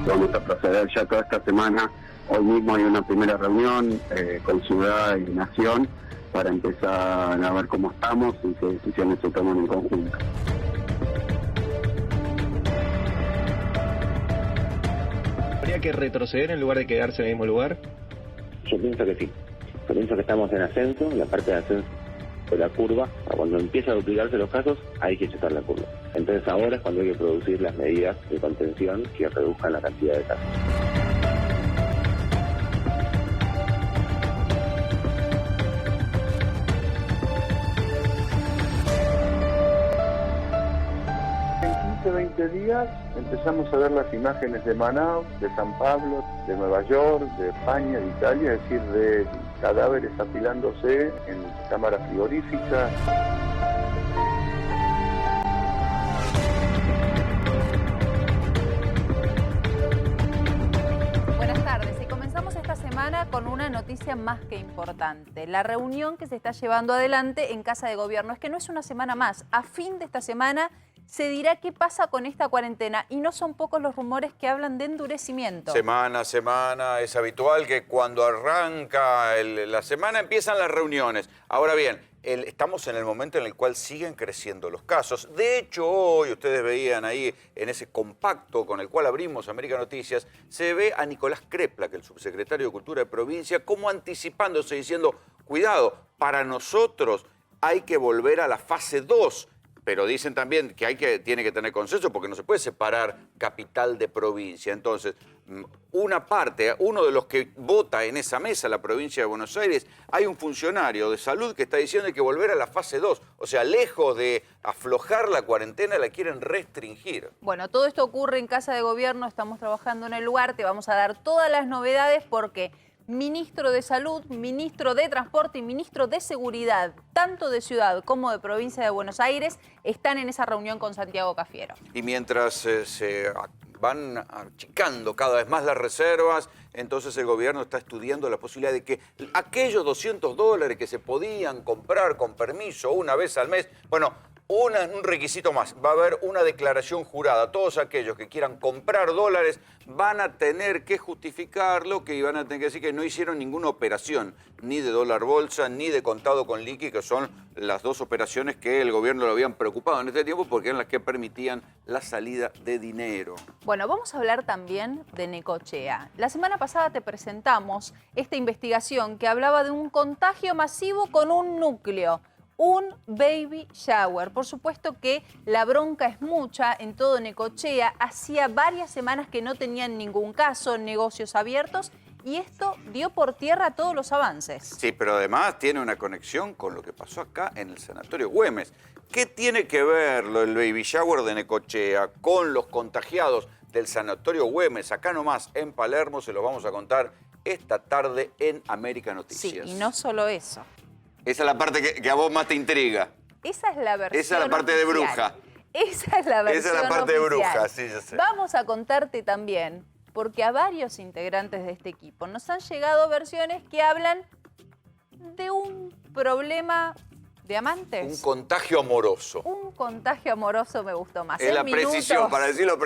vamos a proceder ya toda esta semana. Hoy mismo hay una primera reunión con Ciudad y Nación para empezar a ver cómo estamos y qué decisiones se toman en conjunto. ¿Habría que retroceder en lugar de quedarse en el mismo lugar? Yo pienso que sí. Yo pienso que estamos en ascenso, la parte de ascenso de la curva. Cuando empieza a duplicarse los casos, hay que checar la curva. Entonces ahora es cuando hay que producir las medidas de contención que reduzcan la cantidad de casos. En 20 días empezamos a ver las imágenes de Manaus, de San Pablo, de Nueva York, de España, de Italia, es decir, de cadáveres apilándose en cámaras frigoríficas. Buenas tardes y comenzamos esta semana con una noticia más que importante. La reunión que se está llevando adelante en Casa de Gobierno. Es que no es una semana más. A fin de esta semana se dirá qué pasa con esta cuarentena y no son pocos los rumores que hablan de endurecimiento. Semana a semana, es habitual que cuando arranca la semana empiezan las reuniones. Ahora bien, estamos en el momento en el cual siguen creciendo los casos. De hecho, hoy ustedes veían ahí en ese compacto con el cual abrimos América Noticias, se ve a Nicolás Crepla, que es el subsecretario de Cultura de provincia, como anticipándose, diciendo, cuidado, para nosotros hay que volver a la fase 2. Pero dicen también que tiene que tener consenso porque no se puede separar capital de provincia. Entonces, una parte, uno de los que vota en esa mesa, la provincia de Buenos Aires, hay un funcionario de salud que está diciendo que hay que volver a la fase 2. O sea, lejos de aflojar la cuarentena, la quieren restringir. Bueno, todo esto ocurre en Casa de Gobierno, estamos trabajando en el lugar, te vamos a dar todas las novedades porque ministro de Salud, ministro de Transporte y ministro de Seguridad, tanto de Ciudad como de Provincia de Buenos Aires, están en esa reunión con Santiago Cafiero. Y mientras se van achicando cada vez más las reservas, entonces el gobierno está estudiando la posibilidad de que aquellos $200 que se podían comprar con permiso una vez al mes, bueno, un requisito más, va a haber una declaración jurada. Todos aquellos que quieran comprar dólares van a tener que justificarlo, que van a tener que decir que no hicieron ninguna operación, ni de dólar bolsa, ni de contado con liqui, que son las dos operaciones que el gobierno lo habían preocupado en este tiempo porque eran las que permitían la salida de dinero. Bueno, vamos a hablar también de Necochea. La semana pasada te presentamos esta investigación que hablaba de un contagio masivo con un núcleo. Un baby shower. Por supuesto que la bronca es mucha en todo Necochea. Hacía varias semanas que no tenían ningún caso, negocios abiertos, y esto dio por tierra todos los avances. Sí, pero además tiene una conexión con lo que pasó acá en el Sanatorio Güemes. ¿Qué tiene que ver el baby shower de Necochea con los contagiados del Sanatorio Güemes? Acá nomás en Palermo se los vamos a contar esta tarde en América Noticias. Sí, y no solo eso. Esa es la parte que a vos más te intriga. Esa es la versión Esa es la parte oficial. de bruja. Esa es la versión Esa es la parte oficial. de bruja, sí, yo sé. Vamos a contarte también, porque a varios integrantes de este equipo nos han llegado versiones que hablan de un problema de amantes. Un contagio amoroso. Un contagio amoroso me gustó más. Es la precisión, para decirlo,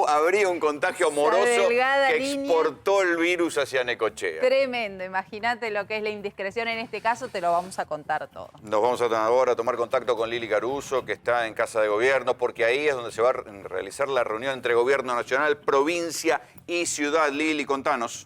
habría un contagio amoroso que exportó el virus hacia Necochea. Tremendo, imagínate lo que es la indiscreción en este caso, te lo vamos a contar todo. Nos vamos ahora a tomar contacto con Lili Caruso, que está en Casa de Gobierno, porque ahí es donde se va a realizar la reunión entre Gobierno Nacional, provincia y ciudad. Lili, contanos.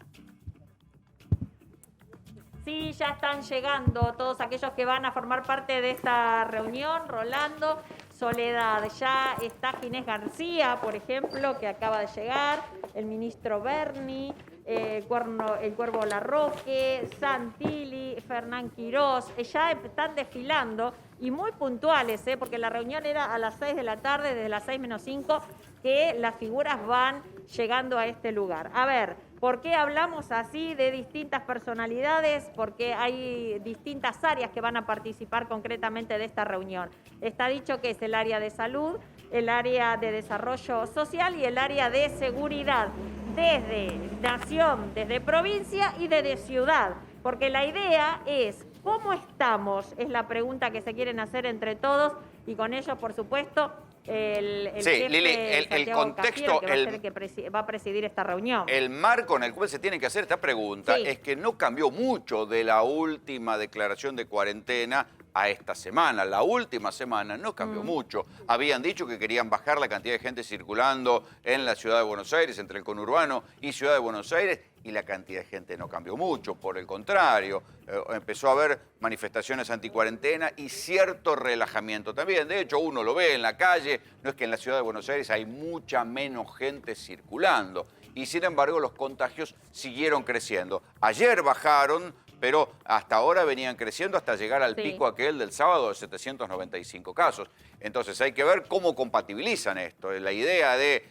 Sí, ya están llegando todos aquellos que van a formar parte de esta reunión. Rolando, Soledad, ya está Ginés García, por ejemplo, que acaba de llegar, el ministro Berni, el Cuervo Larroque, Santilli, Fernán Quirós, ya están desfilando y muy puntuales, porque la reunión era a las 6 de la tarde, desde las 6 menos 5, que las figuras van llegando a este lugar. A ver, ¿por qué hablamos así de distintas personalidades? Porque hay distintas áreas que van a participar concretamente de esta reunión. Está dicho que es el área de salud, el área de desarrollo social y el área de seguridad, desde nación, desde provincia y desde ciudad. Porque la idea es, ¿cómo estamos? Es la pregunta que se quieren hacer entre todos y con ellos, por supuesto, el Sí, jefe Lili, el Santiago contexto, Cafiero, que va a ser el que va a presidir esta reunión. El marco en el cual se tiene que hacer esta pregunta Sí. es que no cambió mucho de la última declaración de cuarentena a esta semana. La última semana no cambió mucho. Habían dicho que querían bajar la cantidad de gente circulando en la ciudad de Buenos Aires, entre el conurbano y ciudad de Buenos Aires, y la cantidad de gente no cambió mucho. Por el contrario, empezó a haber manifestaciones anticuarentena y cierto relajamiento también. De hecho, uno lo ve en la calle, no es que en la ciudad de Buenos Aires hay mucha menos gente circulando. Y sin embargo, los contagios siguieron creciendo. Ayer bajaron, pero hasta ahora venían creciendo hasta llegar al pico aquel del sábado de 795 casos. Entonces hay que ver cómo compatibilizan esto. La idea de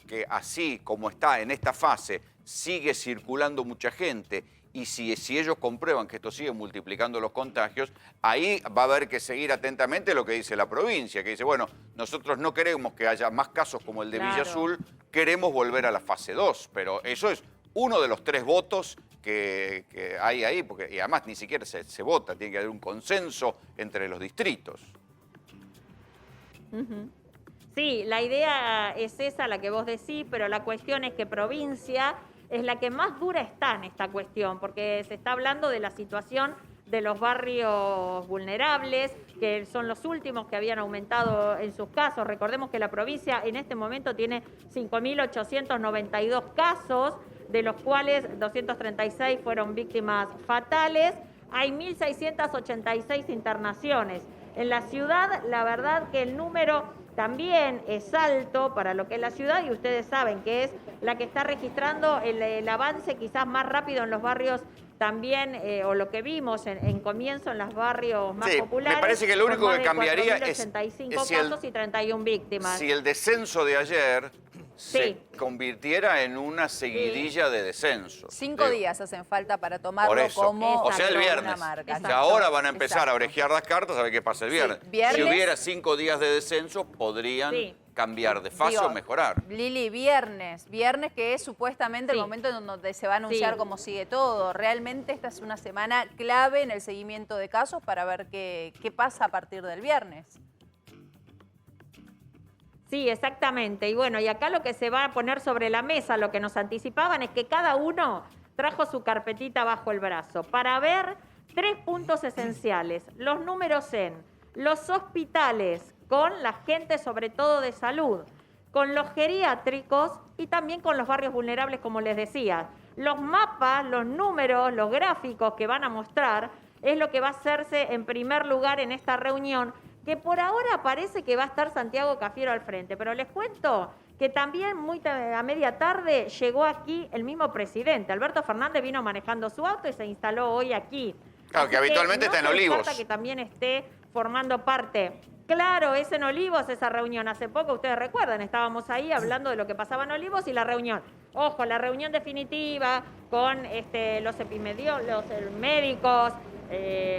que así como está en esta fase sigue circulando mucha gente y si ellos comprueban que esto sigue multiplicando los contagios, ahí va a haber que seguir atentamente lo que dice la provincia, que dice, bueno, nosotros no queremos que haya más casos como el de Villa Azul, queremos volver a la fase 2, pero eso es uno de los 3 votos que hay ahí, porque y además ni siquiera se vota, tiene que haber un consenso entre los distritos. Sí, la idea es esa, la que vos decís, pero la cuestión es que provincia es la que más dura está en esta cuestión, porque se está hablando de la situación de los barrios vulnerables, que son los últimos que habían aumentado en sus casos. Recordemos que la provincia en este momento tiene 5.892 casos, de los cuales 236 fueron víctimas fatales. Hay 1.686 internaciones. En la ciudad, la verdad que el número también es alto para lo que es la ciudad y ustedes saben que es la que está registrando el avance quizás más rápido en los barrios también, o lo que vimos en comienzo en los barrios más populares. Me parece que lo único que cambiaría es 85 casos y 31 víctimas. Si el descenso de ayer se convirtiera en una seguidilla de descenso. 5 días hacen falta para tomarlo como o sea, el viernes. una marca. O sea, ahora van a empezar a orejear las cartas a ver qué pasa el viernes. Si hubiera 5 días de descenso, podrían cambiar de fase o mejorar. Lili, viernes que es supuestamente el momento en donde se va a anunciar cómo sigue todo. Realmente esta es una semana clave en el seguimiento de casos para ver qué pasa a partir del viernes. Sí, exactamente. Y bueno, y acá lo que se va a poner sobre la mesa, lo que nos anticipaban, es que cada uno trajo su carpetita bajo el brazo para ver 3 puntos esenciales. Los números en los hospitales, con la gente sobre todo de salud, con los geriátricos y también con los barrios vulnerables, como les decía. Los mapas, los números, los gráficos que van a mostrar es lo que va a hacerse en primer lugar en esta reunión, que por ahora parece que va a estar Santiago Cafiero al frente, pero les cuento que también a media tarde llegó aquí el mismo presidente. Alberto Fernández vino manejando su auto y se instaló hoy aquí. Claro, Así que habitualmente está en Olivos. No se descarta que también esté formando parte. Claro, es en Olivos esa reunión. Hace poco, ustedes recuerdan, estábamos ahí hablando de lo que pasaba en Olivos y la reunión. Ojo, la reunión definitiva con los médicos,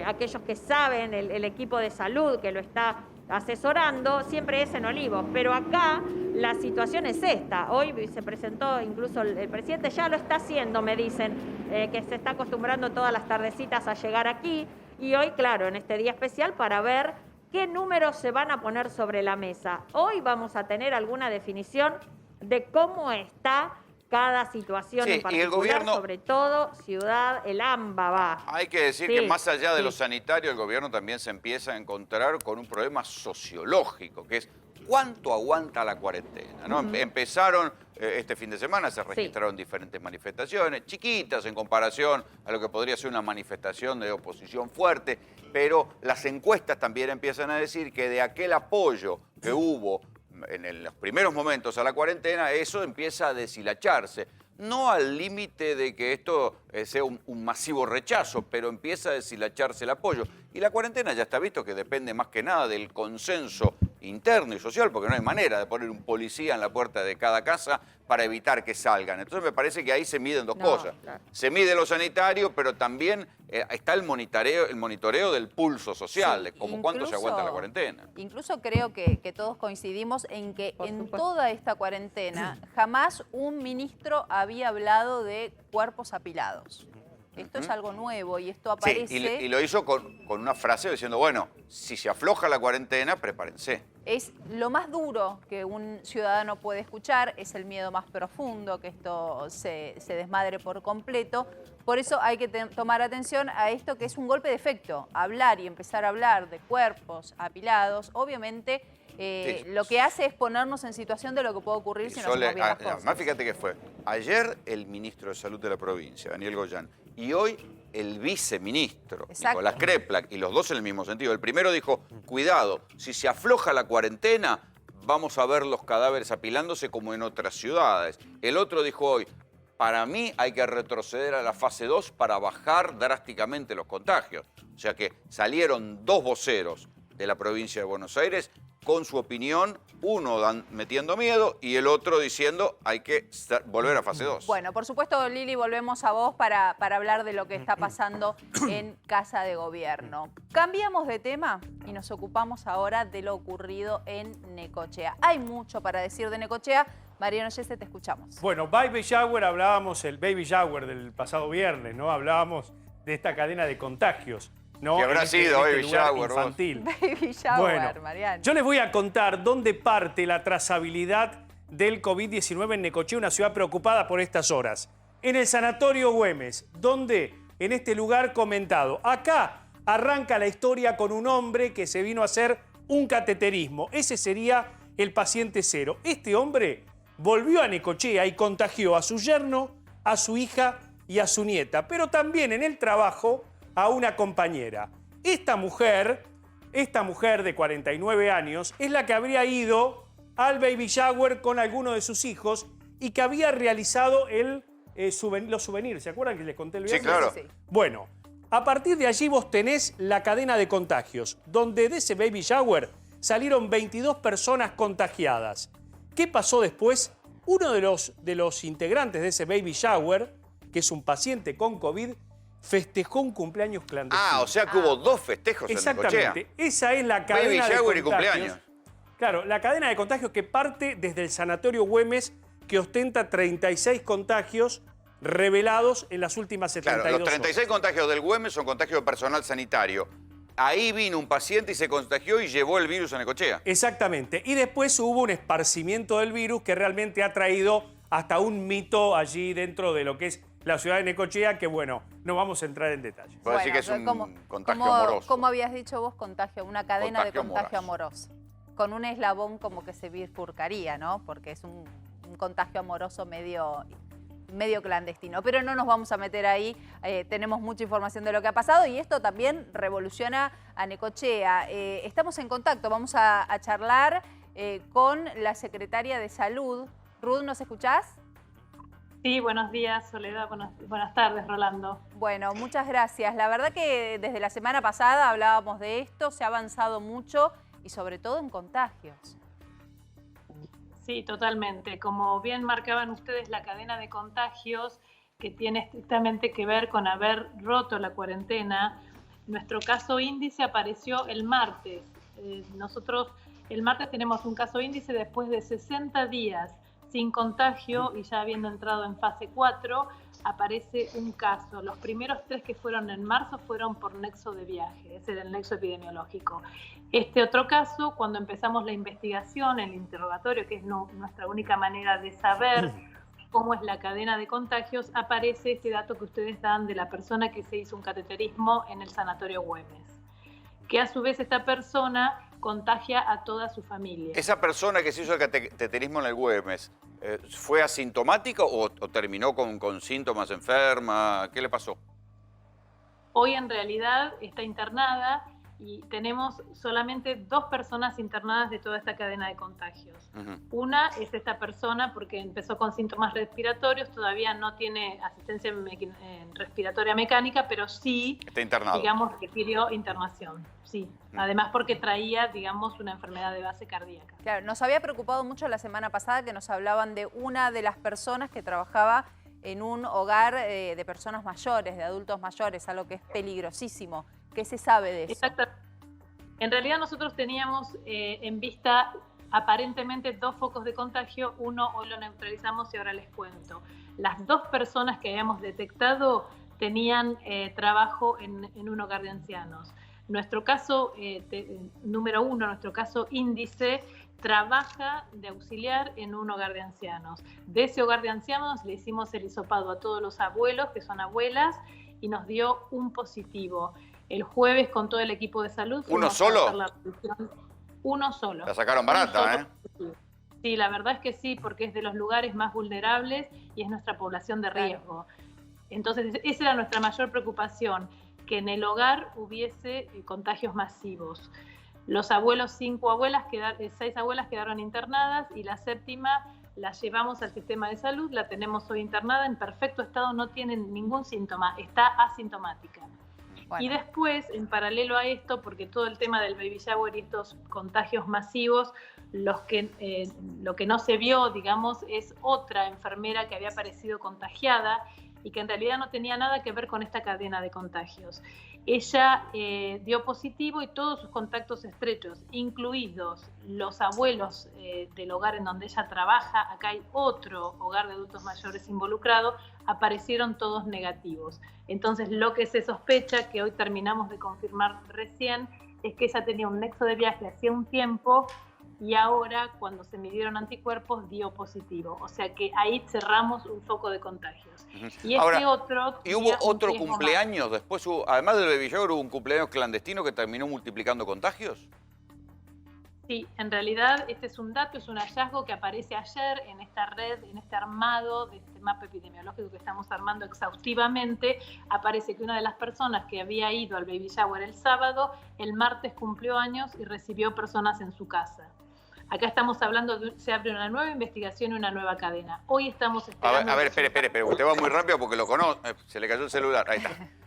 aquellos que saben, el equipo de salud que lo está asesorando, siempre es en Olivos. Pero acá la situación es esta. Hoy se presentó, incluso el presidente ya lo está haciendo, me dicen, que se está acostumbrando todas las tardecitas a llegar aquí. Y hoy, claro, en este día especial para ver qué números se van a poner sobre la mesa. Hoy vamos a tener alguna definición de cómo está cada situación en particular, y el gobierno, sobre todo Ciudad, el AMBA va. Hay que decir que más allá de lo sanitario, el gobierno también se empieza a encontrar con un problema sociológico, que es cuánto aguanta la cuarentena, ¿no? Empezaron este fin de semana, se registraron diferentes manifestaciones, chiquitas en comparación a lo que podría ser una manifestación de oposición fuerte, pero las encuestas también empiezan a decir que de aquel apoyo que hubo en los primeros momentos a la cuarentena, eso empieza a deshilacharse. No al límite de que esto sea un masivo rechazo, pero empieza a deshilacharse el apoyo. Y la cuarentena ya está visto que depende más que nada del consenso interno y social, porque no hay manera de poner un policía en la puerta de cada casa para evitar que salgan. Entonces me parece que ahí se miden dos cosas. Claro. Se mide lo sanitario, pero también está el monitoreo del pulso social, de cómo cuánto se aguanta la cuarentena. Incluso creo que todos coincidimos en que en toda esta cuarentena jamás un ministro había hablado de cuerpos apilados. Esto es algo nuevo y esto aparece... Sí, y lo hizo con una frase diciendo, bueno, si se afloja la cuarentena, prepárense. Es lo más duro que un ciudadano puede escuchar, es el miedo más profundo, que esto se desmadre por completo. Por eso hay que tomar atención a esto, que es un golpe de efecto. Hablar y empezar a hablar de cuerpos apilados, obviamente lo que hace es ponernos en situación de lo que puede ocurrir si no hacemos bien las cosas. Además, fíjate que fue ayer el ministro de Salud de la provincia, Daniel Goyán, y hoy el viceministro, Nicolás Kreplak, y los dos en el mismo sentido. El primero dijo, cuidado, si se afloja la cuarentena, vamos a ver los cadáveres apilándose como en otras ciudades. El otro dijo hoy, para mí hay que retroceder a la fase 2 para bajar drásticamente los contagios. O sea que salieron dos voceros de la provincia de Buenos Aires con su opinión, uno metiendo miedo y el otro diciendo hay que volver a fase 2. Bueno, por supuesto, Lili, volvemos a vos para hablar de lo que está pasando en Casa de Gobierno. Cambiamos de tema y nos ocupamos ahora de lo ocurrido en Necochea. Hay mucho para decir de Necochea. Mariano Yese, te escuchamos. Bueno, Baby Shower, hablábamos el Baby Shower del pasado viernes, ¿no? Hablábamos de esta cadena de contagios, ¿no? ¿Qué habrá sido Baby Shower? Infantil. Baby Shower, Mariano. Yo les voy a contar dónde parte la trazabilidad del COVID-19 en Necochea, una ciudad preocupada por estas horas. En el Sanatorio Güemes, donde en este lugar comentado. Acá arranca la historia con un hombre que se vino a hacer un cateterismo. Ese sería el paciente cero. Este hombre volvió a Necochea y contagió a su yerno, a su hija y a su nieta, pero también en el trabajo a una compañera. Esta mujer de 49 años es la que habría ido al baby shower con alguno de sus hijos y que había realizado los souvenirs. ¿Se acuerdan que les conté el viernes? Sí, claro. Sí. Bueno, a partir de allí vos tenés la cadena de contagios, donde de ese baby shower salieron 22 personas contagiadas. ¿Qué pasó después? Uno de los integrantes de ese baby shower, que es un paciente con COVID, festejó un cumpleaños clandestino. Ah, o sea que hubo dos festejos en Necochea. Exactamente. Esa es la cadena Baby de shower y contagios. cumpleaños. Claro, la cadena de contagios que parte desde el Sanatorio Güemes, que ostenta 36 contagios revelados en las últimas 72 Claro, los 36 horas. contagios del Güemes son contagios de personal sanitario. Ahí vino un paciente y se contagió y llevó el virus a Necochea. Exactamente. Y después hubo un esparcimiento del virus que realmente ha traído hasta un mito allí dentro de lo que es la ciudad de Necochea, que bueno, no vamos a entrar en detalle. Puedo decir que es un contagio amoroso. ¿Cómo habías dicho vos? Contagio, una cadena de contagio amoroso. Con un eslabón como que se bifurcaría, ¿no? Porque es un contagio amoroso medio clandestino. Pero no nos vamos a meter ahí, tenemos mucha información de lo que ha pasado y esto también revoluciona a Necochea. Estamos en contacto, vamos a charlar con la secretaria de Salud. Ruth, ¿nos escuchás? Sí, buenos días, Soledad. Buenas tardes, Rolando. Bueno, muchas gracias. La verdad que desde la semana pasada hablábamos de esto, se ha avanzado mucho y sobre todo en contagios. Sí, totalmente. Como bien marcaban ustedes, la cadena de contagios que tiene estrictamente que ver con haber roto la cuarentena, nuestro caso índice apareció el martes. Nosotros el martes tenemos un caso índice después de 60 días sin contagio y ya habiendo entrado en fase 4, aparece un caso. Los primeros 3 que fueron en marzo fueron por nexo de viaje, ese era el nexo epidemiológico. Este otro caso, cuando empezamos la investigación, el interrogatorio, que es nuestra única manera de saber cómo es la cadena de contagios, aparece este dato que ustedes dan de la persona que se hizo un cateterismo en el Sanatorio Güemes, que a su vez esta persona contagia a toda su familia. ¿Esa persona que se hizo el cateterismo en el Güemes fue asintomática o terminó con síntomas, enferma? ¿Qué le pasó? Hoy en realidad está internada y tenemos solamente 2 personas internadas de toda esta cadena de contagios. Una es esta persona porque empezó con síntomas respiratorios, todavía no tiene asistencia respiratoria mecánica, pero sí, está internado. Digamos, requirió internación. Sí, además porque traía, digamos, una enfermedad de base cardíaca. Claro, nos había preocupado mucho la semana pasada que nos hablaban de una de las personas que trabajaba en un hogar de personas mayores, de adultos mayores, algo que es peligrosísimo. ¿Qué se sabe de eso? Exacto. En realidad nosotros teníamos en vista aparentemente 2 focos de contagio, uno hoy lo neutralizamos y ahora les cuento. Las 2 personas que habíamos detectado tenían trabajo en un hogar de ancianos. Nuestro caso número 1, nuestro caso índice, trabaja de auxiliar en un hogar de ancianos. De ese hogar de ancianos le hicimos el hisopado a todos los abuelos, que son abuelas, y nos dio un positivo. El jueves con todo el equipo de salud... ¿Uno solo? Uno solo. La sacaron barata, ¿eh? Sí, la verdad es que sí, porque es de los lugares más vulnerables y es nuestra población de riesgo. Entonces, esa era nuestra mayor preocupación, que en el hogar hubiese contagios masivos. Los abuelos, 6 abuelas quedaron internadas y la 7ª la llevamos al sistema de salud, la tenemos hoy internada en perfecto estado, no tiene ningún síntoma, está asintomática. Bueno. Y después, en paralelo a esto, porque todo el tema del baby shower y estos contagios masivos, lo que no se vio, digamos, es otra enfermera que había aparecido contagiada y que en realidad no tenía nada que ver con esta cadena de contagios. Ella dio positivo y todos sus contactos estrechos, incluidos los abuelos del hogar en donde ella trabaja, acá hay otro hogar de adultos mayores involucrado, aparecieron todos negativos. Entonces lo que se sospecha, que hoy terminamos de confirmar recién, es que ella tenía un nexo de viaje hacía un tiempo y ahora cuando se midieron anticuerpos dio positivo. O sea que ahí cerramos un foco de contagios. Y ahora, ¿y hubo otro cumpleaños después? Además del baby shower, ¿hubo un cumpleaños clandestino que terminó multiplicando contagios? Sí, en realidad este es un dato, es un hallazgo que aparece ayer en esta red, en este armado de este mapa epidemiológico que estamos armando exhaustivamente. Aparece que una de las personas que había ido al baby shower el sábado, el martes cumplió años y recibió personas en su casa. Acá estamos hablando, se abre una nueva investigación y una nueva cadena. Hoy estamos esperando... A ver, espere, usted va muy rápido porque lo conozco. Se le cayó el celular, ahí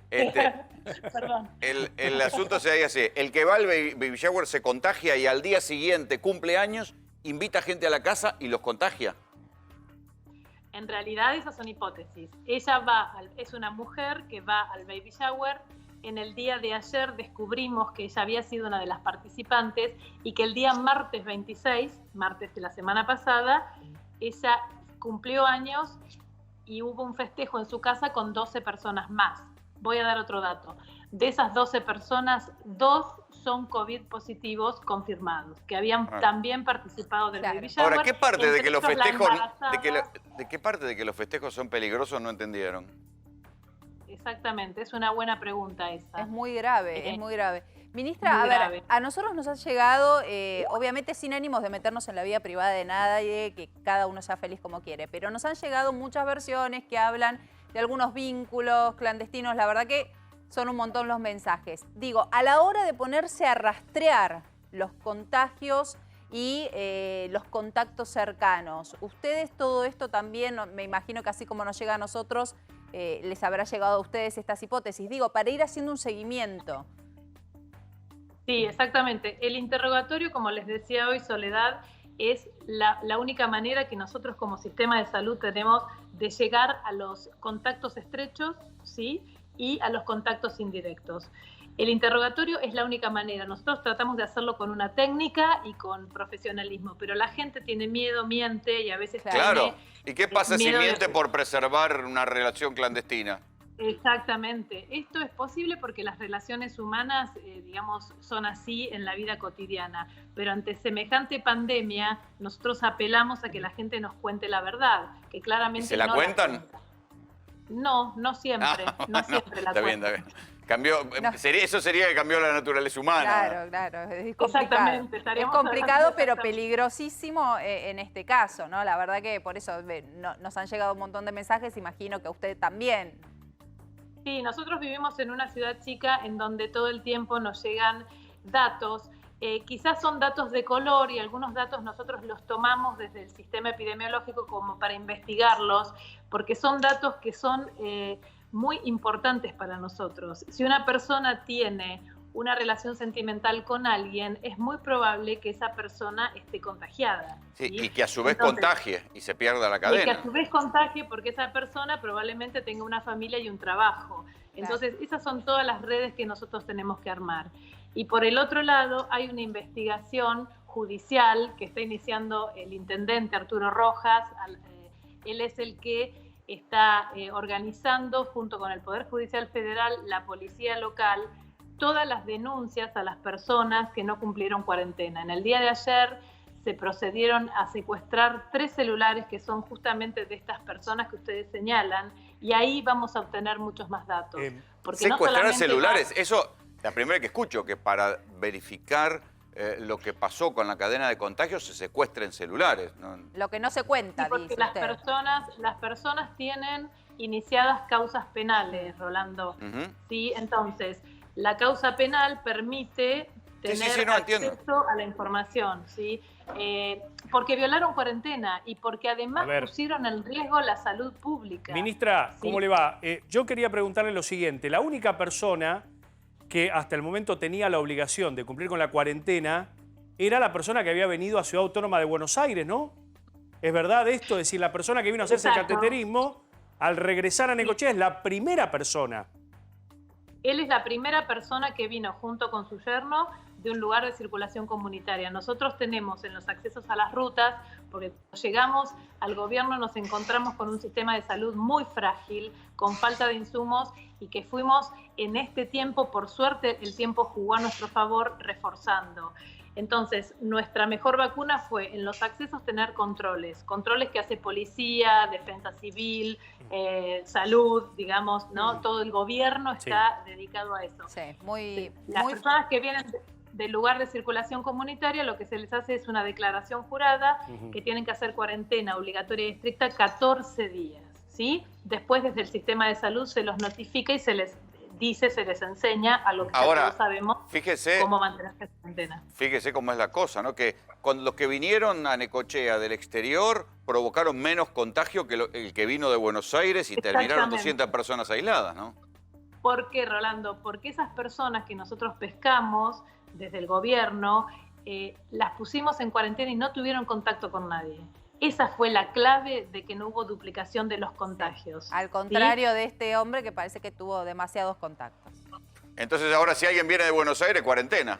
está. Perdón. El asunto se hace así. El que va al baby shower se contagia y al día siguiente cumple años, invita gente a la casa y los contagia. En realidad esas son hipótesis. Ella es una mujer que va al baby shower. En el día de ayer descubrimos que ella había sido una de las participantes y que el día martes 26, martes de la semana pasada, ella cumplió años y hubo un festejo en su casa con 12 personas más. Voy a dar otro dato. De esas 12 personas, 2 son COVID positivos confirmados, que habían también participado del baby shower. Ahora, ¿qué parte de que los festejos, de qué parte de que los festejos son peligrosos no entendieron? Exactamente, es una buena pregunta esa. Es muy grave, es muy grave. Ministra, a ver, a nosotros nos ha llegado, obviamente sin ánimos de meternos en la vida privada de nadie, que cada uno sea feliz como quiere, pero nos han llegado muchas versiones que hablan de algunos vínculos clandestinos, la verdad que son un montón los mensajes. Digo, a la hora de ponerse a rastrear los contagios y los contactos cercanos, ustedes todo esto también, me imagino que así como nos llega a nosotros, les habrá llegado a ustedes estas hipótesis, digo, para ir haciendo un seguimiento. Sí, exactamente. El interrogatorio, como les decía hoy, Soledad, es la única manera que nosotros como sistema de salud tenemos de llegar a los contactos estrechos, ¿sí? Y a los contactos indirectos. El interrogatorio es la única manera. Nosotros tratamos de hacerlo con una técnica y con profesionalismo, pero la gente tiene miedo, miente y a veces... Claro. ¿Y qué pasa si miente por preservar una relación clandestina? Exactamente. Esto es posible porque las relaciones humanas, digamos, son así en la vida cotidiana. Pero ante semejante pandemia, nosotros apelamos a que la gente nos cuente la verdad, que claramente ¿Se la no cuentan? No siempre. No siempre la cuentan. Está bien. Eso sería que cambió la naturaleza humana. Claro, es complicado. Exactamente. Es complicado, pero peligrosísimo en este caso, ¿no? La verdad que por eso nos han llegado un montón de mensajes, imagino que a usted también. Sí, nosotros vivimos en una ciudad chica en donde todo el tiempo nos llegan datos. Quizás son datos de color y algunos datos nosotros los tomamos desde el sistema epidemiológico como para investigarlos, porque son datos que son muy importantes para nosotros. Si una persona tiene una relación sentimental con alguien, es muy probable que esa persona esté contagiada. Sí, ¿sí? Y que a su vez contagie y se pierda la cadena. Y que a su vez contagie porque esa persona probablemente tenga una familia y un trabajo. Entonces, esas son todas las redes que nosotros tenemos que armar. Y por el otro lado, hay una investigación judicial que está iniciando el intendente Arturo Rojas. Él es el que está organizando junto con el Poder Judicial Federal, la Policía Local, todas las denuncias a las personas que no cumplieron cuarentena. En el día de ayer se procedieron a secuestrar 3 celulares que son justamente de estas personas que ustedes señalan, y ahí vamos a obtener muchos más datos. Porque secuestrar no celulares, eso, la primera que escucho, que para verificar lo que pasó con la cadena de contagios se secuestren celulares, ¿no? Lo que no se cuenta, sí, porque dice las personas tienen iniciadas causas penales, Rolando. ¿Sí? Entonces, la causa penal permite tener acceso a la información, ¿sí? Porque violaron cuarentena y porque además pusieron en riesgo la salud pública. Ministra, ¿cómo le va? Yo quería preguntarle lo siguiente. La única persona que hasta el momento tenía la obligación de cumplir con la cuarentena era la persona que había venido a Ciudad Autónoma de Buenos Aires, ¿no? ¿Es verdad esto? Es decir, la persona que vino a hacerse el cateterismo, al regresar a Necochea, es la primera persona. Él es la primera persona que vino junto con su yerno de un lugar de circulación comunitaria. Nosotros tenemos en los accesos a las rutas, porque cuando llegamos al gobierno nos encontramos con un sistema de salud muy frágil, con falta de insumos, y que fuimos en este tiempo, por suerte el tiempo jugó a nuestro favor, reforzando. Entonces, nuestra mejor vacuna fue en los accesos tener controles que hace policía, defensa civil, salud, digamos, ¿no? Todo el gobierno está dedicado a eso. Las personas que vienen del lugar de circulación comunitaria, lo que se les hace es una declaración jurada que tienen que hacer cuarentena obligatoria y estricta 14 días, ¿sí? Después desde el sistema de salud se los notifica y se les dice, se les enseña a lo que todos sabemos, cómo mantenerse en cuarentena. Fíjese cómo es la cosa, ¿no? Que con los que vinieron a Necochea del exterior provocaron menos contagio que el que vino de Buenos Aires y terminaron 200 personas aisladas, ¿no? ¿Por qué, Rolando? Porque esas personas que nosotros pescamos desde el gobierno, las pusimos en cuarentena y no tuvieron contacto con nadie. Esa fue la clave de que no hubo duplicación de los contagios. Al contrario de este hombre que parece que tuvo demasiados contactos. Entonces ahora si alguien viene de Buenos Aires, cuarentena.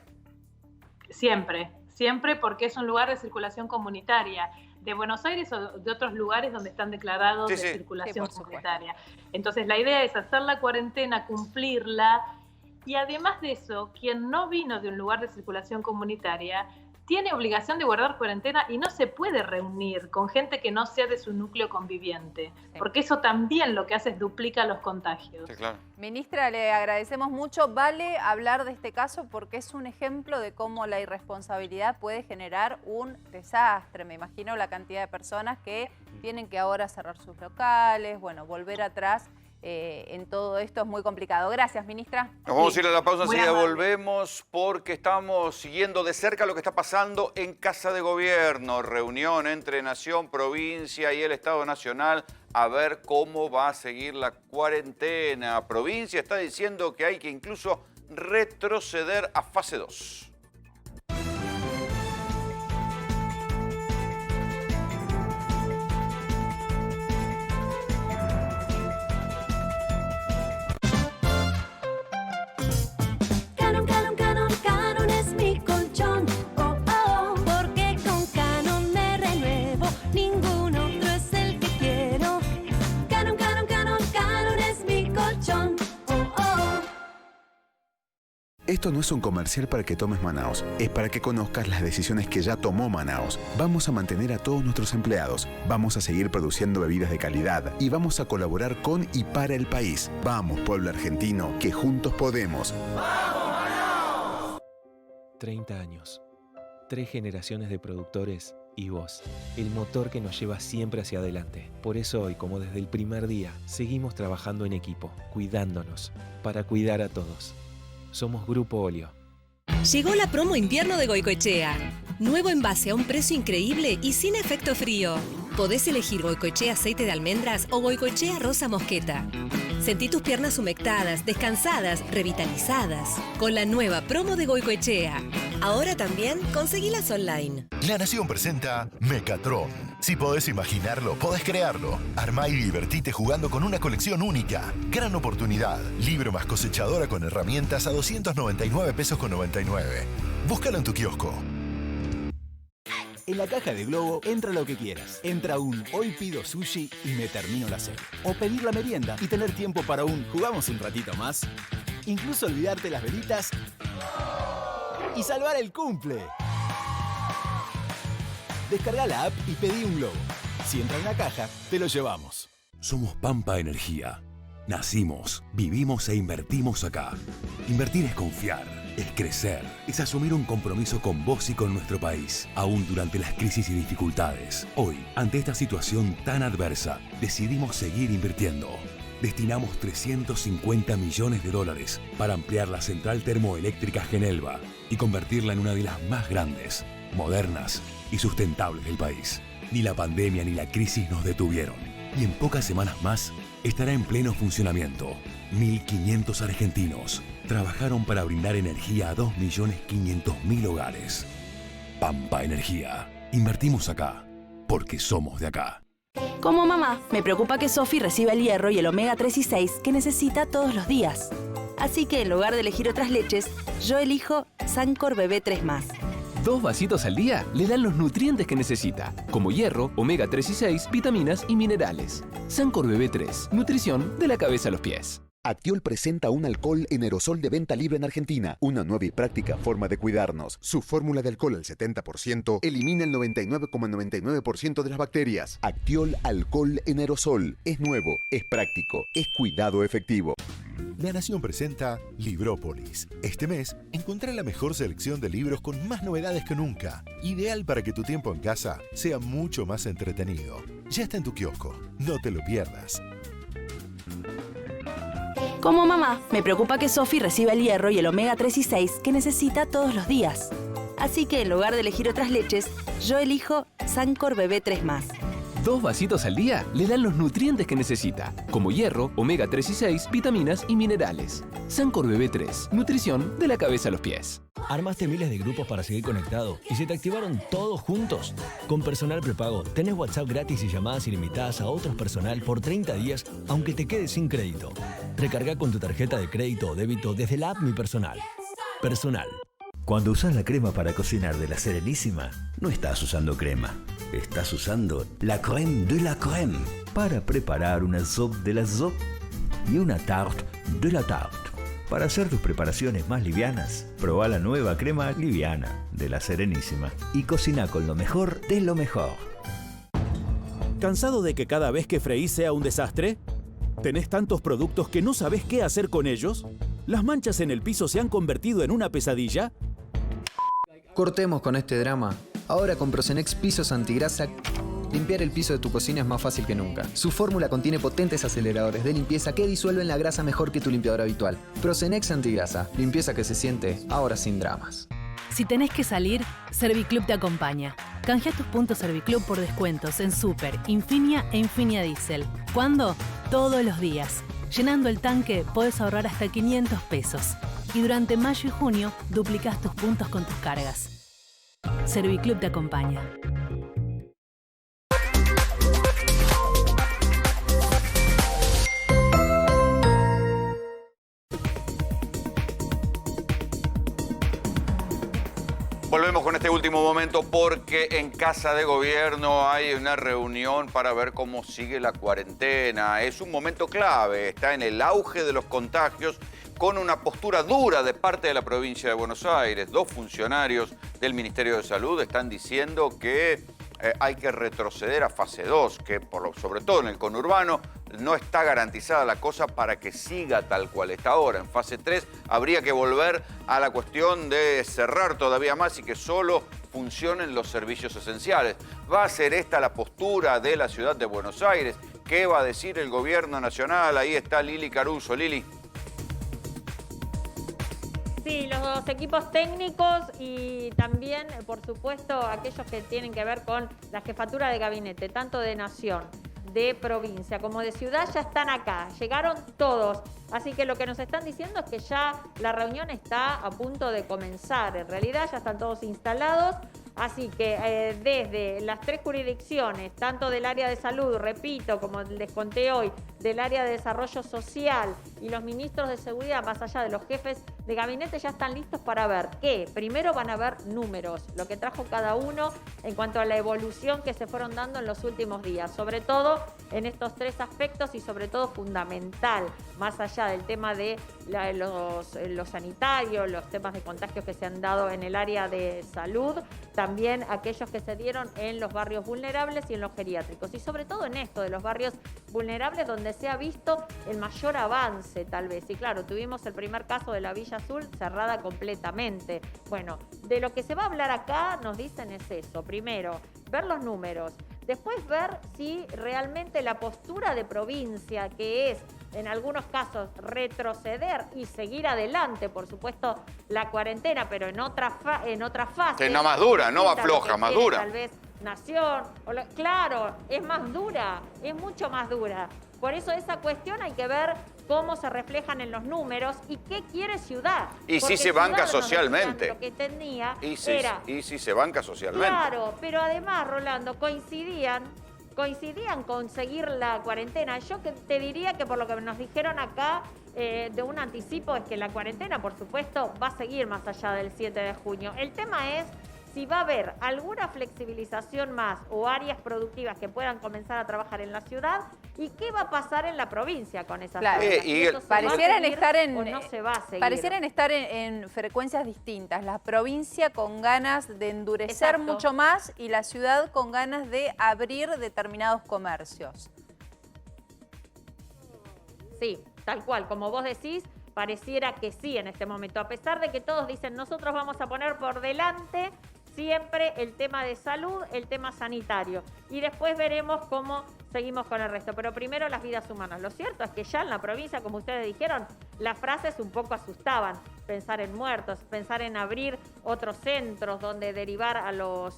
Siempre, siempre, porque es un lugar de circulación comunitaria. De Buenos Aires o de otros lugares donde están declarados de circulación comunitaria. Entonces la idea es hacer la cuarentena, cumplirla, y además de eso, quien no vino de un lugar de circulación comunitaria tiene obligación de guardar cuarentena y no se puede reunir con gente que no sea de su núcleo conviviente, porque eso también lo que hace es duplica los contagios. Sí, claro. Ministra, le agradecemos mucho. Vale hablar de este caso porque es un ejemplo de cómo la irresponsabilidad puede generar un desastre. Me imagino la cantidad de personas que tienen que ahora cerrar sus locales, bueno, volver atrás. En todo esto es muy complicado. Gracias, ministra. Nos vamos a ir a la pausa, enseguida volvemos porque estamos siguiendo de cerca lo que está pasando en Casa de Gobierno. Reunión entre Nación, provincia y el Estado Nacional a ver cómo va a seguir la cuarentena. Provincia está diciendo que hay que incluso retroceder a fase 2. Canon es mi colchón, oh, oh, porque con Canon me renuevo, ningún otro es el que quiero. Canon es mi colchón, oh, oh. Esto no es un comercial para que tomes Manaos, es para que conozcas las decisiones que ya tomó Manaos. Vamos a mantener a todos nuestros empleados, vamos a seguir produciendo bebidas de calidad y vamos a colaborar con y para el país. Vamos, pueblo argentino, que juntos podemos. 30 años, 3 generaciones de productores y vos, el motor que nos lleva siempre hacia adelante. Por eso hoy, como desde el primer día, seguimos trabajando en equipo, cuidándonos, para cuidar a todos. Somos Grupo Olio. Llegó la promo invierno de Goicoechea. Nuevo envase a un precio increíble y sin efecto frío. Podés elegir Goicoechea aceite de almendras o Goicoechea rosa mosqueta. Sentí tus piernas humectadas, descansadas, revitalizadas. Con la nueva promo de Goicoechea. Ahora también conseguilas online. La Nación presenta Mecatron. Si podés imaginarlo, podés crearlo. Armá y divertite jugando con una colección única. Gran oportunidad. Libro más cosechadora con herramientas a 299 pesos con 99. Búscalo en tu kiosco. En la caja de Globo entra lo que quieras. Entra un hoy pido sushi y me termino la serie. O pedir la merienda y tener tiempo para un jugamos un ratito más. Incluso olvidarte las velitas y salvar el cumple. Descarga la app y pedí un Globo. Si entra en la caja, te lo llevamos. Somos Pampa Energía. Nacimos, vivimos e invertimos acá. Invertir es confiar, es crecer, es asumir un compromiso con vos y con nuestro país, aún durante las crisis y dificultades. Hoy, ante esta situación tan adversa, decidimos seguir invirtiendo. Destinamos $350 millones para ampliar la central termoeléctrica Genelva y convertirla en una de las más grandes, modernas y sustentables del país. Ni la pandemia ni la crisis nos detuvieron. Y en pocas semanas más estará en pleno funcionamiento. 1.500 argentinos trabajaron para brindar energía a 2.500.000 hogares. Pampa Energía. Invertimos acá porque somos de acá. Como mamá, me preocupa que Sofi reciba el hierro y el omega 3 y 6 que necesita todos los días. Así que en lugar de elegir otras leches, yo elijo Sancor Bebé 3+. 2 vasitos al día le dan los nutrientes que necesita, como hierro, omega 3 y 6, vitaminas y minerales. Sancor Bebé 3, nutrición de la cabeza a los pies. Actiol presenta un alcohol en aerosol de venta libre en Argentina. Una nueva y práctica forma de cuidarnos. Su fórmula de alcohol al 70% elimina el 99,99% de las bacterias. Actiol alcohol en aerosol. Es nuevo, es práctico, es cuidado efectivo. La Nación presenta Librópolis. Este mes, encontrá la mejor selección de libros con más novedades que nunca. Ideal para que tu tiempo en casa sea mucho más entretenido. Ya está en tu kiosco. No te lo pierdas. Como mamá, me preocupa que Sofi reciba el hierro y el omega 3 y 6 que necesita todos los días. Así que en lugar de elegir otras leches, yo elijo Sancor Bebé 3+. 2 vasitos al día le dan los nutrientes que necesita, como hierro, omega 3 y 6, vitaminas y minerales. Sancor Bebé 3, nutrición de la cabeza a los pies. ¿Armaste miles de grupos para seguir conectado y se te activaron todos juntos? Con Personal Prepago tenés WhatsApp gratis y llamadas ilimitadas a otros personal por 30 días, aunque te quedes sin crédito. Recarga con tu tarjeta de crédito o débito desde la app Mi Personal. Personal. Cuando usas la crema para cocinar de La Serenísima, no estás usando crema. Estás usando la crème de la crème para preparar una soupe de la soupe y una tarte de la tarte. Para hacer tus preparaciones más livianas, probá la nueva crema liviana de La Serenísima y cocina con lo mejor de lo mejor. ¿Cansado de que cada vez que freís sea un desastre? ¿Tenés tantos productos que no sabés qué hacer con ellos? ¿Las manchas en el piso se han convertido en una pesadilla? Cortemos con este drama. Ahora con Procenex Pisos Antigrasa, limpiar el piso de tu cocina es más fácil que nunca. Su fórmula contiene potentes aceleradores de limpieza que disuelven la grasa mejor que tu limpiador habitual. Procenex Antigrasa, limpieza que se siente, ahora sin dramas. Si tenés que salir, Serviclub te acompaña. Canjea tus puntos Serviclub por descuentos en Super, Infinia e Infinia Diesel. ¿Cuándo? Todos los días. Llenando el tanque podés ahorrar hasta 500 pesos. Y durante mayo y junio duplicás tus puntos con tus cargas. Serviclub te acompaña. Volvemos con este último momento porque en Casa de Gobierno hay una reunión para ver cómo sigue la cuarentena. Es un momento clave, está en el auge de los contagios con una postura dura de parte de la provincia de Buenos Aires. 2 funcionarios del Ministerio de Salud están diciendo que hay que retroceder a fase 2, que sobre todo en el conurbano no está garantizada la cosa para que siga tal cual está ahora. En fase 3 habría que volver a la cuestión de cerrar todavía más y que solo funcionen los servicios esenciales. ¿Va a ser esta la postura de la ciudad de Buenos Aires? ¿Qué va a decir el gobierno nacional? Ahí está Lili Caruso. Lili. Sí, los equipos técnicos y también, por supuesto, aquellos que tienen que ver con la jefatura de gabinete, tanto de nación, de provincia como de ciudad, ya están acá. Llegaron todos. Así que lo que nos están diciendo es que ya la reunión está a punto de comenzar. En realidad ya están todos instalados. Así que desde las 3 jurisdicciones, tanto del área de salud, repito, como les conté hoy, del área de desarrollo social y los ministros de seguridad, más allá de los jefes de gabinete, ya están listos para ver que primero van a ver números, lo que trajo cada uno en cuanto a la evolución que se fueron dando en los últimos días, sobre todo en estos 3 aspectos y sobre todo fundamental, más allá del tema de los sanitarios, los temas de contagios que se han dado en el área de salud, también aquellos que se dieron en los barrios vulnerables y en los geriátricos, y sobre todo en esto de los barrios vulnerables donde se ha visto el mayor avance tal vez. Y claro, tuvimos el primer caso de la Villa Azul cerrada completamente. Bueno, de lo que se va a hablar acá nos dicen es eso. Primero, ver los números. Después ver si realmente la postura de provincia, que es en algunos casos retroceder y seguir adelante, por supuesto, la cuarentena, pero en otra fase. Es una más dura, no va floja, más dura. Tal vez Nación. Claro, es más dura, es mucho más dura. Por eso esa cuestión hay que ver cómo se reflejan en los números y qué quiere Ciudad. Y porque si se banca Ciudad socialmente. Lo que tenía Y era... si se banca socialmente. Claro, pero además, Rolando, coincidían con seguir la cuarentena. Yo te diría que por lo que nos dijeron acá de un anticipo es que la cuarentena, por supuesto, va a seguir más allá del 7 de junio. El tema es si va a haber alguna flexibilización más o áreas productivas que puedan comenzar a trabajar en la ciudad y qué va a pasar en la provincia con esas Claro. áreas. Y parecieran estar en, o no se va a seguir. parecieran estar en frecuencias distintas. La provincia con ganas de endurecer Exacto. mucho más y la ciudad con ganas de abrir determinados comercios. Sí, tal cual, como vos decís, pareciera que sí en este momento, a pesar de que todos dicen nosotros vamos a poner por delante siempre el tema de salud, el tema sanitario, y después veremos cómo seguimos con el resto. Pero primero las vidas humanas. Lo cierto es que ya en la provincia, como ustedes dijeron, las frases un poco asustaban. Pensar en muertos, pensar en abrir otros centros donde derivar a los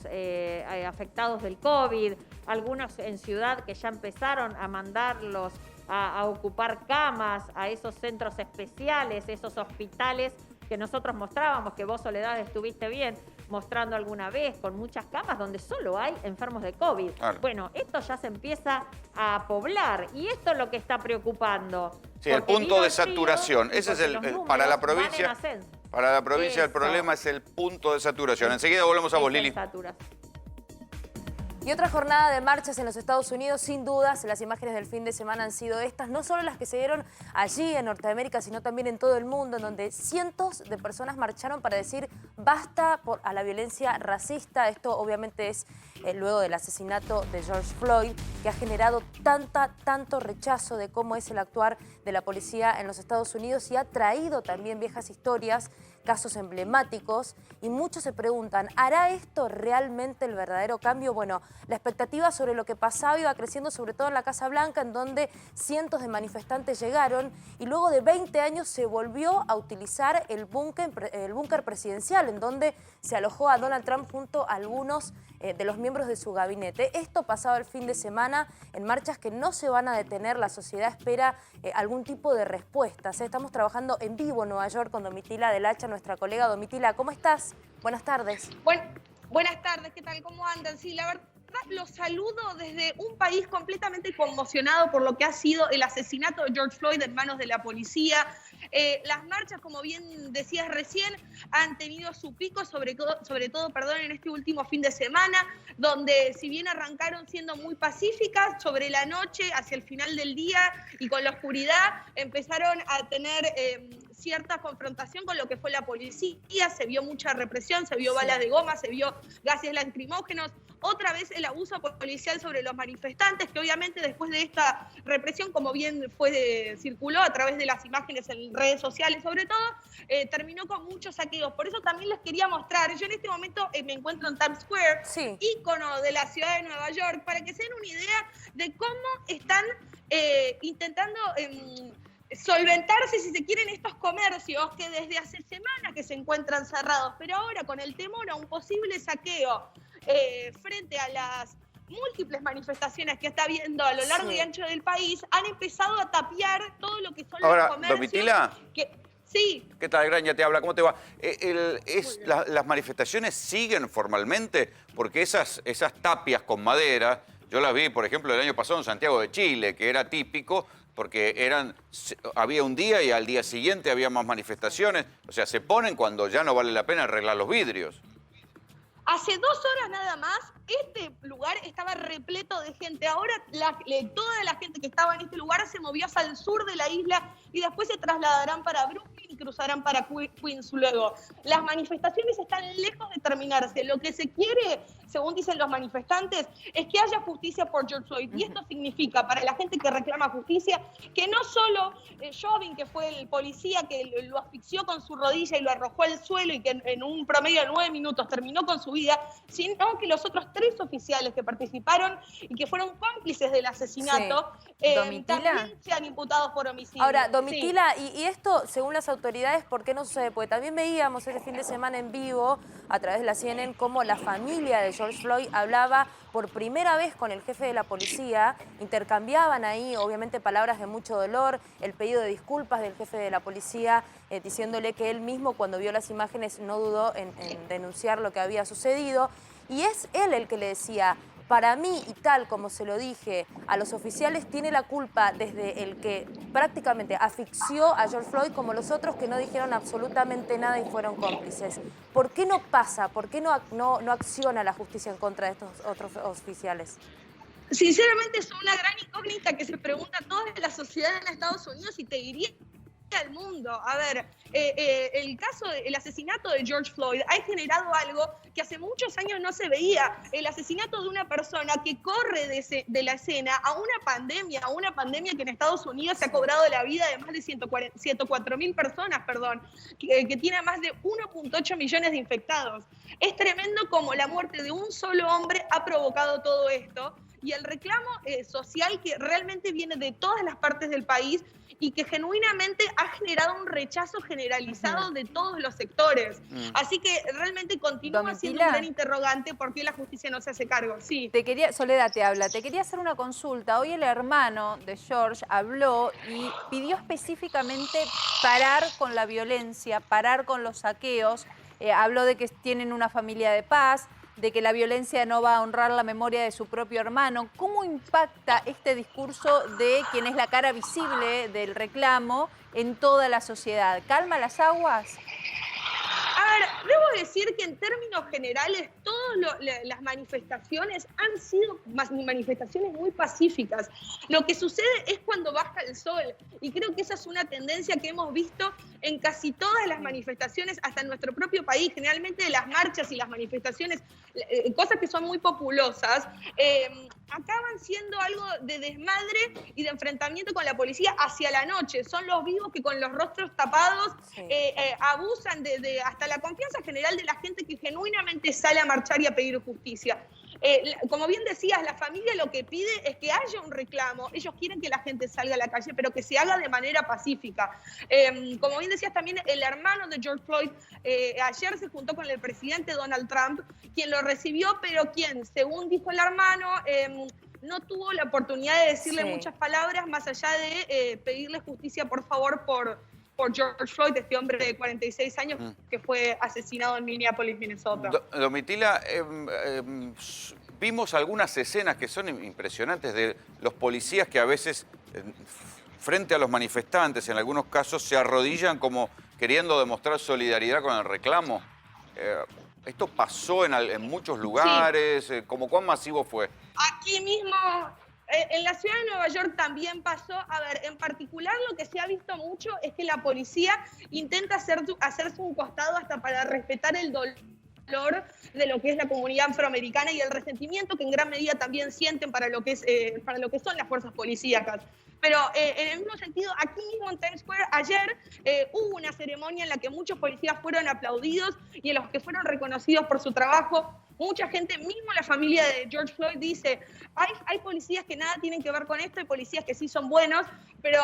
afectados del COVID, algunos en ciudad que ya empezaron a mandarlos a ocupar camas, a esos centros especiales, esos hospitales que nosotros mostrábamos, que vos, Soledad, estuviste bien mostrando alguna vez, con muchas camas donde solo hay enfermos de COVID. Claro. Bueno, esto ya se empieza a poblar y esto es lo que está preocupando. Sí, el punto de saturación. Ese es para la provincia. Para la provincia el problema es el punto de saturación. Enseguida volvemos a vos, Lili. Y otra jornada de marchas en los Estados Unidos, sin dudas, las imágenes del fin de semana han sido estas, no solo las que se dieron allí en Norteamérica, sino también en todo el mundo, en donde cientos de personas marcharon para decir basta a la violencia racista. Esto obviamente es luego del asesinato de George Floyd, que ha generado tanto rechazo de cómo es el actuar de la policía en los Estados Unidos y ha traído también viejas historias, casos emblemáticos, y muchos se preguntan, ¿hará esto realmente el verdadero cambio? Bueno, la expectativa sobre lo que pasaba iba creciendo, sobre todo en la Casa Blanca, en donde cientos de manifestantes llegaron y luego de 20 años se volvió a utilizar el búnker presidencial, en donde se alojó a Donald Trump junto a algunos de los miembros de su gabinete. Esto pasaba el fin de semana en marchas que no se van a detener. La sociedad espera algún tipo de respuestas. Estamos trabajando en vivo en Nueva York con Domitila del Hacha, nuestra colega. Domitila, ¿cómo estás? Buenas tardes. Buenas tardes, ¿qué tal? ¿Cómo andan? Sí, la verdad los saludo desde un país completamente conmocionado por lo que ha sido el asesinato de George Floyd en manos de la policía. Las marchas, como bien decías recién, han tenido su pico, sobre todo, en este último fin de semana, donde si bien arrancaron siendo muy pacíficas, sobre la noche, hacia el final del día y con la oscuridad, empezaron a tener cierta confrontación con lo que fue la policía. Se vio mucha represión, se vio balas de goma, se vio gases lacrimógenos. Otra vez el abuso policial sobre los manifestantes, que obviamente después de esta represión, como bien circuló a través de las imágenes en redes sociales sobre todo, terminó con muchos saqueos. Por eso también les quería mostrar, yo en este momento me encuentro en Times Square, ícono de la ciudad de Nueva York, para que se den una idea de cómo están intentando solventarse, si se quieren, estos comercios que desde hace semanas que se encuentran cerrados, pero ahora con el temor a un posible saqueo frente a las múltiples manifestaciones que está habiendo a lo largo y ancho del país, han empezado a tapiar todo lo que son los comercios. Domitila. Sí. ¿Qué tal, Graña? Te habla, ¿cómo te va? Las manifestaciones siguen formalmente porque esas tapias con madera Yo las vi, por ejemplo, el año pasado en Santiago de Chile, que era típico porque había un día y al día siguiente había más manifestaciones. O sea, se ponen cuando ya no vale la pena arreglar los vidrios. Hace 2 horas nada más, este lugar estaba repleto de gente. Ahora toda la gente que estaba en este lugar se movió hacia el sur de la isla y después se trasladarán para Brooklyn y cruzarán para Queens luego. Las manifestaciones están lejos de terminarse. Lo que se quiere, según dicen los manifestantes, es que haya justicia por George Floyd. Y esto significa, para la gente que reclama justicia, que no solo Chauvin, que fue el policía que lo asfixió con su rodilla y lo arrojó al suelo y que en un promedio de 9 minutos terminó con su vida, sino que los otros 3 oficiales que participaron y que fueron cómplices del asesinato también sean imputados por homicidio. Ahora, Domitila, y esto, según las autoridades, ¿por qué no sucede? Porque también veíamos este fin de semana en vivo, a través de la CNN, cómo la familia de George Floyd hablaba por primera vez con el jefe de la policía, intercambiaban ahí, obviamente, palabras de mucho dolor, el pedido de disculpas del jefe de la policía, diciéndole que él mismo, cuando vio las imágenes, no dudó en denunciar lo que había sucedido. Y es él el que le decía, para mí, y tal como se lo dije a los oficiales, tiene la culpa desde el que prácticamente asfixió a George Floyd, como los otros que no dijeron absolutamente nada y fueron cómplices. ¿Por qué no pasa? ¿Por qué no acciona la justicia en contra de estos otros oficiales? Sinceramente es una gran incógnita que se pregunta toda la sociedad en Estados Unidos y te diría al mundo. A ver, el caso del asesinato de George Floyd ha generado algo que hace muchos años no se veía. El asesinato de una persona que corre de la escena a una pandemia que en Estados Unidos se ha cobrado la vida de más de 104.000 personas, que tiene más de 1.8 millones de infectados. Es tremendo como la muerte de un solo hombre ha provocado todo esto. Y el reclamo social que realmente viene de todas las partes del país y que genuinamente ha generado un rechazo generalizado de todos los sectores. Así que realmente continúa siendo un gran interrogante por qué la justicia no se hace cargo. Sí. Soledad te habla. Te quería hacer una consulta. Hoy el hermano de George habló y pidió específicamente parar con la violencia, parar con los saqueos. Habló de que tienen una familia de paz, de que la violencia no va a honrar la memoria de su propio hermano. ¿Cómo impacta este discurso de quien es la cara visible del reclamo en toda la sociedad? ¿Calma las aguas? A ver, debo decir que en términos generales todas las manifestaciones han sido manifestaciones muy pacíficas. Lo que sucede es cuando baja el sol y creo que esa es una tendencia que hemos visto en casi todas las manifestaciones, hasta en nuestro propio país. Generalmente las marchas y las manifestaciones, cosas que son muy populosas, acaban siendo algo de desmadre y de enfrentamiento con la policía hacia la noche. Son los vivos que con los rostros tapados abusan de hasta la confianza general de la gente que genuinamente sale a marchar y a pedir justicia. Como bien decías, la familia lo que pide es que haya un reclamo. Ellos quieren que la gente salga a la calle, pero que se haga de manera pacífica. Como bien decías también, el hermano de George Floyd ayer se juntó con el presidente Donald Trump, quien lo recibió, pero quien, según dijo el hermano, no tuvo la oportunidad de decirle muchas palabras, más allá de pedirle justicia, por favor, por George Floyd, este hombre de 46 años que fue asesinado en Minneapolis, Minnesota. Domitila, vimos algunas escenas que son impresionantes de los policías que a veces, frente a los manifestantes, en algunos casos se arrodillan como queriendo demostrar solidaridad con el reclamo. ¿Esto pasó en muchos lugares? ¿Cómo cuán masivo fue? Aquí mismo... En la ciudad de Nueva York también pasó. A ver, en particular lo que se ha visto mucho es que la policía intenta hacerse un costado hasta para respetar el dolor de lo que es la comunidad afroamericana y el resentimiento que en gran medida también sienten para lo que son las fuerzas policíacas. Pero en el mismo sentido, aquí mismo en Times Square, ayer hubo una ceremonia en la que muchos policías fueron aplaudidos y en los que fueron reconocidos por su trabajo. Mucha gente, mismo la familia de George Floyd, dice, hay policías que nada tienen que ver con esto, hay policías que sí son buenos, pero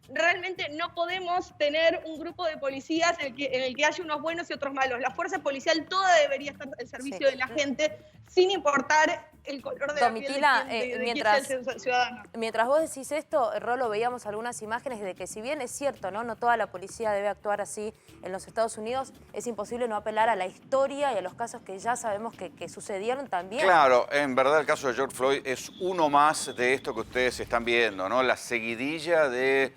realmente no podemos tener un grupo de policías en el que haya unos buenos y otros malos. La fuerza policial toda debería estar al servicio de la gente, sin importar el color de Domitila, la piel de quién sea el ciudadano. mientras vos decís esto, Rolo, veíamos algunas imágenes de que si bien es cierto, no toda la policía debe actuar así en los Estados Unidos, es imposible no apelar a la historia y a los casos que ya sabemos que sucedieron también. Claro, en verdad el caso de George Floyd es uno más de esto que ustedes están viendo, ¿no? La seguidilla de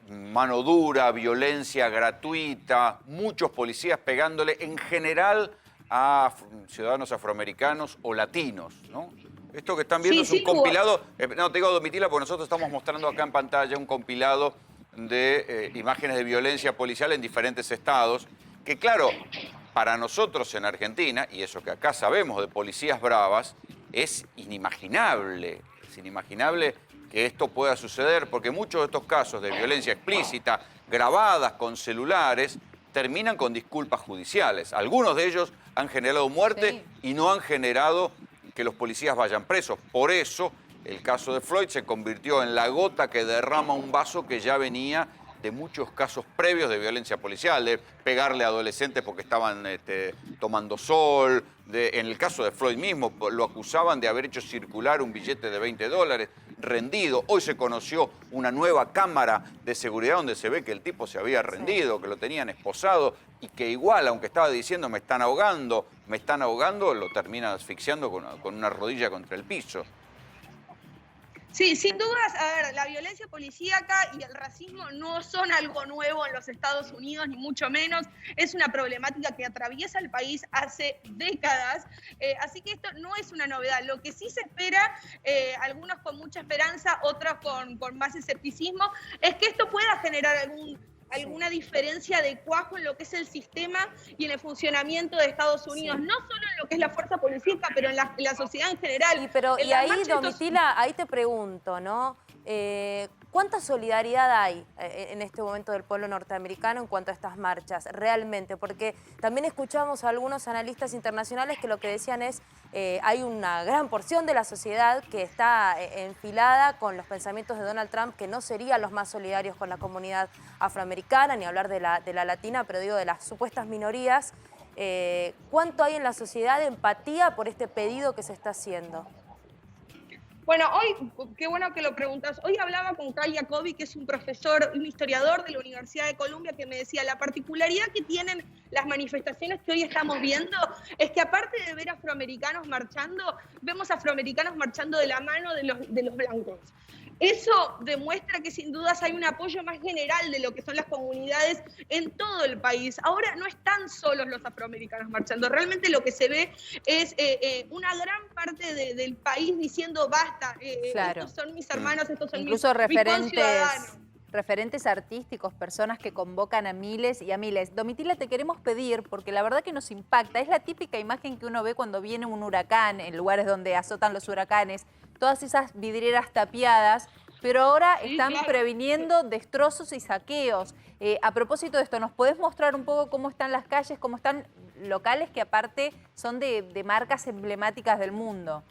mano dura, violencia gratuita, muchos policías pegándole en general a ciudadanos afroamericanos o latinos, ¿no? Esto que están viendo es un compilado, no te digo Domitila, porque nosotros estamos mostrando acá en pantalla un compilado de imágenes de violencia policial en diferentes estados, que claro, para nosotros en Argentina, y eso que acá sabemos de policías bravas, es inimaginable que esto pueda suceder, porque muchos de estos casos de violencia explícita, grabadas con celulares, terminan con disculpas judiciales. Algunos de ellos han generado muerte y no han generado que los policías vayan presos. Por eso, el caso de Floyd se convirtió en la gota que derrama un vaso que ya venía de muchos casos previos de violencia policial, de pegarle a adolescentes porque estaban tomando sol. En el caso de Floyd mismo, lo acusaban de haber hecho circular un billete de $20 rendido. Hoy se conoció una nueva cámara de seguridad donde se ve que el tipo se había rendido, que lo tenían esposado y que igual, aunque estaba diciendo me están ahogando, lo termina asfixiando con una rodilla contra el piso. Sí, sin dudas, a ver, la violencia policíaca y el racismo no son algo nuevo en los Estados Unidos, ni mucho menos. Es una problemática que atraviesa el país hace décadas, así que esto no es una novedad. Lo que sí se espera, algunos con mucha esperanza, otros con más escepticismo, es que esto pueda generar alguna diferencia de cuajo en lo que es el sistema y en el funcionamiento de Estados Unidos, no solo en lo que es la fuerza policíaca, pero en la sociedad en general. Y ahí, Domitila, ahí te pregunto, ¿no? ¿Cuánta solidaridad hay en este momento del pueblo norteamericano en cuanto a estas marchas, realmente? Porque también escuchamos a algunos analistas internacionales que lo que decían es hay una gran porción de la sociedad que está enfilada con los pensamientos de Donald Trump, que no serían los más solidarios con la comunidad afroamericana, ni hablar de la latina, pero digo de las supuestas minorías. ¿Cuánto hay en la sociedad de empatía por este pedido que se está haciendo? Bueno, hoy, qué bueno que lo preguntas. Hoy hablaba con Kai Jacobi, que es un profesor, un historiador de la Universidad de Columbia, que me decía, la particularidad que tienen las manifestaciones que hoy estamos viendo es que aparte de ver afroamericanos marchando, vemos afroamericanos marchando de la mano de los blancos. Eso demuestra que sin dudas hay un apoyo más general de lo que son las comunidades en todo el país. Ahora no están solos los afroamericanos marchando, realmente lo que se ve es una gran parte del país diciendo basta, claro. Estos son mis hermanos, estos son incluso mis conciudadanos. Referentes artísticos, personas que convocan a miles y a miles. Domitila, te queremos pedir, porque la verdad que nos impacta, es la típica imagen que uno ve cuando viene un huracán, en lugares donde azotan los huracanes, todas esas vidrieras tapiadas, pero ahora están previniendo destrozos y saqueos. A propósito de esto, ¿nos podés mostrar un poco cómo están las calles, cómo están locales que aparte son de marcas emblemáticas del mundo?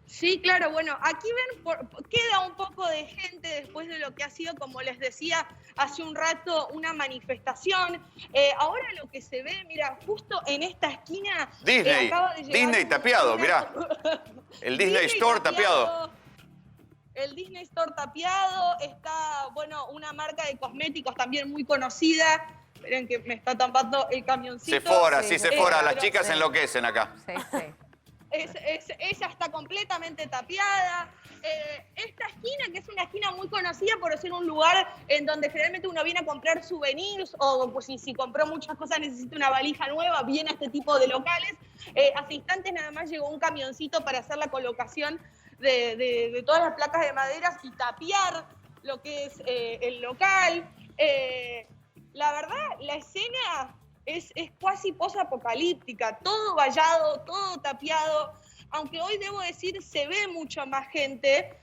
Sí, claro, bueno, aquí ven, queda un poco de gente después de lo que ha sido, como les decía hace un rato, una manifestación. Ahora lo que se ve, mira, justo en esta esquina... Disney tapiado, mirá. El Disney Store tapiado. El Disney Store tapiado, está, bueno, una marca de cosméticos también muy conocida. Esperen que me está tapando el camioncito. Sephora, Sephora, las chicas enloquecen acá. Sí. Ella está completamente tapiada. Esta esquina, que es una esquina muy conocida por ser un lugar en donde generalmente uno viene a comprar souvenirs o pues, si compró muchas cosas necesita una valija nueva, viene a este tipo de locales. Hace instantes nada más llegó un camioncito para hacer la colocación de todas las placas de maderas y tapiar lo que es el local. La verdad, la escena... Es casi posapocalíptica, todo vallado, todo tapiado, aunque hoy debo decir se ve mucho más gente.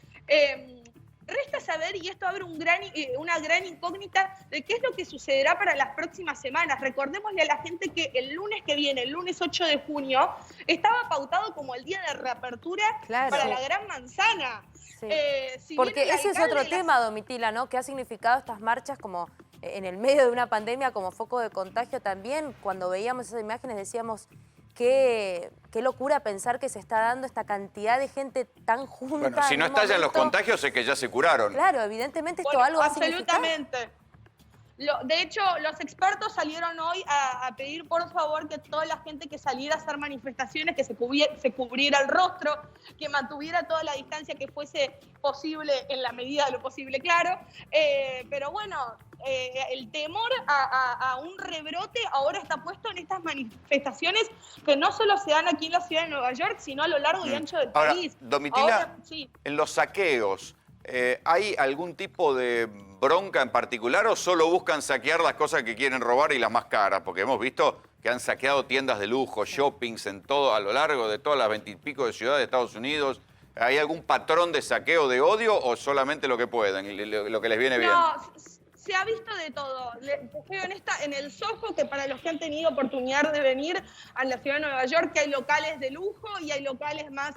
Resta saber, y esto abre una gran incógnita, de qué es lo que sucederá para las próximas semanas. Recordémosle a la gente que el lunes que viene, el lunes 8 de junio, estaba pautado como el día de reapertura para la Gran Manzana. Sí. Porque ese es otro tema, Domitila, ¿no? ¿Qué ha significado estas marchas como en el medio de una pandemia como foco de contagio también? Cuando veíamos esas imágenes decíamos, qué locura pensar que se está dando esta cantidad de gente tan junta. Bueno, si no en un estallan los momento. contagios es que ya se curaron. Claro, evidentemente esto Bueno, algo va a significar. absolutamente. De hecho, los expertos salieron hoy a pedir, por favor, que toda la gente que saliera a hacer manifestaciones, que se cubriera el rostro, que mantuviera toda la distancia que fuese posible en la medida de lo posible, claro. Pero bueno, el temor a un rebrote ahora está puesto en estas manifestaciones que no solo se dan aquí en la ciudad de Nueva York, sino a lo largo y ancho del Ahora, país. Domitila, Ahora, sí. en los saqueos, ¿hay algún tipo de bronca en particular o solo buscan saquear las cosas que quieren robar y las más caras? Porque hemos visto que han saqueado tiendas de lujo, shoppings en todo, a lo largo de todas las 20 y pico de ciudades de Estados Unidos. ¿Hay algún patrón de saqueo de odio o solamente lo que pueden, lo que les viene bien? No, se ha visto de todo. Soy honesta, en el Soho, que para los que han tenido oportunidad de venir a la ciudad de Nueva York, que hay locales de lujo y hay locales más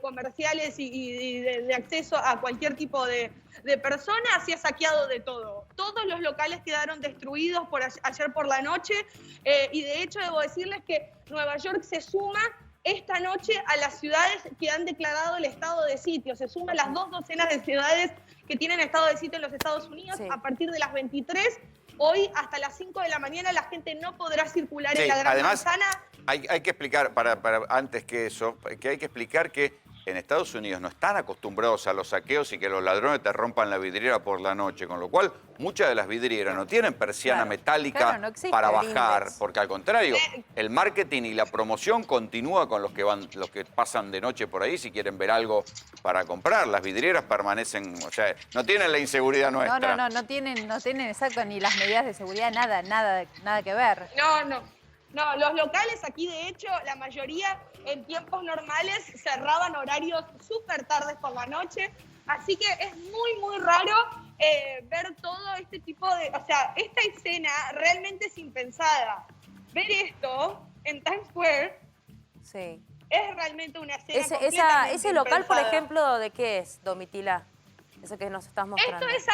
comerciales y de acceso a cualquier tipo de persona, se ha saqueado de todo. Todos los locales quedaron destruidos ayer por la noche y de hecho debo decirles que Nueva York se suma esta noche a las ciudades que han declarado el estado de sitio. Se suman las 2 docenas de ciudades que tienen estado de sitio en los Estados Unidos. Sí. A partir de las 23, hoy hasta las 5 de la mañana la gente no podrá circular en la Gran Manzana. Hay que explicar, antes que eso, que hay que explicar que en Estados Unidos no están acostumbrados a los saqueos y que los ladrones te rompan la vidriera por la noche, con lo cual muchas de las vidrieras no tienen persiana metálica no existe para el bajar, índice. porque al contrario, el marketing y la promoción continúa con los que pasan de noche por ahí si quieren ver algo para comprar. Las vidrieras permanecen, o sea, no tienen la inseguridad nuestra. No tienen exacto ni las medidas de seguridad, nada que ver. No, los locales aquí, de hecho, la mayoría en tiempos normales cerraban horarios súper tardes por la noche. Así que es muy, muy raro ver todo este tipo de... O sea, esta escena realmente es impensada. Ver esto en Times Square es realmente una escena completamente ese local, impensada. por ejemplo, ¿de qué es, Domitila? Eso que nos estás mostrando. Esto es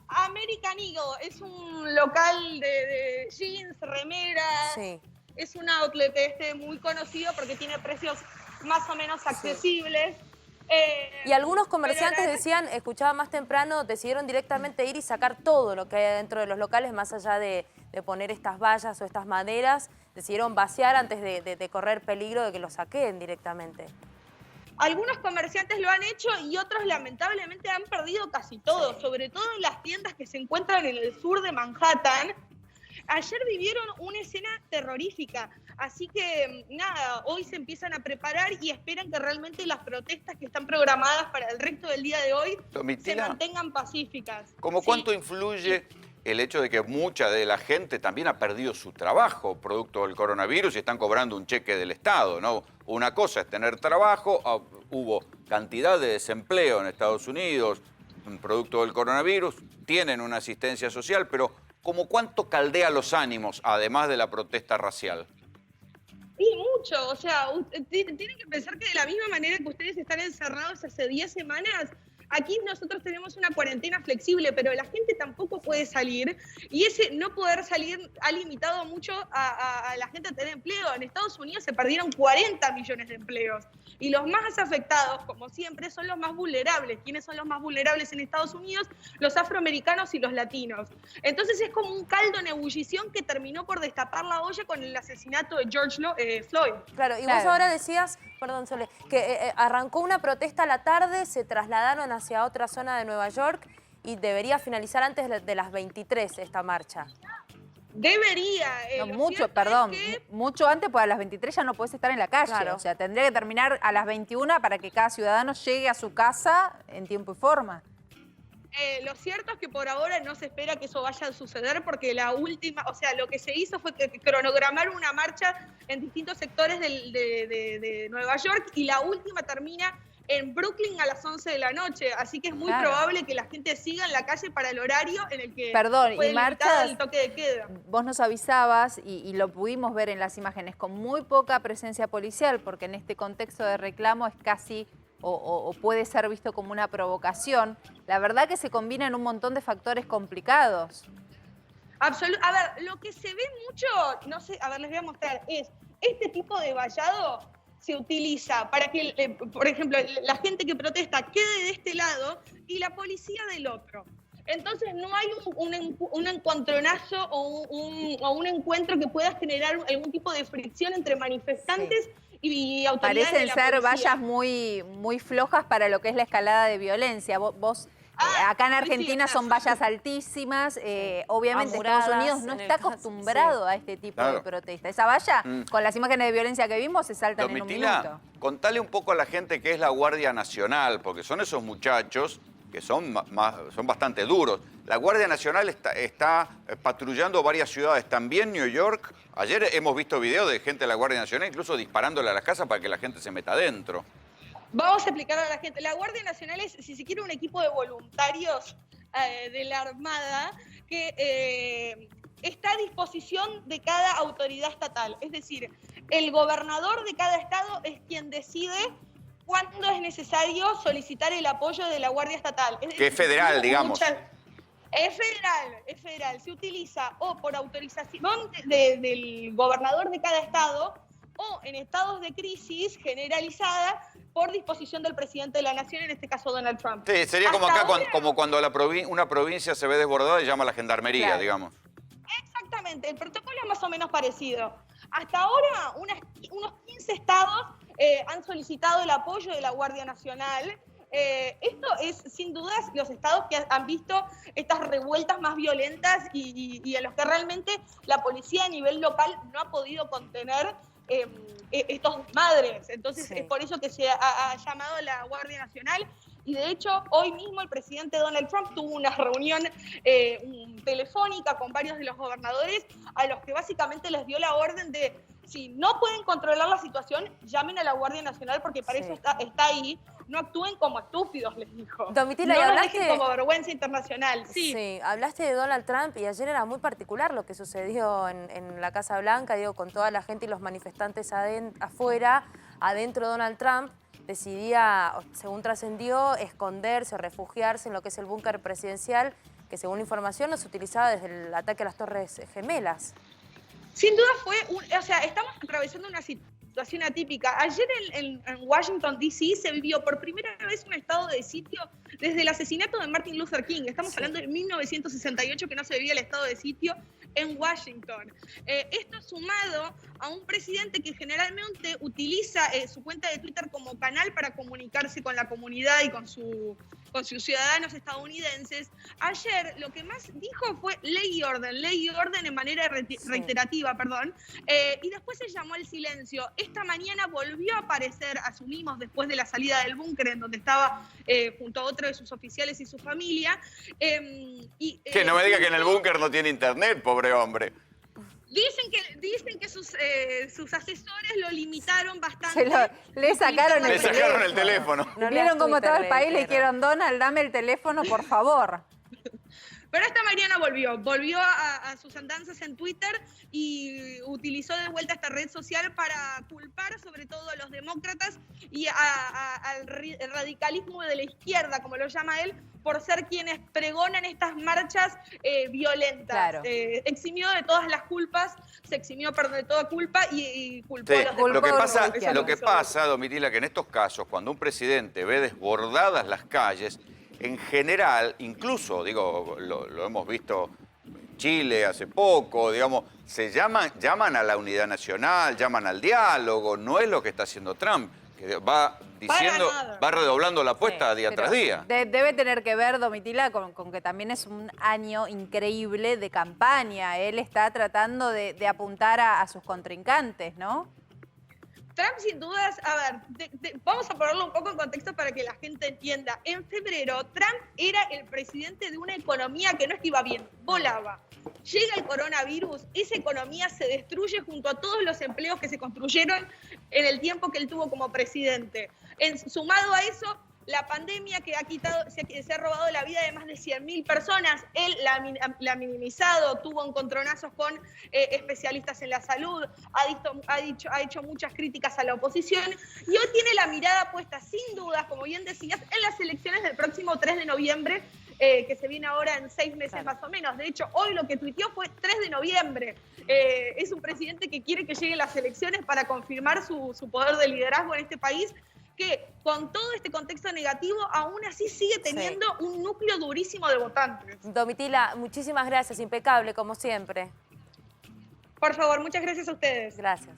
American Eagle. Es un local de jeans, remeras. Sí. Es un outlet muy conocido porque tiene precios más o menos accesibles. Y algunos comerciantes decían, escuchaba más temprano, decidieron directamente ir y sacar todo lo que hay dentro de los locales, más allá de poner estas vallas o estas maderas, decidieron vaciar antes de correr peligro de que lo saquen directamente. Algunos comerciantes lo han hecho y otros lamentablemente han perdido casi todo, sobre todo en las tiendas que se encuentran en el sur de Manhattan. Ayer vivieron una escena terrorífica, así que nada, hoy se empiezan a preparar y esperan que realmente las protestas que están programadas para el resto del día de hoy se mantengan pacíficas. ¿Cómo cuánto influye el hecho de que mucha de la gente también ha perdido su trabajo producto del coronavirus y están cobrando un cheque del Estado, ¿no? Una cosa es tener trabajo, hubo cantidad de desempleo en Estados Unidos, producto del coronavirus, tienen una asistencia social, pero ¿cómo cuánto caldea los ánimos, además de la protesta racial? Y mucho, o sea, tienen que pensar que de la misma manera que ustedes están encerrados hace 10 semanas, aquí nosotros tenemos una cuarentena flexible, pero la gente tampoco puede salir y ese no poder salir ha limitado mucho a la gente a tener empleo. En Estados Unidos se perdieron 40 millones de empleos y los más afectados, como siempre, son los más vulnerables. ¿Quiénes son los más vulnerables en Estados Unidos? Los afroamericanos y los latinos. Entonces es como un caldo en ebullición que terminó por destapar la olla con el asesinato de George Floyd. Claro, y vos ahora decías, perdón Sole, que arrancó una protesta a la tarde, se trasladaron hacia otra zona de Nueva York y debería finalizar antes de las 23 esta marcha. Debería. Mucho antes, porque a las 23 ya no podés estar en la calle. Claro. O sea, tendría que terminar a las 21 para que cada ciudadano llegue a su casa en tiempo y forma. Lo cierto es que por ahora no se espera que eso vaya a suceder porque lo que se hizo fue cronogramar una marcha en distintos sectores de Nueva York y la última termina en Brooklyn a las 11 de la noche, así que es muy probable que la gente siga en la calle para el horario en el que puede limitar el toque de queda. Vos nos avisabas y lo pudimos ver en las imágenes con muy poca presencia policial, porque en este contexto de reclamo es casi o puede ser visto como una provocación. La verdad que se combinan un montón de factores complicados. A ver, lo que se ve mucho, no sé, a ver, les voy a mostrar, es este tipo de vallado se utiliza para que, por ejemplo, la gente que protesta quede de este lado y la policía del otro. Entonces no hay un encontronazo o un encuentro que pueda generar algún tipo de fricción entre manifestantes y autoridades Parecen de la ser policía. vallas muy flojas para lo que es la escalada de violencia. Vos acá en Argentina son vallas altísimas. Obviamente Amuradas, Estados Unidos no en el está caso, acostumbrado a este tipo de protesta. Esa valla, con las imágenes de violencia que vimos, se saltan en un Domitila, minuto. contale un poco a la gente qué es la Guardia Nacional, porque son esos muchachos que son bastante duros. La Guardia Nacional está patrullando varias ciudades, también New York. Ayer hemos visto videos de gente de la Guardia Nacional incluso disparándole a las casas para que la gente se meta adentro. Vamos a explicar a la gente. La Guardia Nacional es, si se quiere, un equipo de voluntarios de la Armada que está a disposición de cada autoridad estatal. Es decir, el gobernador de cada estado es quien decide cuándo es necesario solicitar el apoyo de la Guardia Estatal. Que es federal, digamos. Es federal. Se utiliza o por autorización del gobernador de cada estado o en estados de crisis generalizada por disposición del presidente de la nación, en este caso Donald Trump. Sí, sería como acá, ahora, como cuando una provincia se ve desbordada y llama a la gendarmería, claro, digamos. Exactamente, el protocolo es más o menos parecido. Hasta ahora, unos 15 estados han solicitado el apoyo de la Guardia Nacional. Esto es, sin dudas, los estados que han visto estas revueltas más violentas y en los que realmente la policía a nivel local no ha podido contener estos desmadres. Entonces, es por eso que se ha llamado la Guardia Nacional. Y de hecho, hoy mismo el presidente Donald Trump tuvo una reunión telefónica con varios de los gobernadores a los que básicamente les dio la orden de, si no pueden controlar la situación, llamen a la Guardia Nacional porque para eso está ahí. No actúen como estúpidos, les dijo. Domitila, no y nos hablaste dejen como vergüenza internacional. Sí, hablaste de Donald Trump y ayer era muy particular lo que sucedió en la Casa Blanca, digo, con toda la gente y los manifestantes afuera. Adentro Donald Trump decidía, según trascendió, esconderse, refugiarse en lo que es el búnker presidencial, que según información no se utilizaba desde el ataque a las Torres Gemelas. Sin duda fue, estamos atravesando una situación atípica. Ayer en Washington, D.C. se vivió por primera vez un estado de sitio desde el asesinato de Martin Luther King. Estamos hablando de 1968 que no se vivía el estado de sitio en Washington. Esto sumado a un presidente que generalmente utiliza su cuenta de Twitter como canal para comunicarse con la comunidad y con sus ciudadanos estadounidenses. Ayer lo que más dijo fue ley y orden en manera reiterativa, y después se llamó al silencio. Esta mañana volvió a aparecer, asumimos, después de la salida del búnker, en donde estaba junto a otro de sus oficiales y su familia. Que no me diga que en el búnker no tiene internet, pobre hombre. Dicen que sus asesores lo limitaron bastante. Le sacaron el teléfono. Vieron cómo todo el país le dijeron, Donald, dame el teléfono, por favor. Pero esta mañana volvió a sus andanzas en Twitter y utilizó de vuelta esta red social para culpar sobre todo a los demócratas y al radicalismo de la izquierda, como lo llama él, por ser quienes pregonan estas marchas violentas. Claro. Eximió de todas las culpas, se eximió, de toda culpa y culpó a los demócratas. Lo que pasa, Domitila, que en estos casos, cuando un presidente ve desbordadas las calles, en general, incluso, lo hemos visto en Chile hace poco, llaman a la unidad nacional, llaman al diálogo, no es lo que está haciendo Trump, que va redoblando la apuesta día tras día. Debe tener que ver, Domitila, con que también es un año increíble de campaña. Él está tratando de apuntar a sus contrincantes, ¿no? Trump, sin dudas, vamos a ponerlo un poco en contexto para que la gente entienda. En febrero, Trump era el presidente de una economía que no es que iba bien, volaba. Llega el coronavirus, esa economía se destruye junto a todos los empleos que se construyeron en el tiempo que él tuvo como presidente. Sumado a eso, la pandemia que se ha robado la vida de más de 100.000 personas, él la ha minimizado, tuvo encontronazos con especialistas en la salud, ha hecho muchas críticas a la oposición y hoy tiene la mirada puesta, sin dudas, como bien decías, en las elecciones del próximo 3 de noviembre, que se viene ahora en 6 meses más o menos. De hecho, hoy lo que tuiteó fue 3 de noviembre. Es un presidente que quiere que lleguen las elecciones para confirmar su poder de liderazgo en este país, que con todo este contexto negativo, aún así sigue teniendo un núcleo durísimo de votantes. Domitila, muchísimas gracias, impecable como siempre. Por favor, muchas gracias a ustedes. Gracias.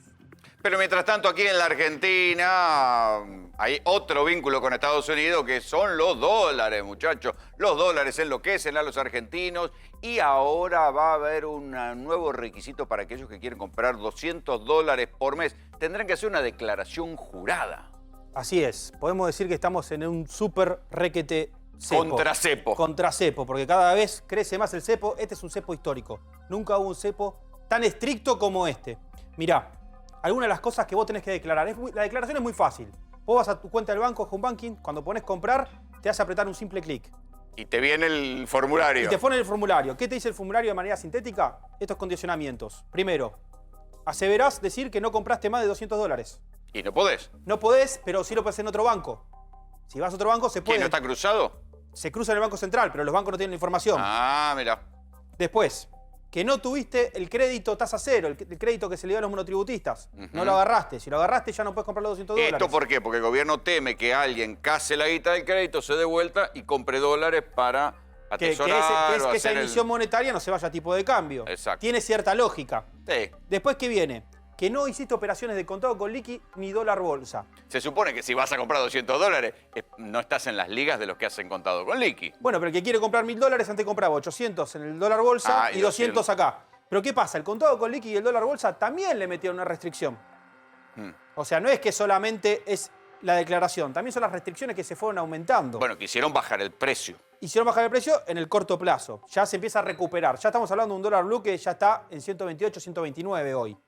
Pero mientras tanto, aquí en la Argentina hay otro vínculo con Estados Unidos que son los dólares, muchachos. Los dólares enloquecen a los argentinos y ahora va a haber un nuevo requisito para aquellos que quieren comprar $200 por mes. Tendrán que hacer una declaración jurada. Así es. Podemos decir que estamos en un súper requete cepo. Contracepo. Contracepo, porque cada vez crece más el cepo. Este es un cepo histórico. Nunca hubo un cepo tan estricto como este. Mirá. Algunas de las cosas que vos tenés que declarar. La declaración es muy fácil. Vos vas a tu cuenta del banco, Home Banking, cuando pones comprar, te hace apretar un simple clic. Y te viene el formulario. Y te pone el formulario. ¿Qué te dice el formulario de manera sintética? Estos condicionamientos. Primero, aseverás decir que no compraste más de $200. Y no podés. No podés, pero sí lo podés en otro banco. Si vas a otro banco, se puede. ¿Quién no está cruzado? Se cruza en el Banco Central, pero los bancos no tienen la información. Ah, mira. Después, que no tuviste el crédito tasa cero, el crédito que se le dio a los monotributistas. No lo agarraste. Si lo agarraste, ya no puedes comprar los $200. ¿Esto por qué? Porque el gobierno teme que alguien case la guita del crédito, se dé vuelta y compre dólares para atesorar. Que esa emisión monetaria no se vaya a tipo de cambio. Exacto. Tiene cierta lógica. Sí. Después, ¿qué viene? Que no hiciste operaciones de contado con liqui ni dólar bolsa. Se supone que si vas a comprar $200, no estás en las ligas de los que hacen contado con liqui. Bueno, pero el que quiere comprar $1000 antes compraba 800 en el dólar bolsa y 200 acá. Pero ¿qué pasa? El contado con liqui y el dólar bolsa también le metieron una restricción. O sea, no es que solamente es la declaración, también son las restricciones que se fueron aumentando. Bueno, quisieron bajar el precio. Hicieron bajar el precio en el corto plazo. Ya se empieza a recuperar. Ya estamos hablando de un dólar blue que ya está en 128, 129 hoy.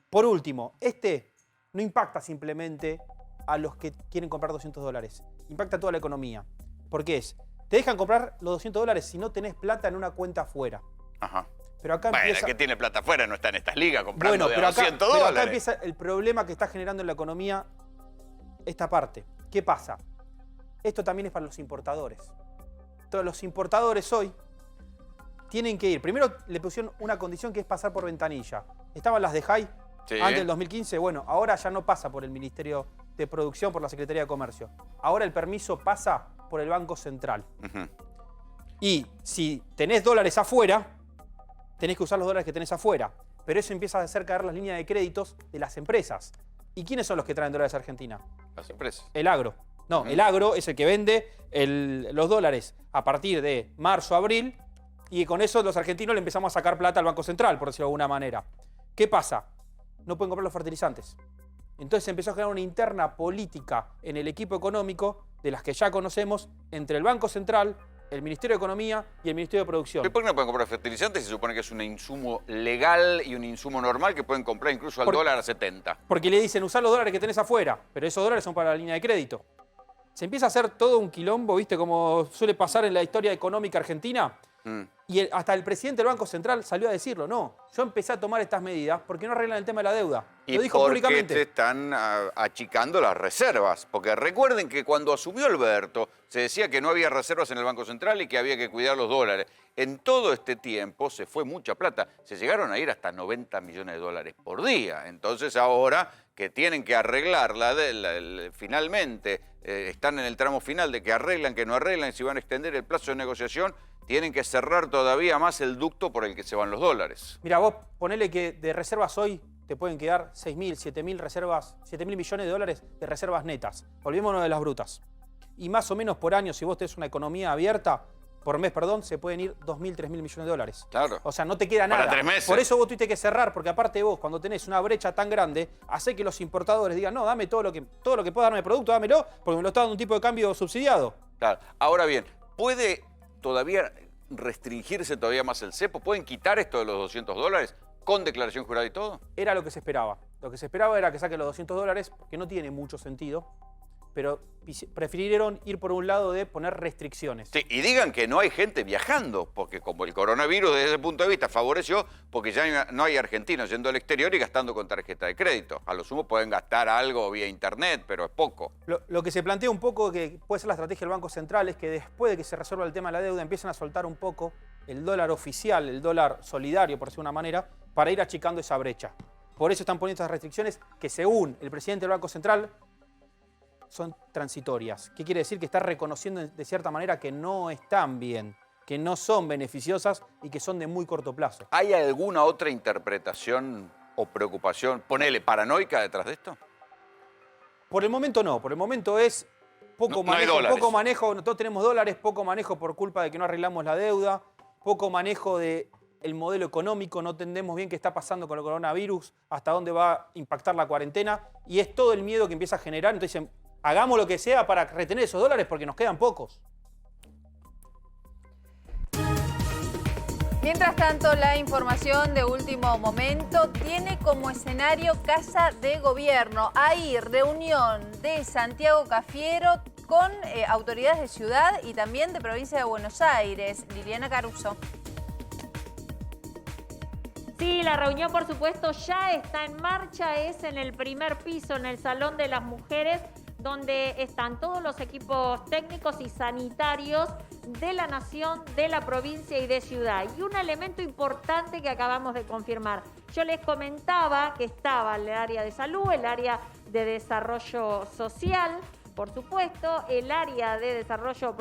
Por último, este no impacta simplemente a los que quieren comprar $200. Impacta a toda la economía. Porque te dejan comprar los $200 si no tenés plata en una cuenta afuera. Ajá. Pero acá bueno, empieza... el que tiene plata afuera no está en estas ligas comprando bueno, pero acá, $200. Pero acá empieza el problema que está generando en la economía esta parte. ¿Qué pasa? Esto también es para los importadores. Todos los importadores hoy tienen que ir. Primero le pusieron una condición que es pasar por ventanilla. Estaban las de High antes del 2015. Bueno, ahora ya no pasa por el Ministerio de Producción, por la Secretaría de Comercio. Ahora el permiso pasa por el Banco Central. Y si tenés dólares afuera, tenés que usar los dólares que tenés afuera. Pero eso empieza a hacer caer las líneas de créditos de las empresas. ¿Y quiénes son los que traen dólares a Argentina? Las empresas. El agro. No, el agro es el que vende los dólares a partir de marzo, abril, y con eso los argentinos le empezamos a sacar plata al Banco Central, por decirlo de alguna manera. ¿Qué pasa? No pueden comprar los fertilizantes. Entonces empezó a generar una interna política en el equipo económico, de las que ya conocemos, entre el Banco Central, el Ministerio de Economía y el Ministerio de Producción. ¿Por qué no pueden comprar fertilizantes? Se supone que es un insumo legal y un insumo normal que pueden comprar incluso al dólar a 70. Porque le dicen, usar los dólares que tenés afuera, pero esos dólares son para la línea de crédito. Se empieza a hacer todo un quilombo, ¿viste? Como suele pasar en la historia económica argentina. Y hasta el presidente del Banco Central salió a decirlo. No, yo empecé a tomar estas medidas porque no arreglan el tema de la deuda. Lo dijo públicamente. Y porque te están achicando las reservas. Porque recuerden que cuando asumió Alberto se decía que no había reservas en el Banco Central y que había que cuidar los dólares. En todo este tiempo se fue mucha plata. Se llegaron a ir hasta $90 millones por día. Entonces ahora que tienen que arreglarla, finalmente están en el tramo final de que arreglan, que no arreglan, si van a extender el plazo de negociación, tienen que cerrar todavía más el ducto por el que se van los dólares. Mira, vos ponele que de reservas hoy te pueden quedar 6.000, 7.000 reservas, 7.000 millones de dólares de reservas netas. Olvidémonos de las brutas. Y más o menos por año, si vos tenés una economía abierta, por mes, perdón, se pueden ir 2.000, 3.000 millones de dólares. Claro. O sea, no te queda nada. Para 3 meses. Por eso vos tuviste que cerrar, porque aparte vos, cuando tenés una brecha tan grande, hace que los importadores digan, no, dame todo lo que puedas darme de producto, dámelo, porque me lo está dando un tipo de cambio subsidiado. Claro. Ahora bien, ¿puede todavía restringirse todavía más el cepo? ¿Pueden quitar esto de los $200 con declaración jurada y todo? Era lo que se esperaba. Lo que se esperaba era que saquen los $200, porque no tiene mucho sentido. pero prefirieron ir por un lado de poner restricciones. Sí, y digan que no hay gente viajando, porque como el coronavirus desde ese punto de vista favoreció, porque ya no hay argentinos yendo al exterior y gastando con tarjeta de crédito. A lo sumo pueden gastar algo vía internet, pero es poco. Lo que se plantea un poco, que puede ser la estrategia del Banco Central, es que después de que se resuelva el tema de la deuda, empiezan a soltar un poco el dólar oficial, el dólar solidario, por decirlo de una manera, para ir achicando esa brecha. Por eso están poniendo estas restricciones que, según el presidente del Banco Central, son transitorias. ¿Qué quiere decir? Que está reconociendo de cierta manera que no están bien, que no son beneficiosas y que son de muy corto plazo. ¿Hay alguna otra interpretación o preocupación, ponele, paranoica detrás de esto? Por el momento no. Por el momento es poco manejo. Nosotros tenemos dólares, poco manejo por culpa de que no arreglamos la deuda, poco manejo del modelo económico, no entendemos bien qué está pasando con el coronavirus, hasta dónde va a impactar la cuarentena, y es todo el miedo que empieza a generar. Entonces dicen, hagamos lo que sea para retener esos dólares porque nos quedan pocos. Mientras tanto, la información de último momento tiene como escenario Casa de Gobierno. Hay reunión de Santiago Cafiero con autoridades de ciudad y también de provincia de Buenos Aires. Liliana Caruso. Sí, la reunión, por supuesto, ya está en marcha. Es en el primer piso, en el Salón de las Mujeres, donde están todos los equipos técnicos y sanitarios de la nación, de la provincia y de ciudad. Y un elemento importante que acabamos de confirmar. Yo les comentaba que estaba el área de salud, el área de desarrollo social, por supuesto, el área de desarrollo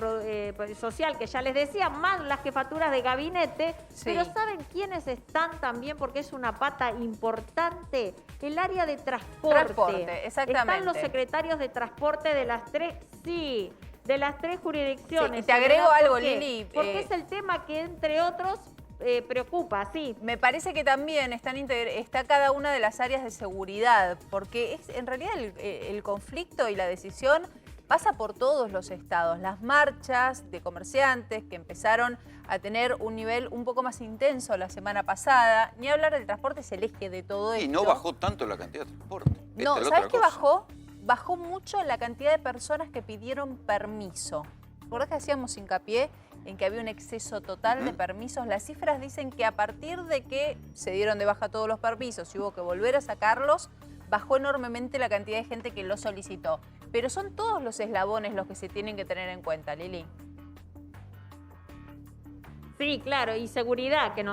social, que ya les decía, más las jefaturas de gabinete. Sí. Pero ¿saben quiénes están también? Porque es una pata importante. El área de transporte. Exactamente. Están los secretarios de transporte de las tres, sí, de las tres jurisdicciones. Sí, te agrego algo, Lili. Porque es el tema que, entre otros, preocupa, sí. Me parece que también está cada una de las áreas de seguridad, porque en realidad el conflicto y la decisión pasa por todos los estados. Las marchas de comerciantes que empezaron a tener un nivel un poco más intenso la semana pasada, ni hablar del transporte es el eje de todo esto. Y no bajó tanto la cantidad de transporte. No, ¿sabes qué bajó? Bajó mucho la cantidad de personas que pidieron permiso. ¿Recordás que hacíamos hincapié en que había un exceso total de permisos? Las cifras dicen que a partir de que se dieron de baja todos los permisos y hubo que volver a sacarlos, bajó enormemente la cantidad de gente que lo solicitó. Pero son todos los eslabones los que se tienen que tener en cuenta, Lili. Sí, claro, y seguridad, que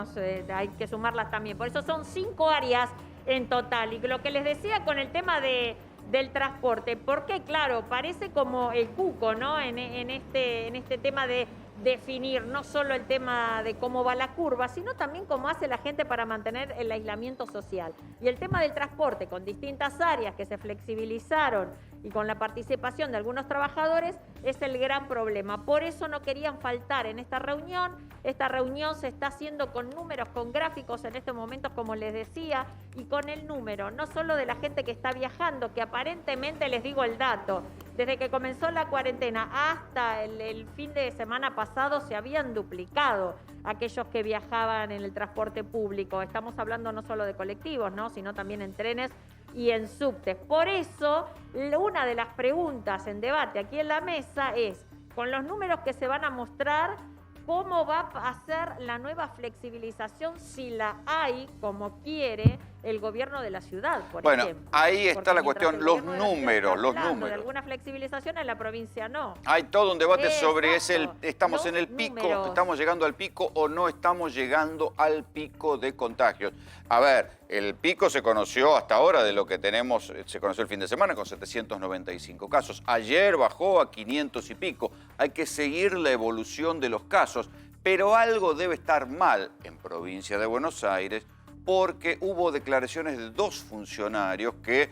hay que sumarlas también. Por eso son 5 áreas en total. Y lo que les decía con el tema del transporte, porque claro, parece como el cuco, ¿no? En este tema de definir no solo el tema de cómo va la curva, sino también cómo hace la gente para mantener el aislamiento social. Y el tema del transporte, con distintas áreas que se flexibilizaron y con la participación de algunos trabajadores, es el gran problema. Por eso no querían faltar en esta reunión. Esta reunión se está haciendo con números, con gráficos en estos momentos, como les decía, y con el número, no solo de la gente que está viajando, que aparentemente, les digo el dato, desde que comenzó la cuarentena hasta el fin de semana pasado se habían duplicado aquellos que viajaban en el transporte público. Estamos hablando no solo de colectivos, ¿no?, sino también en trenes y en subtes. Por eso, una de las preguntas en debate aquí en la mesa es, con los números que se van a mostrar, ¿cómo va a ser la nueva flexibilización, si la hay, como quiere el gobierno de la ciudad, por ejemplo? Bueno, ahí está la cuestión, los números. De alguna flexibilización en la provincia no. Hay todo un debate sobre estamos en el pico, estamos llegando al pico o no estamos llegando al pico de contagios. A ver, el pico se conoció hasta ahora de lo que tenemos, se conoció el fin de semana con 795 casos. Ayer bajó a 500 y pico. Hay que seguir la evolución de los casos, pero algo debe estar mal en provincia de Buenos Aires, porque hubo declaraciones de 2 funcionarios que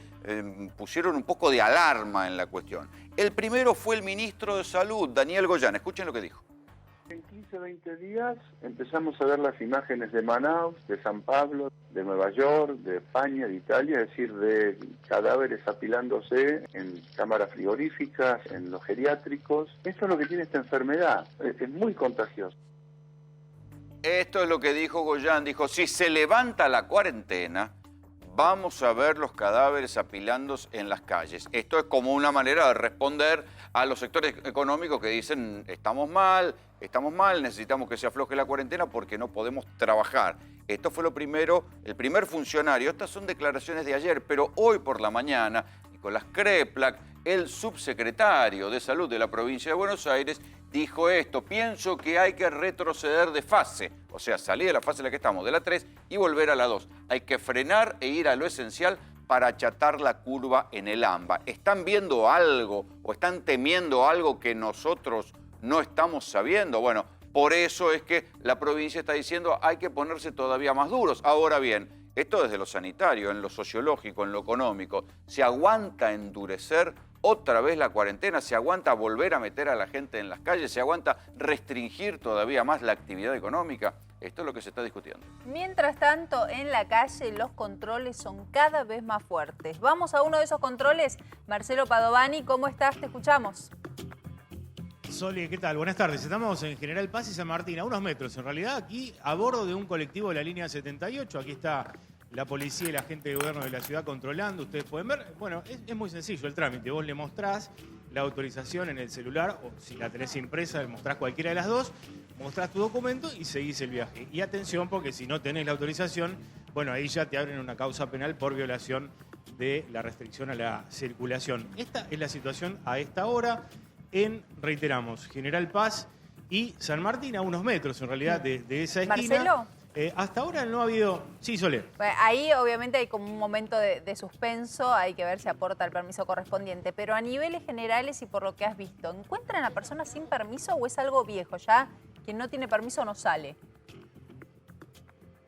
pusieron un poco de alarma en la cuestión. El primero fue el ministro de Salud, Daniel Goyan. Escuchen lo que dijo. En 15, 20 días empezamos a ver las imágenes de Manaus, de San Pablo, de Nueva York, de España, de Italia, es decir, de cadáveres apilándose en cámaras frigoríficas, en los geriátricos. Esto es lo que tiene esta enfermedad, es muy contagiosa. Esto es lo que dijo Goyan. Dijo, si se levanta la cuarentena, vamos a ver los cadáveres apilándose en las calles. Esto es como una manera de responder a los sectores económicos que dicen estamos mal, necesitamos que se afloje la cuarentena porque no podemos trabajar. Esto fue lo primero, el primer funcionario. Estas son declaraciones de ayer, pero hoy por la mañana, Nicolás Kreplak, el subsecretario de Salud de la provincia de Buenos Aires, dijo esto: pienso que hay que retroceder de fase, o sea, salir de la fase en la que estamos, de la 3, y volver a la 2. Hay que frenar e ir a lo esencial para achatar la curva en el AMBA. ¿Están viendo algo o están temiendo algo que nosotros no estamos sabiendo? Bueno, por eso es que la provincia está diciendo hay que ponerse todavía más duros. Ahora bien, esto desde lo sanitario, en lo sociológico, en lo económico, ¿se aguanta endurecer otra vez la cuarentena? ¿Se aguanta volver a meter a la gente en las calles? ¿Se aguanta restringir todavía más la actividad económica? Esto es lo que se está discutiendo. Mientras tanto, en la calle los controles son cada vez más fuertes. Vamos a uno de esos controles. Marcelo Padovani, ¿cómo estás? Te escuchamos. Sole, ¿qué tal? Buenas tardes. Estamos en General Paz y San Martín, a unos metros. En realidad, aquí a bordo de un colectivo de la línea 78. Aquí está la policía y la gente de gobierno de la ciudad controlando. Ustedes pueden ver. Bueno, es muy sencillo el trámite. Vos le mostrás la autorización en el celular, o si la tenés impresa, le mostrás cualquiera de las dos, mostrás tu documento y seguís el viaje. Y atención, porque si no tenés la autorización, bueno, ahí ya te abren una causa penal por violación de la restricción a la circulación. Esta es la situación a esta hora en, reiteramos, General Paz y San Martín, a unos metros en realidad de esa esquina. ¿Marcelo? Hasta ahora no ha habido... Sí, Sole. Bueno, ahí obviamente hay como un momento de suspenso, hay que ver si aporta el permiso correspondiente, pero a niveles generales y por lo que has visto, ¿encuentran a personas sin permiso o es algo viejo? Ya quien no tiene permiso no sale.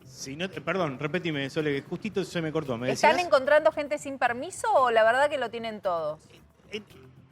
Si no, perdón, repetime, Sole, que justito se me cortó. ¿Me ¿Están decías? encontrando gente sin permiso o la verdad que lo tienen todos?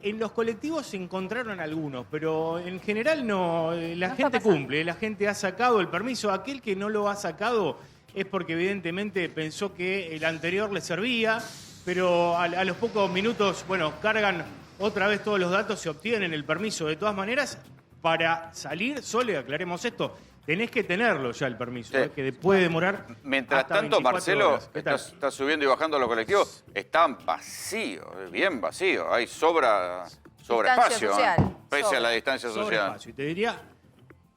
En los colectivos se encontraron algunos, pero en general no. La gente cumple, la gente ha sacado el permiso. Aquel que no lo ha sacado es porque evidentemente pensó que el anterior le servía, pero a los pocos minutos, bueno, cargan otra vez todos los datos, se obtienen el permiso. De todas maneras, para salir, Sole, aclaremos esto, tenés que tenerlo ya el permiso, Sí. Que puede demorar. Mientras hasta tanto, 24 Marcelo, horas. está subiendo y bajando los colectivos, están vacíos, bien vacíos. Hay sobra espacio, social. pese a la distancia Sobre social. espacio.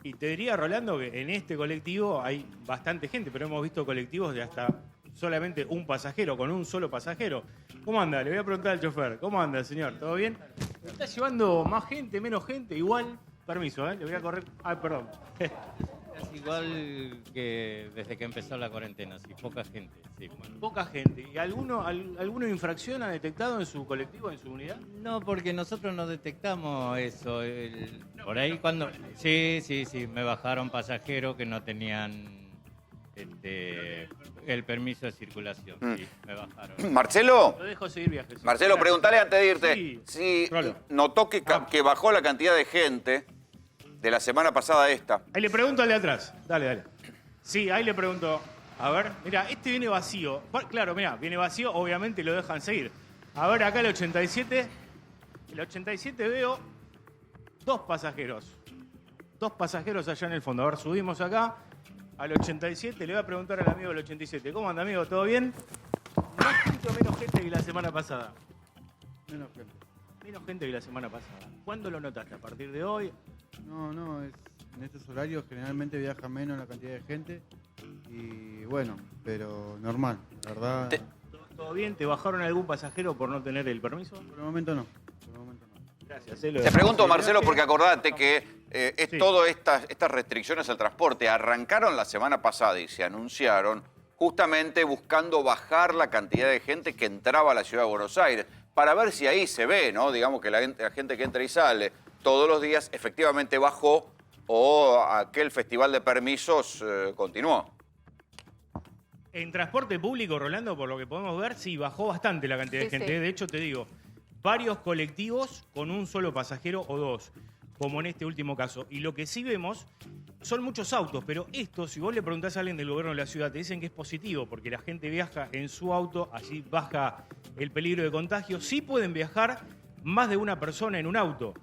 Y te diría, Rolando, que en este colectivo hay bastante gente, pero hemos visto colectivos de hasta solamente un pasajero, con un solo pasajero. ¿Cómo anda? Le voy a preguntar al chofer. ¿Cómo anda, señor? ¿Todo bien? ¿Está llevando más gente, menos gente? Igual. Permiso, le voy a correr. Ah, perdón. Es igual que desde que empezó la cuarentena, sí, poca gente. Sí, bueno. Poca gente. ¿Y alguna infracción ha detectado en su colectivo, en su unidad? No, porque nosotros no detectamos eso. Por ahí cuando... Sí, me bajaron pasajeros que no tenían el permiso de circulación. Sí, me bajaron. Marcelo. Lo dejo seguir viajes. Marcelo, Gracias. preguntale antes de irte Sí, si Rolo. notó que bajó la cantidad de gente de la semana pasada a esta. Ahí le pregunto al de atrás. Dale. Sí, ahí le pregunto. A ver, mira, este viene vacío. Claro, mira, viene vacío, obviamente lo dejan seguir. A ver, acá el 87. El 87 veo dos pasajeros. Dos pasajeros allá en el fondo. A ver, subimos acá al 87. Le voy a preguntar al amigo del 87. ¿Cómo anda, amigo? ¿Todo bien? ¿Más gente o menos gente que la semana pasada? Menos gente. Menos gente que la semana pasada. ¿Cuándo lo notaste? ¿A partir de hoy? No, en estos horarios generalmente viaja menos la cantidad de gente y bueno, pero normal, la verdad. ¿Todo bien? ¿Te bajaron algún pasajero por no tener el permiso? Por el momento no. Gracias. Te pregunto, Marcelo, porque acordate que todas estas restricciones al transporte arrancaron la semana pasada y se anunciaron justamente buscando bajar la cantidad de gente que entraba a la ciudad de Buenos Aires, para ver si ahí se ve, ¿no? Digamos que la gente que entra y sale todos los días efectivamente bajó o aquel festival de permisos continuó. En transporte público, Rolando, por lo que podemos ver, sí, bajó bastante la cantidad de gente. Sí. De hecho, te digo, varios colectivos con un solo pasajero o dos, como en este último caso. Y lo que sí vemos son muchos autos, pero esto, si vos le preguntás a alguien del gobierno de la ciudad, te dicen que es positivo, porque la gente viaja en su auto, así baja el peligro de contagio. Sí pueden viajar más de una persona en un auto.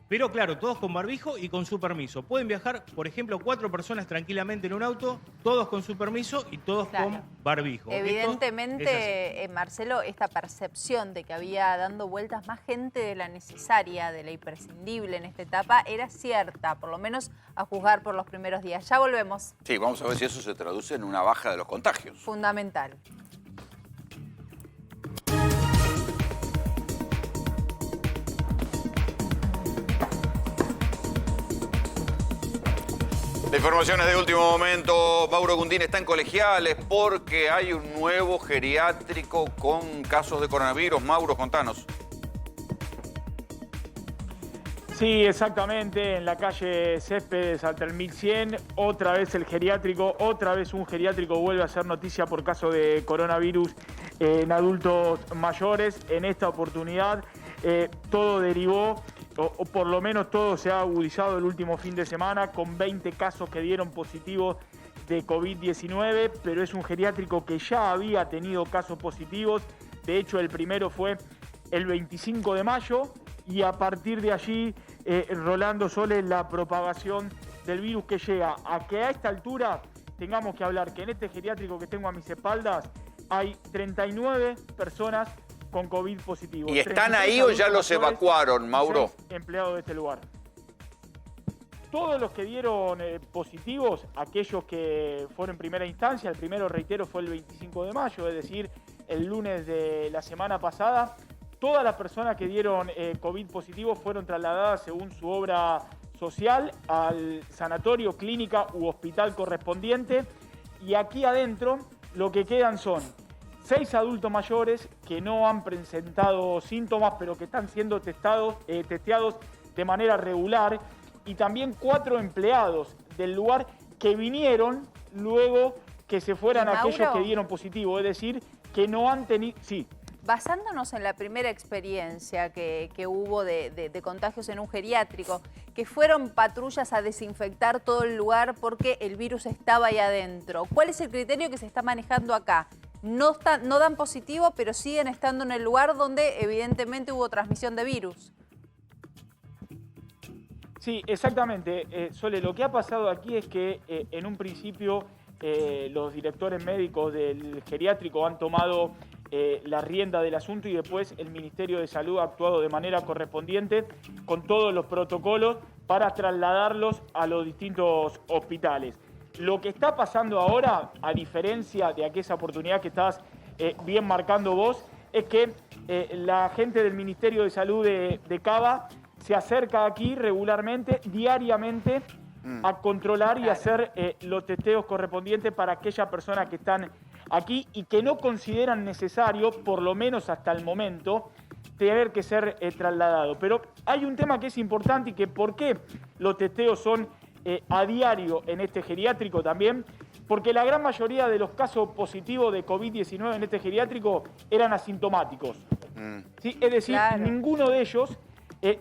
Pero claro, todos con barbijo y con su permiso. Pueden viajar, por ejemplo, 4 personas tranquilamente en un auto, todos con su permiso y todos con barbijo. Evidentemente, Marcelo, esta percepción de que había dando vueltas más gente de la necesaria, de la imprescindible en esta etapa, era cierta, por lo menos a juzgar por los primeros días. Ya volvemos. Sí, vamos a ver si eso se traduce en una baja de los contagios. Fundamental. La información es de último momento. Mauro Gundín está en Colegiales porque hay un nuevo geriátrico con casos de coronavirus. Mauro, contanos. Sí, exactamente, en la calle Céspedes al 3100, otra vez el geriátrico, otra vez un geriátrico vuelve a ser noticia por caso de coronavirus en adultos mayores. En esta oportunidad todo derivó, o por lo menos todo se ha agudizado el último fin de semana, con 20 casos que dieron positivos de COVID-19, pero es un geriátrico que ya había tenido casos positivos. De hecho, el primero fue el 25 de mayo, y a partir de allí, Rolando Sole, la propagación del virus que llega a que a esta altura tengamos que hablar que en este geriátrico que tengo a mis espaldas hay 39 personas con COVID positivo. ¿Y están ahí o ya los evacuaron, Mauro? Empleados de este lugar. Todos los que dieron positivos, aquellos que fueron en primera instancia, el primero, reitero, fue el 25 de mayo, es decir, el lunes de la semana pasada. Todas las personas que dieron COVID positivo fueron trasladadas según su obra social al sanatorio, clínica u hospital correspondiente. Y aquí adentro lo que quedan son 6 adultos mayores que no han presentado síntomas, pero que están siendo testeados de manera regular. Y también 4 empleados del lugar que vinieron luego que se fueran aquellos que dieron positivo. Es decir, que no han tenido... Sí. Basándonos en la primera experiencia que hubo de contagios en un geriátrico, que fueron patrullas a desinfectar todo el lugar porque el virus estaba ahí adentro, ¿cuál es el criterio que se está manejando acá? No dan positivo, pero siguen estando en el lugar donde evidentemente hubo transmisión de virus. Sí, exactamente. Sole, lo que ha pasado aquí es que en un principio los directores médicos del geriátrico han tomado la rienda del asunto y después el Ministerio de Salud ha actuado de manera correspondiente con todos los protocolos para trasladarlos a los distintos hospitales. Lo que está pasando ahora, a diferencia de aquella oportunidad que estás bien marcando vos, es que la gente del Ministerio de Salud de Cava se acerca aquí regularmente, diariamente, a controlar y hacer los testeos correspondientes para aquellas personas que están aquí y que no consideran necesario, por lo menos hasta el momento, tener que ser trasladado. Pero hay un tema que es importante y que ¿por qué los testeos son a diario en este geriátrico también? Porque la gran mayoría de los casos positivos de COVID-19 en este geriátrico eran asintomáticos. ¿Sí? Es decir, ninguno de ellos,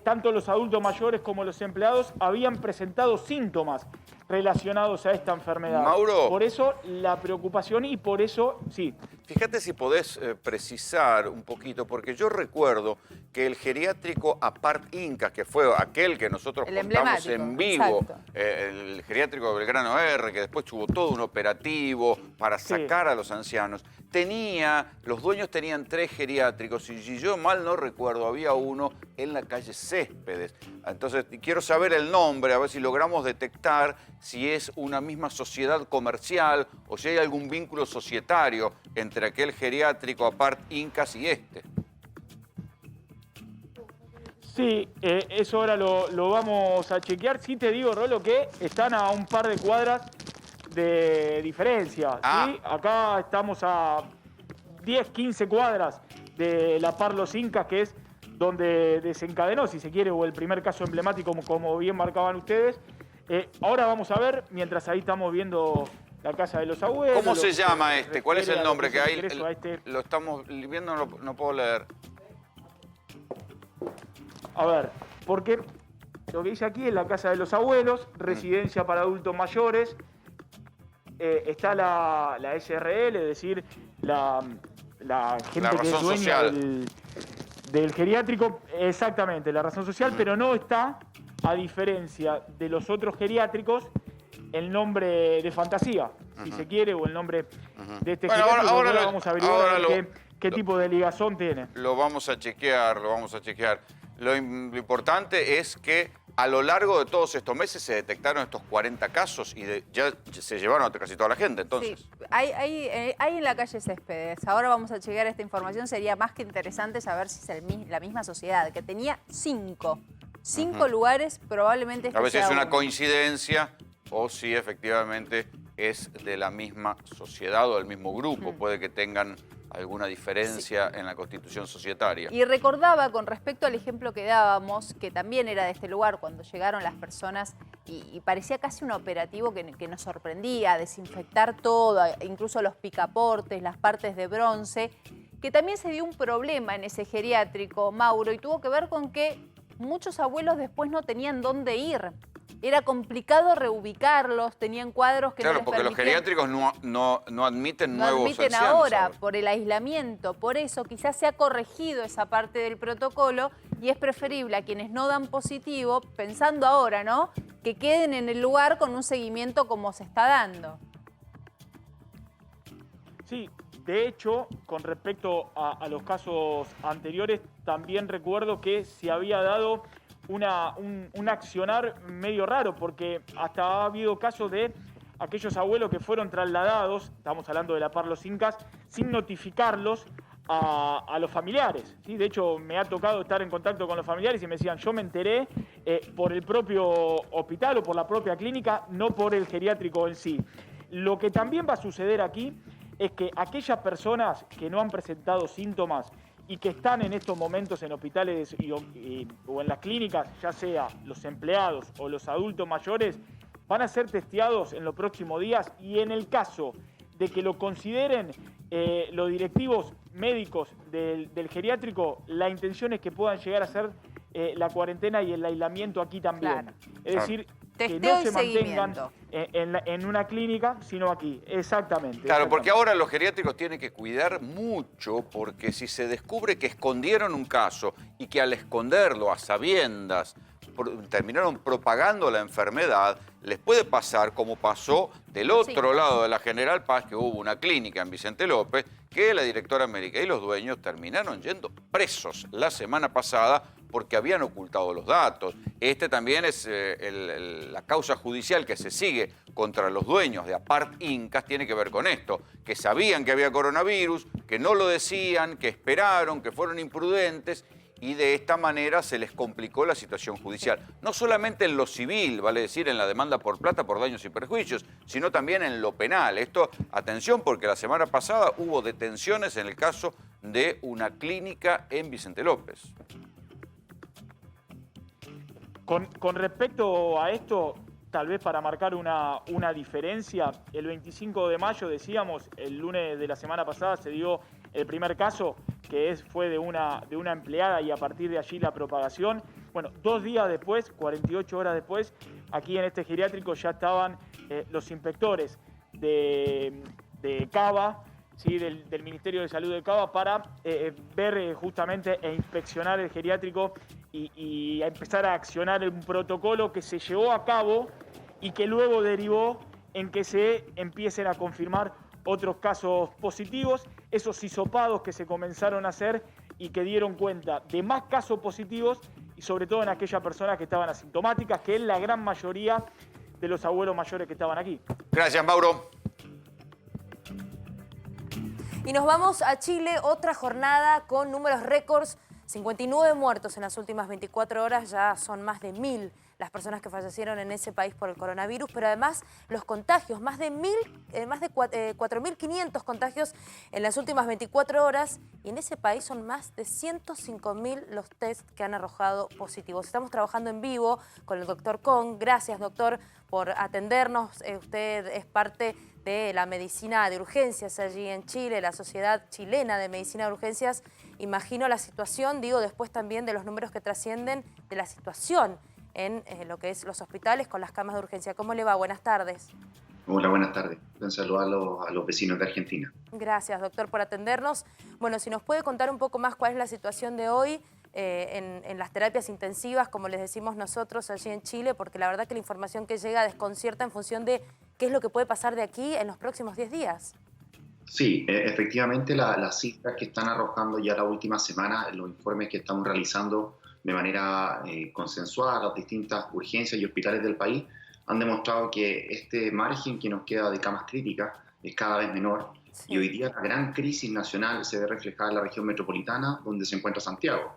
tanto los adultos mayores como los empleados, habían presentado síntomas relacionados a esta enfermedad. Mauro. Por eso la preocupación y por eso, sí. Fíjate si podés precisar un poquito, porque yo recuerdo que el geriátrico Apart Incas, que fue aquel que nosotros contamos en vivo, el geriátrico de Belgrano R, que después tuvo todo un operativo para sacar a los ancianos, los dueños tenían 3 geriátricos y si yo mal no recuerdo, había uno en la calle Céspedes. Entonces, quiero saber el nombre, a ver si logramos detectar si es una misma sociedad comercial o si hay algún vínculo societario entre aquel geriátrico Apart Incas y este. Sí, eso ahora lo vamos a chequear. Sí te digo, Rolo, que están a un par de cuadras de diferencia. ¿Sí? Acá estamos a 10, 15 cuadras de la Par Los Incas, que es donde desencadenó, si se quiere, o el primer caso emblemático, como bien marcaban ustedes. Ahora vamos a ver, mientras ahí estamos viendo la casa de los abuelos. ¿Cómo se llama este? ¿Cuál es el nombre que hay? Lo estamos viendo, no puedo leer. A ver, porque lo que dice aquí es la casa de los abuelos, residencia para adultos mayores. Está la SRL, es decir, la gente que es dueña del geriátrico, exactamente, la razón social, pero no está a diferencia de los otros geriátricos, el nombre de fantasía, si se quiere, o el nombre de este geriátrico. Ahora vamos a averiguar qué tipo de ligazón tiene. Lo vamos a chequear, Lo importante es que a lo largo de todos estos meses se detectaron estos 40 casos y ya se llevaron a casi toda la gente, entonces. Sí, hay en la calle Céspedes. Ahora vamos a chequear esta información. Sería más que interesante saber si es la misma sociedad, que tenía 5 lugares, probablemente A veces sea es una uno. coincidencia o si efectivamente es de la misma sociedad o del mismo grupo. Puede que tengan alguna diferencia en la constitución societaria. Y recordaba con respecto al ejemplo que dábamos, que también era de este lugar, cuando llegaron las personas y parecía casi un operativo que nos sorprendía, desinfectar todo, incluso los picaportes, las partes de bronce, que también se dio un problema en ese geriátrico, Mauro, y tuvo que ver con que muchos abuelos después no tenían dónde ir. Era complicado reubicarlos, tenían cuadros que no les porque los permitían. geriátricos no admiten nuevos admiten ancianos ahora por el aislamiento. Por eso quizás se ha corregido esa parte del protocolo y es preferible a quienes no dan positivo, pensando ahora, ¿no?, que queden en el lugar con un seguimiento como se está dando. Sí, de hecho, con respecto a los casos anteriores, también recuerdo que se había dado un accionar medio raro, porque hasta ha habido casos de aquellos abuelos que fueron trasladados, estamos hablando de la Par Los Incas, sin notificarlos a los familiares, ¿sí? De hecho, me ha tocado estar en contacto con los familiares y me decían, yo me enteré por el propio hospital o por la propia clínica, no por el geriátrico en sí. Lo que también va a suceder aquí es que aquellas personas que no han presentado síntomas y que están en estos momentos en hospitales o en las clínicas, ya sea los empleados o los adultos mayores, van a ser testeados en los próximos días y en el caso de que lo consideren los directivos médicos del geriátrico, la intención es que puedan llegar a hacer la cuarentena y el aislamiento aquí también. Claro. Es decir, que Testeo no y se mantengan seguimiento. en una clínica, sino aquí. Exactamente. Claro, porque ahora los geriátricos tienen que cuidar mucho, porque si se descubre que escondieron un caso y que al esconderlo a sabiendas terminaron propagando la enfermedad, les puede pasar como pasó del otro lado de la General Paz, que hubo una clínica en Vicente López, que la directora médica y los dueños terminaron yendo presos la semana pasada porque habían ocultado los datos. Este también es la causa judicial que se sigue contra los dueños de Apart Incas, tiene que ver con esto, que sabían que había coronavirus, que no lo decían, que esperaron, que fueron imprudentes, y de esta manera se les complicó la situación judicial. No solamente en lo civil, vale decir, en la demanda por plata por daños y perjuicios, sino también en lo penal. Esto, atención, porque la semana pasada hubo detenciones en el caso de una clínica en Vicente López. Con respecto a esto, tal vez para marcar una diferencia, el 25 de mayo, decíamos, el lunes de la semana pasada se dio el primer caso, que fue de una empleada y a partir de allí la propagación. Bueno, 2 días después, 48 horas después, aquí en este geriátrico ya estaban los inspectores de Cava, ¿sí? del Ministerio de Salud de Cava, para ver justamente e inspeccionar el geriátrico y a empezar a accionar un protocolo que se llevó a cabo y que luego derivó en que se empiecen a confirmar otros casos positivos, esos hisopados que se comenzaron a hacer y que dieron cuenta de más casos positivos y sobre todo en aquellas personas que estaban asintomáticas, que es la gran mayoría de los abuelos mayores que estaban aquí. Gracias, Mauro. Y nos vamos a Chile, otra jornada con números récords, 59 muertos en las últimas 24 horas, ya son más de 1000 las personas que fallecieron en ese país por el coronavirus, pero además los contagios, más de 4.500 contagios en las últimas 24 horas, y en ese país son más de 105.000 los test que han arrojado positivos. Estamos trabajando en vivo con el doctor Kong. Gracias, doctor, por atendernos. Usted es parte de la medicina de urgencias allí en Chile, la Sociedad Chilena de Medicina de Urgencias. Imagino la situación, digo, después también de los números que trascienden de la situación en lo que es los hospitales con las camas de urgencia. ¿Cómo le va? Buenas tardes. Hola, buenas tardes. Un saludo a los vecinos de Argentina. Gracias, doctor, por atendernos. Bueno, si nos puede contar un poco más cuál es la situación de hoy en las terapias intensivas, como les decimos nosotros allí en Chile, porque la verdad que la información que llega desconcierta en función de qué es lo que puede pasar de aquí en los próximos 10 días. Sí, efectivamente las cifras que están arrojando ya la última semana, los informes que estamos realizando de manera consensuada, las distintas urgencias y hospitales del país, han demostrado que este margen que nos queda de camas críticas es cada vez menor. Sí. Y hoy día la gran crisis nacional se ve reflejada en la región metropolitana, donde se encuentra Santiago.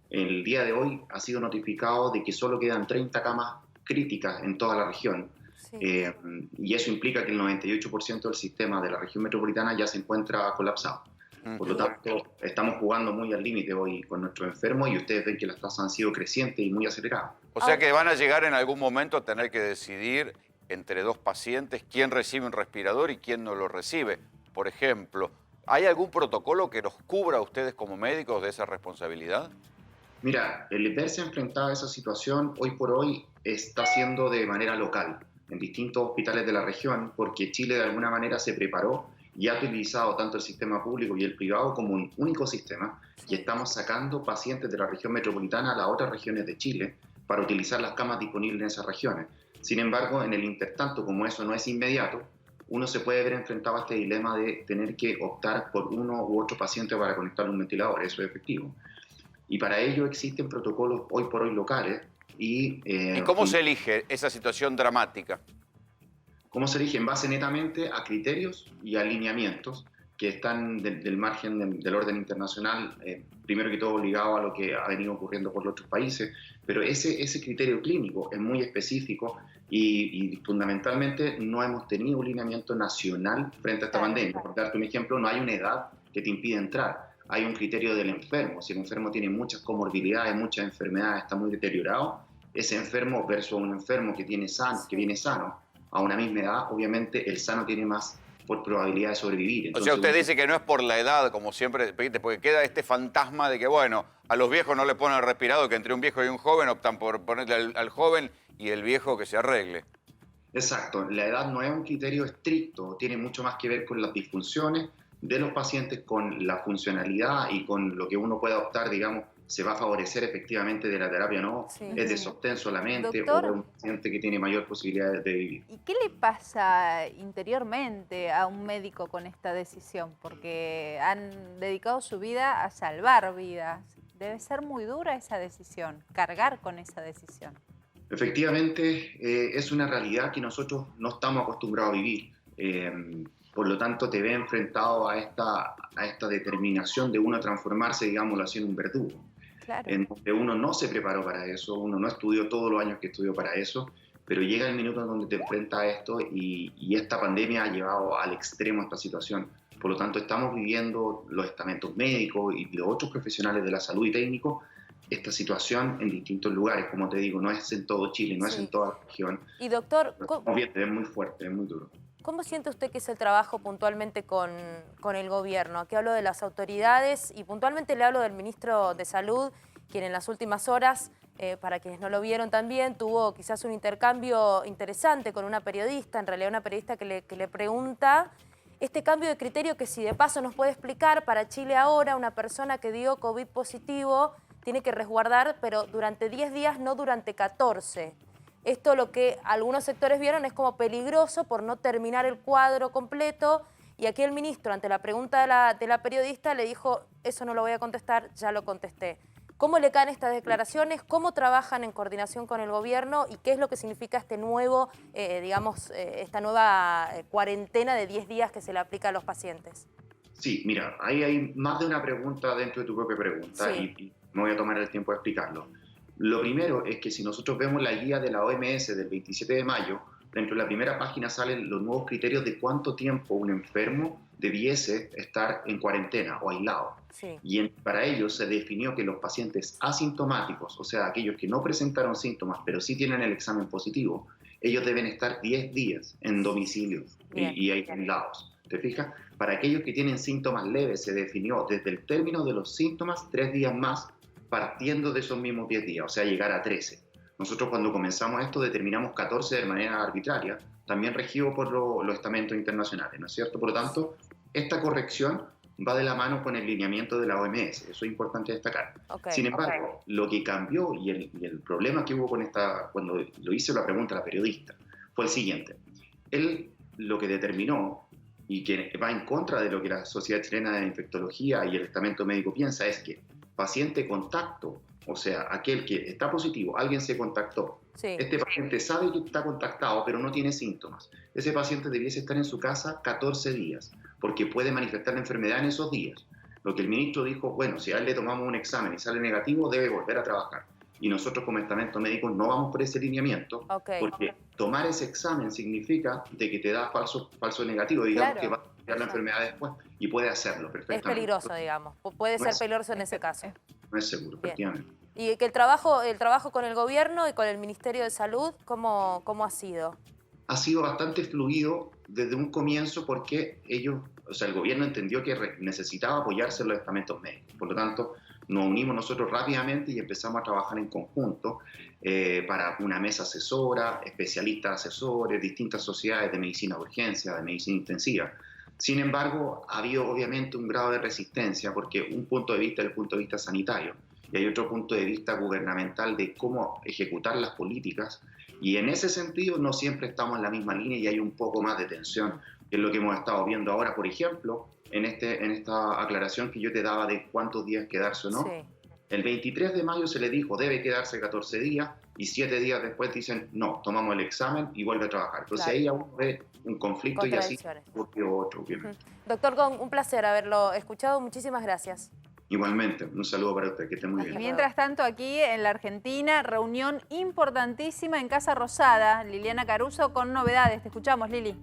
El día de hoy ha sido notificado de que solo quedan 30 camas críticas en toda la región. Sí. Y eso implica que el 98% del sistema de la región metropolitana ya se encuentra colapsado. Por lo tanto, estamos jugando muy al límite hoy con nuestros enfermos y ustedes ven que las tasas han sido crecientes y muy aceleradas. O sea que van a llegar en algún momento a tener que decidir entre dos pacientes quién recibe un respirador y quién no lo recibe. Por ejemplo, ¿hay algún protocolo que los cubra a ustedes como médicos de esa responsabilidad? Mira, el verse enfrentado a esa situación hoy por hoy está siendo de manera local, en distintos hospitales de la región, porque Chile de alguna manera se preparó y ha utilizado tanto el sistema público y el privado como un único sistema, y estamos sacando pacientes de la región metropolitana a las otras regiones de Chile para utilizar las camas disponibles en esas regiones. Sin embargo, en el intertanto, como eso no es inmediato, uno se puede ver enfrentado a este dilema de tener que optar por uno u otro paciente para conectarle un ventilador, eso es efectivo. Y para ello existen protocolos hoy por hoy locales. ¿Y cómo se elige esa situación dramática? ¿Cómo se elige? En base netamente a criterios y alineamientos que están del margen del orden internacional, primero que todo ligado a lo que ha venido ocurriendo por los otros países, pero ese criterio clínico es muy específico y fundamentalmente no hemos tenido un lineamiento nacional frente a esta pandemia. Por darte un ejemplo, no hay una edad que te impida entrar. Hay un criterio del enfermo. Si el enfermo tiene muchas comorbilidades, muchas enfermedades, está muy deteriorado, ese enfermo versus un enfermo que viene sano, a una misma edad, obviamente el sano tiene más probabilidad de sobrevivir. Entonces, o sea, usted dice que no es por la edad, como siempre, porque queda este fantasma de que, bueno, a los viejos no le ponen el respirador, que entre un viejo y un joven optan por ponerle al joven y el viejo que se arregle. Exacto. La edad no es un criterio estricto, tiene mucho más que ver con las disfunciones de los pacientes, con la funcionalidad y con lo que uno pueda optar, digamos, se va a favorecer efectivamente de la terapia o no, es de sostén solamente, Doctor, o de un paciente que tiene mayor posibilidad de vivir. ¿Y qué le pasa interiormente a un médico con esta decisión? Porque han dedicado su vida a salvar vidas. Debe ser muy dura esa decisión, cargar con esa decisión. Efectivamente, es una realidad que nosotros no estamos acostumbrados a vivir. Por lo tanto, te ve enfrentado a esta determinación de uno transformarse, digámoslo así, en un verdugo. Claro. En donde uno no se preparó para eso, uno no estudió todos los años que estudió para eso, pero llega el minuto en donde te enfrentas a esto y esta pandemia ha llevado al extremo esta situación. Por lo tanto, estamos viviendo los estamentos médicos y los otros profesionales de la salud y técnicos esta situación en distintos lugares. Como te digo, no es en todo Chile, no es en toda la región. Y doctor, es muy fuerte, es muy duro. ¿Cómo siente usted que es el trabajo puntualmente con el gobierno? Aquí hablo de las autoridades y puntualmente le hablo del ministro de Salud, quien en las últimas horas, para quienes no lo vieron también, tuvo quizás un intercambio interesante con una periodista, en realidad una periodista que le pregunta este cambio de criterio que si de paso nos puede explicar para Chile ahora, una persona que dio COVID positivo tiene que resguardar, pero durante 10 días, no durante 14. Esto lo que algunos sectores vieron es como peligroso por no terminar el cuadro completo y aquí el ministro, ante la pregunta de la periodista, le dijo, eso no lo voy a contestar, ya lo contesté. ¿Cómo le caen estas declaraciones? ¿Cómo trabajan en coordinación con el gobierno? ¿Y qué es lo que significa este nuevo, esta nueva cuarentena de 10 días que se le aplica a los pacientes? Sí, mira, ahí hay más de una pregunta dentro de tu propia pregunta y me voy a tomar el tiempo de explicarlo. Lo primero es que si nosotros vemos la guía de la OMS del 27 de mayo, dentro de la primera página salen los nuevos criterios de cuánto tiempo un enfermo debiese estar en cuarentena o aislado. Sí. Y para ello se definió que los pacientes asintomáticos, o sea, aquellos que no presentaron síntomas, pero sí tienen el examen positivo, ellos deben estar 10 días en domicilio y aislados. ¿Te fijas? Para aquellos que tienen síntomas leves se definió desde el término de los síntomas 3 días más, partiendo de esos mismos 10 días, o sea, llegar a 13. Nosotros cuando comenzamos esto determinamos 14 de manera arbitraria, también regido por los estamentos internacionales, ¿no es cierto? Por lo tanto, esta corrección va de la mano con el lineamiento de la OMS, eso es importante destacar. Sin embargo, lo que cambió y el problema que hubo con cuando lo hice la pregunta a la periodista, fue el siguiente. Él lo que determinó, y que va en contra de lo que la Sociedad Chilena de Infectología y el estamento médico piensa, es que paciente contacto, o sea, aquel que está positivo, alguien se contactó, este paciente sabe que está contactado, pero no tiene síntomas. Ese paciente debiese estar en su casa 14 días, porque puede manifestar la enfermedad en esos días. Lo que el ministro dijo, bueno, si a él le tomamos un examen y sale negativo, debe volver a trabajar. Y nosotros como estamento médico no vamos por ese lineamiento, porque tomar ese examen significa de que te da falso negativo, digamos que va a tener la enfermedad después, y puede hacerlo perfectamente. Es peligroso, digamos. Puede ser peligroso en ese caso. No es seguro, efectivamente. Y que el trabajo con el gobierno y con el Ministerio de Salud, ¿cómo ha sido? Ha sido bastante fluido desde un comienzo porque el gobierno entendió que necesitaba apoyarse en los estamentos médicos. Por lo tanto, nos unimos nosotros rápidamente y empezamos a trabajar en conjunto para una mesa asesora, especialistas asesores, distintas sociedades de medicina de urgencia, de medicina intensiva. Sin embargo, ha habido obviamente un grado de resistencia porque un punto de vista es el punto de vista sanitario y hay otro punto de vista gubernamental de cómo ejecutar las políticas, y en ese sentido no siempre estamos en la misma línea y hay un poco más de tensión, que es lo que hemos estado viendo ahora, por ejemplo, en esta aclaración que yo te daba de cuántos días quedarse o no. El 23 de mayo se le dijo debe quedarse 14 días y 7 días después dicen no, tomamos el examen y vuelve a trabajar. Entonces ahí aún ve un conflicto y así otro. Doctor Gong, un placer haberlo escuchado. Muchísimas gracias. Igualmente, un saludo para usted, que esté muy bien. Y mientras tanto, aquí en la Argentina, reunión importantísima en Casa Rosada. Liliana Caruso con novedades. Te escuchamos, Lili.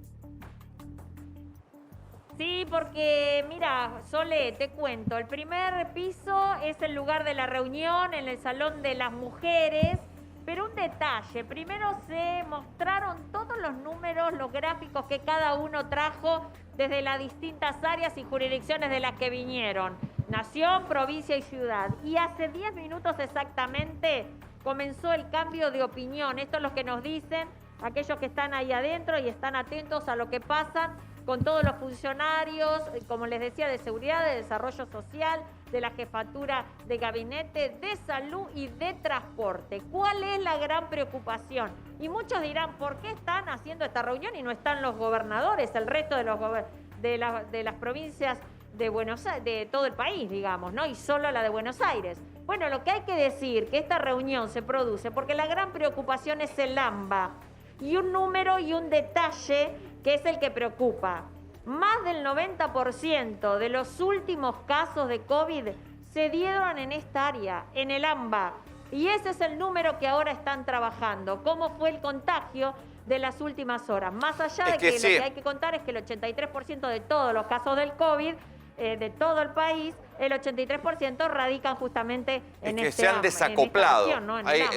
Sí, porque mira, Sole, te cuento, el primer piso es el lugar de la reunión en el Salón de las Mujeres, pero un detalle, primero se mostraron todos los números, los gráficos que cada uno trajo desde las distintas áreas y jurisdicciones de las que vinieron, nación, provincia y ciudad. Y hace 10 minutos exactamente comenzó el cambio de opinión. Esto es lo que nos dicen aquellos que están ahí adentro y están atentos a lo que pasa con todos los funcionarios, como les decía, de seguridad, de desarrollo social, de la jefatura de gabinete, de salud y de transporte. ¿Cuál es la gran preocupación? Y muchos dirán, ¿por qué están haciendo esta reunión y no están los gobernadores, el resto de las provincias de Buenos Aires, de todo el país, digamos, ¿no? Y solo la de Buenos Aires. Bueno, lo que hay que decir, que esta reunión se produce porque la gran preocupación es el AMBA. Y un número y un detalle que es el que preocupa. Más del 90% de los últimos casos de COVID se dieron en esta área, en el AMBA. Y ese es el número que ahora están trabajando. ¿Cómo fue el contagio de las últimas horas? Más allá de que lo que hay que contar es que el 83% de todos los casos del COVID de todo el país, el 83% radican justamente en que se han desacoplado.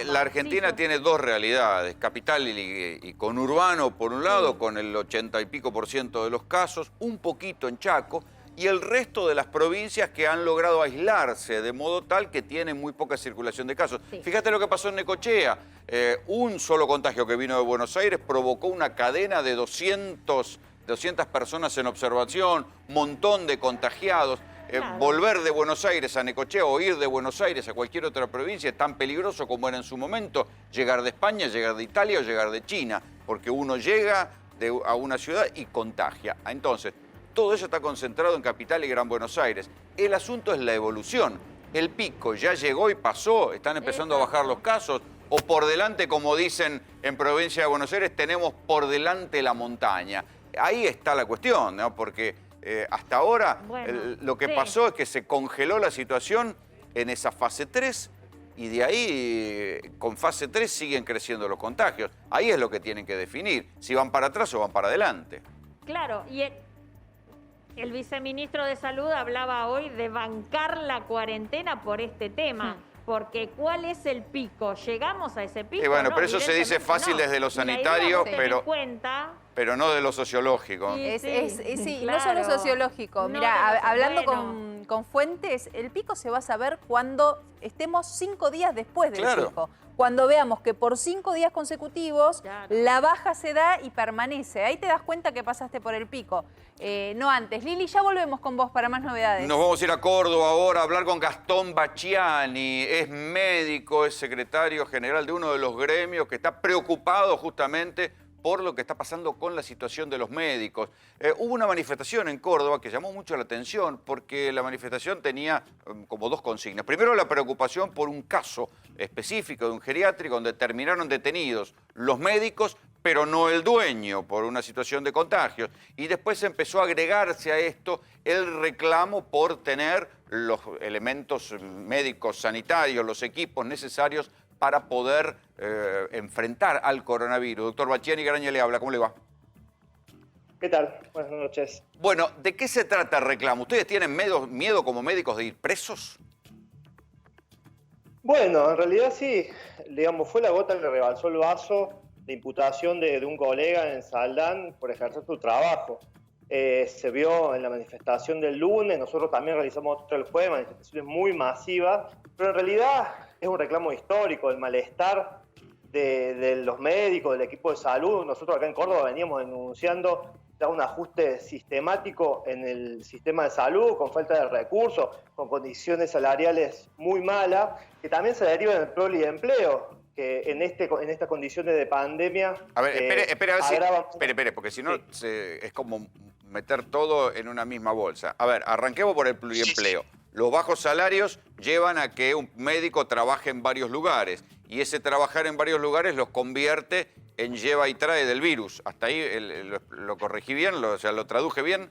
La Argentina tiene dos realidades, capital y conurbano por un lado, con el 80 y pico % de los casos, un poquito en Chaco, y el resto de las provincias que han logrado aislarse de modo tal que tienen muy poca circulación de casos. Fíjate lo que pasó en Necochea. Un solo contagio que vino de Buenos Aires provocó una cadena de 200 personas en observación, montón de contagiados. Volver de Buenos Aires a Necochea o ir de Buenos Aires a cualquier otra provincia es tan peligroso como era en su momento llegar de España, llegar de Italia o llegar de China, porque uno llega a una ciudad y contagia. Entonces, todo eso está concentrado en Capital y Gran Buenos Aires. El asunto es la evolución. El pico ya llegó y pasó, están empezando a bajar los casos, o por delante, como dicen en provincia de Buenos Aires, tenemos por delante la montaña. Ahí está la cuestión, ¿no? Porque hasta ahora lo que pasó es que se congeló la situación en esa fase 3 y de ahí, con fase 3, siguen creciendo los contagios. Ahí es lo que tienen que definir, si van para atrás o van para adelante. Claro, y el viceministro de Salud hablaba hoy de bancar la cuarentena por este tema. Porque ¿cuál es el pico? ¿Llegamos a ese pico? Bueno, no, pero eso se dice fácil desde lo sanitario, pero no de lo sociológico. Sí, claro. No solo sociológico. Mira, hablando con fuentes, el pico se va a saber cuando estemos 5 días después del pico. Cuando veamos que por 5 días consecutivos la baja se da y permanece. Ahí te das cuenta que pasaste por el pico. No antes. Lili, ya volvemos con vos para más novedades. Nos vamos a ir a Córdoba ahora a hablar con Gastón Bacciani. Es médico, es secretario general de uno de los gremios que está preocupado justamente por lo que está pasando con la situación de los médicos. Hubo una manifestación en Córdoba que llamó mucho la atención porque la manifestación tenía como 2 consignas. Primero, la preocupación por un caso específico de un geriátrico donde terminaron detenidos los médicos, pero no el dueño, por una situación de contagios. Y después empezó a agregarse a esto el reclamo por tener los elementos médicos sanitarios, los equipos necesarios para poder enfrentar al coronavirus. Doctor Bacciani Garaña le habla, ¿cómo le va? ¿Qué tal? Buenas noches. Bueno, ¿de qué se trata el reclamo? ¿Ustedes tienen miedo como médicos de ir presos? Bueno, en realidad sí, digamos, fue la gota que rebalsó el vaso de imputación de un colega en Saldán por ejercer su trabajo. Se vio en la manifestación del lunes, nosotros también realizamos otra el jueves, manifestaciones muy masivas, pero en realidad es un reclamo histórico, el malestar de los médicos, del equipo de salud. Nosotros acá en Córdoba veníamos denunciando ya un ajuste sistemático en el sistema de salud, con falta de recursos, con condiciones salariales muy malas, que también se derivan del empleo, que en estas condiciones de pandemia... A ver, espere, porque si no es como meter todo en una misma bolsa. A ver, arranquemos por el pluriempleo. Los bajos salarios llevan a que un médico trabaje en varios lugares y ese trabajar en varios lugares los convierte en lleva y trae del virus. ¿Hasta ahí lo corregí bien? ¿Lo traduje bien?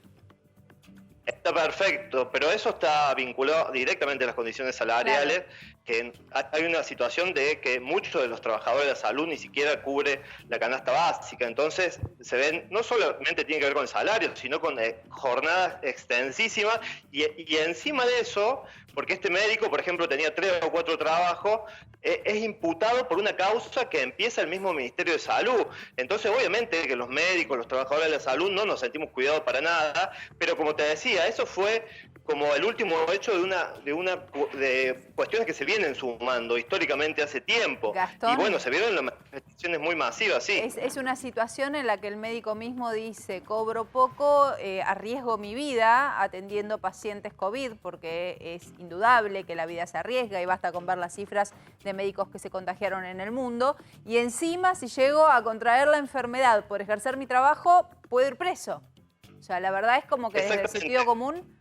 Está perfecto, pero eso está vinculado directamente a las condiciones salariales, que hay una situación de que muchos de los trabajadores de la salud ni siquiera cubre la canasta básica. Entonces, se ven, no solamente tiene que ver con el salario, sino con jornadas extensísimas y encima de eso, porque este médico, por ejemplo, tenía 3 o 4 trabajos, es imputado por una causa que empieza el mismo Ministerio de Salud. Entonces, obviamente que los médicos, los trabajadores de la salud no nos sentimos cuidados para nada, pero como te decía, eso fue como el último hecho de cuestiones que se vienen sumando históricamente hace tiempo. Gastón, y bueno, se vieron las manifestaciones muy masivas, sí. Es una situación en la que el médico mismo dice, cobro poco, arriesgo mi vida atendiendo pacientes COVID, porque es indudable que la vida se arriesga y basta con ver las cifras de médicos que se contagiaron en el mundo. Y encima, si llego a contraer la enfermedad por ejercer mi trabajo, puedo ir preso. O sea, la verdad es como que desde el sentido común...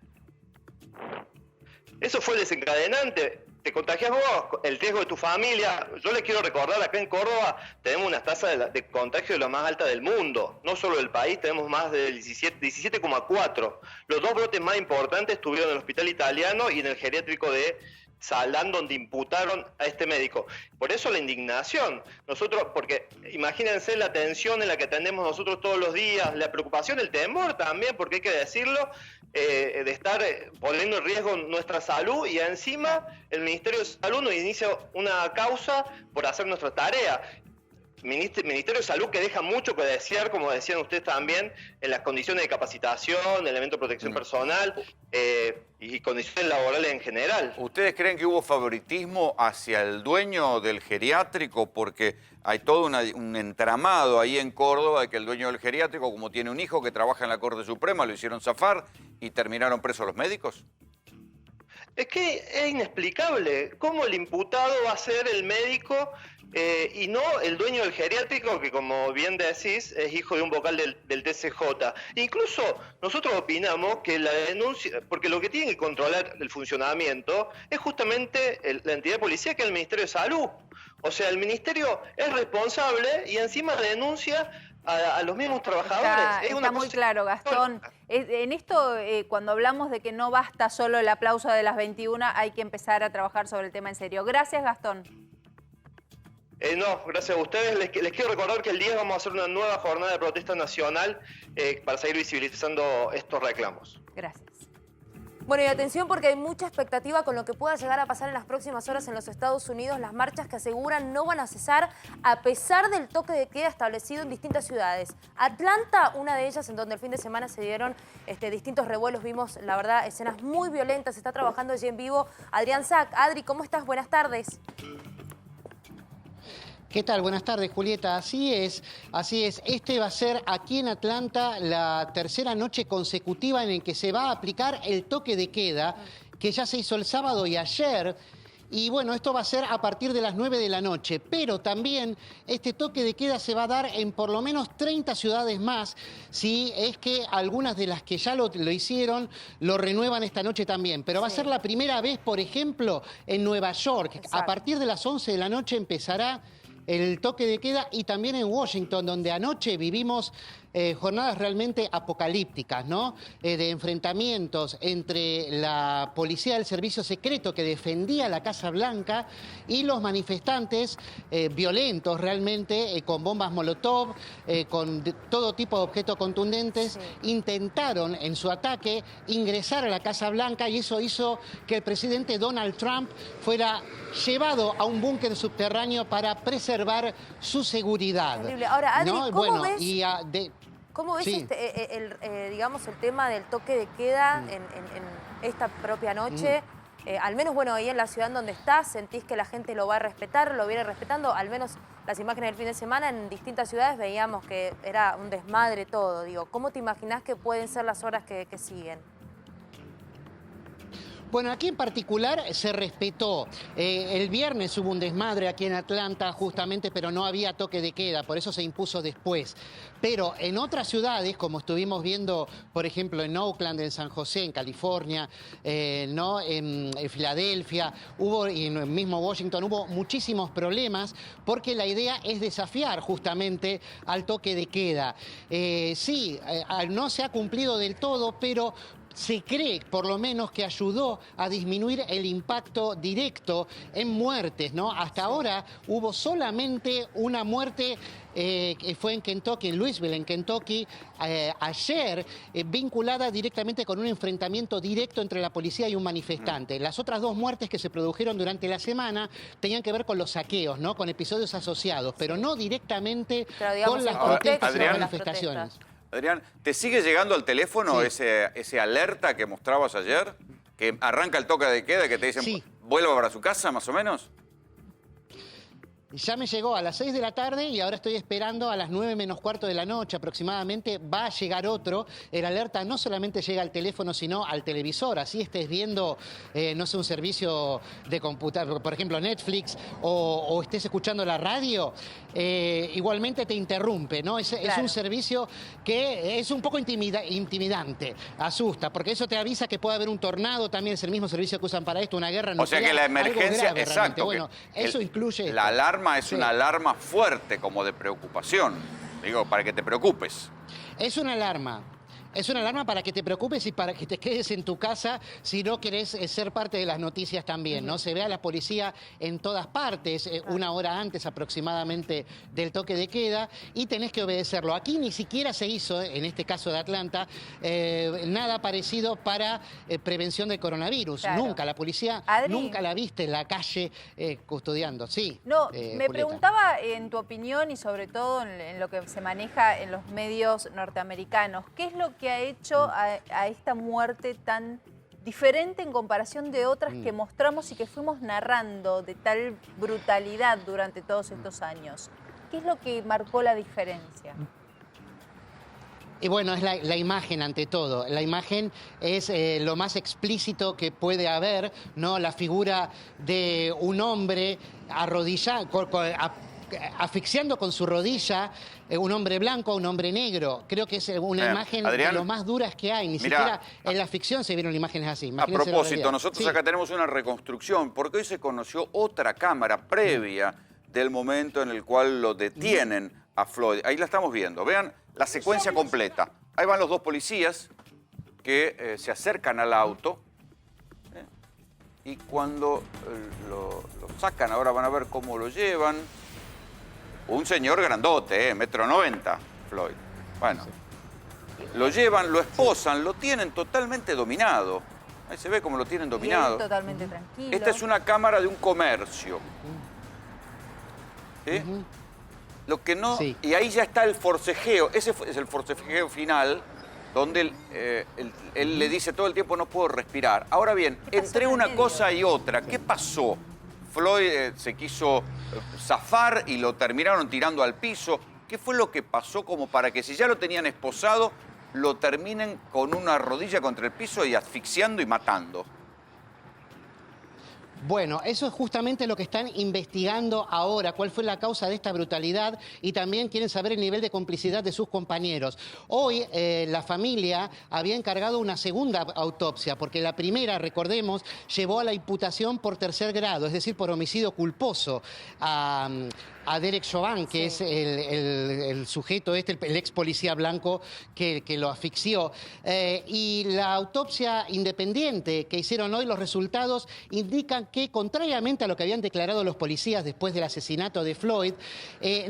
Eso fue el desencadenante. Te contagias vos, el riesgo de tu familia. Yo les quiero recordar, acá en Córdoba tenemos una tasa de contagio de la más alta del mundo. No solo del país, tenemos más de 17,4. Los 2 brotes más importantes estuvieron en el hospital italiano y en el geriátrico de Saldán, donde imputaron a este médico. Por eso la indignación. Nosotros, porque imagínense la tensión en la que atendemos nosotros todos los días, la preocupación, el temor también, porque hay que decirlo, de estar poniendo en riesgo nuestra salud, y encima el Ministerio de Salud nos inicia una causa por hacer nuestra tarea. Ministerio de Salud que deja mucho que desear, como decían ustedes también, en las condiciones de capacitación, elemento de protección personal y condiciones laborales en general. ¿Ustedes creen que hubo favoritismo hacia el dueño del geriátrico? Porque hay todo un entramado ahí en Córdoba de que el dueño del geriátrico, como tiene un hijo que trabaja en la Corte Suprema, lo hicieron zafar y terminaron presos los médicos. Es que es inexplicable cómo el imputado va a ser el médico y no el dueño del geriátrico, que como bien decís, es hijo de un vocal del TCJ. Incluso nosotros opinamos que la denuncia, porque lo que tiene que controlar el funcionamiento es justamente la entidad policial, que es el Ministerio de Salud. O sea, el ministerio es responsable y encima denuncia a los mismos trabajadores. Está muy claro, Gastón. En esto, cuando hablamos de que no basta solo el aplauso de las 21, hay que empezar a trabajar sobre el tema en serio. Gracias, Gastón. No, gracias a ustedes. Les quiero recordar que el 10 vamos a hacer una nueva jornada de protesta nacional para seguir visibilizando estos reclamos. Gracias. Bueno, y atención porque hay mucha expectativa con lo que pueda llegar a pasar en las próximas horas en los Estados Unidos. Las marchas que aseguran no van a cesar a pesar del toque de queda establecido en distintas ciudades. Atlanta, una de ellas en donde el fin de semana se dieron distintos revuelos. Vimos, la verdad, escenas muy violentas. Está trabajando allí en vivo Adrián Sack. Adri, ¿cómo estás? Buenas tardes. ¿Qué tal? Buenas tardes, Julieta. Así es. Este va a ser aquí en Atlanta la tercera noche consecutiva en la que se va a aplicar el toque de queda, que ya se hizo el sábado y ayer. Y bueno, esto va a ser a partir de las 9 de la noche, pero también este toque de queda se va a dar en por lo menos 30 ciudades más, si es que algunas de las que ya lo hicieron lo renuevan esta noche también. Pero va a ser la primera vez, por ejemplo, en Nueva York. Exacto. A partir de las 11 de la noche empezará el toque de queda, y también en Washington, donde anoche vivimos jornadas realmente apocalípticas, ¿no? De enfrentamientos entre la policía del servicio secreto que defendía la Casa Blanca y los manifestantes violentos realmente, con bombas molotov, con todo tipo de objetos contundentes. Sí. Intentaron en su ataque ingresar a la Casa Blanca, y eso hizo que el presidente Donald Trump fuera llevado a un búnker subterráneo para preservar su seguridad. Terrible. Ahora, Adri, ¿no? ¿cómo ves? ¿Cómo ves sí. digamos, el tema del toque de queda en esta propia noche? Al menos, bueno, ahí en la ciudad donde estás, ¿sentís que la gente lo va a respetar, lo viene respetando? Al menos las imágenes del fin de semana en distintas ciudades veíamos que era un desmadre todo. Digo, ¿cómo te imaginás que pueden ser las horas que siguen? Bueno, aquí en particular se respetó. El viernes hubo un desmadre aquí en Atlanta justamente, pero no había toque de queda, por eso se impuso después. Pero en otras ciudades, como estuvimos viendo, por ejemplo, en Oakland, en San José, en California, ¿no? en Filadelfia, y en el mismo Washington, hubo muchísimos problemas porque la idea es desafiar justamente al toque de queda. Sí, no se ha cumplido del todo, pero se cree, por lo menos, que ayudó a disminuir el impacto directo en muertes, ¿no? Hasta ahora hubo solamente una muerte que fue en Kentucky, en Louisville, en Kentucky, ayer, vinculada directamente con un enfrentamiento directo entre la policía y un manifestante. Las otras dos muertes que se produjeron durante la semana tenían que ver con los saqueos, ¿no? Con episodios asociados, pero no directamente con las protestas y las manifestaciones. Adrián, ¿te sigue llegando al teléfono ese alerta que mostrabas ayer? Que arranca el toque de queda, que te dicen vuelva para su casa, más o menos. Ya me llegó a las 6 de la tarde y ahora estoy esperando a las 9 menos cuarto de la noche aproximadamente. Va a llegar otro. El alerta no solamente llega al teléfono, sino al televisor. Así estés viendo, no sé, un servicio de computadora, por ejemplo Netflix, o estés escuchando la radio, igualmente te interrumpe, ¿no? Es un servicio que es un poco intimidante, asusta, porque eso te avisa que puede haber un tornado. También es el mismo servicio que usan para esto, una guerra nuclear. O sea que la emergencia, exacto. Bueno, eso incluye la alarma es una alarma fuerte, como de preocupación. Digo, para que te preocupes. Es una alarma. Es una alarma para que te preocupes y para que te quedes en tu casa si no querés ser parte de las noticias también, ¿no? Se ve a la policía en todas partes, una hora antes aproximadamente del toque de queda, y tenés que obedecerlo. Aquí ni siquiera se hizo, en este caso de Atlanta, nada parecido para prevención del coronavirus. Claro. Nunca, la policía nunca la viste en la calle custodiando. Sí. No, me Julieta. Preguntaba en tu opinión y sobre todo en lo que se maneja en los medios norteamericanos, ¿qué es lo que ha hecho a esta muerte tan diferente en comparación de otras que mostramos y que fuimos narrando de tal brutalidad durante todos estos años? ¿Qué es lo que marcó la diferencia? Y bueno, es la imagen ante todo. La imagen es lo más explícito que puede haber, ¿no? La figura de un hombre arrodillado, asfixiando con su rodilla, un hombre blanco a un hombre negro. Creo que es una imagen Adrián, de lo más duras que hay. Ni siquiera en la ficción se vieron imágenes así. A propósito, nosotros acá tenemos una reconstrucción, porque hoy se conoció otra cámara previa del momento en el cual lo detienen a Floyd. Ahí la estamos viendo. Vean la secuencia completa. Ahí van los dos policías que se acercan al auto. Y cuando lo sacan, ahora van a ver cómo lo llevan. Un señor grandote, 1,90 m, Floyd. Bueno, lo llevan, lo esposan, lo tienen totalmente dominado. Ahí se ve cómo lo tienen Y dominado. él totalmente tranquilo. Esta es una cámara de un comercio. ¿Sí? Lo que no... Sí. Y ahí ya está el forcejeo. Ese es el forcejeo final, donde él le dice todo el tiempo no puedo respirar. Ahora bien, entre una cosa y otra, ¿qué pasó? Floyd se quiso zafar y lo terminaron tirando al piso. ¿Qué fue lo que pasó como para que si ya lo tenían esposado, lo terminen con una rodilla contra el piso y asfixiando y matando? Bueno, eso es justamente lo que están investigando ahora, cuál fue la causa de esta brutalidad y también quieren saber el nivel de complicidad de sus compañeros. Hoy la familia había encargado una segunda autopsia, porque la primera, recordemos, llevó a la imputación por tercer grado, es decir, por homicidio culposo a Derek Chauvin, que es el sujeto el ex policía blanco que lo asfixió. Y la autopsia independiente que hicieron hoy, los resultados indican que, contrariamente a lo que habían declarado los policías después del asesinato de Floyd,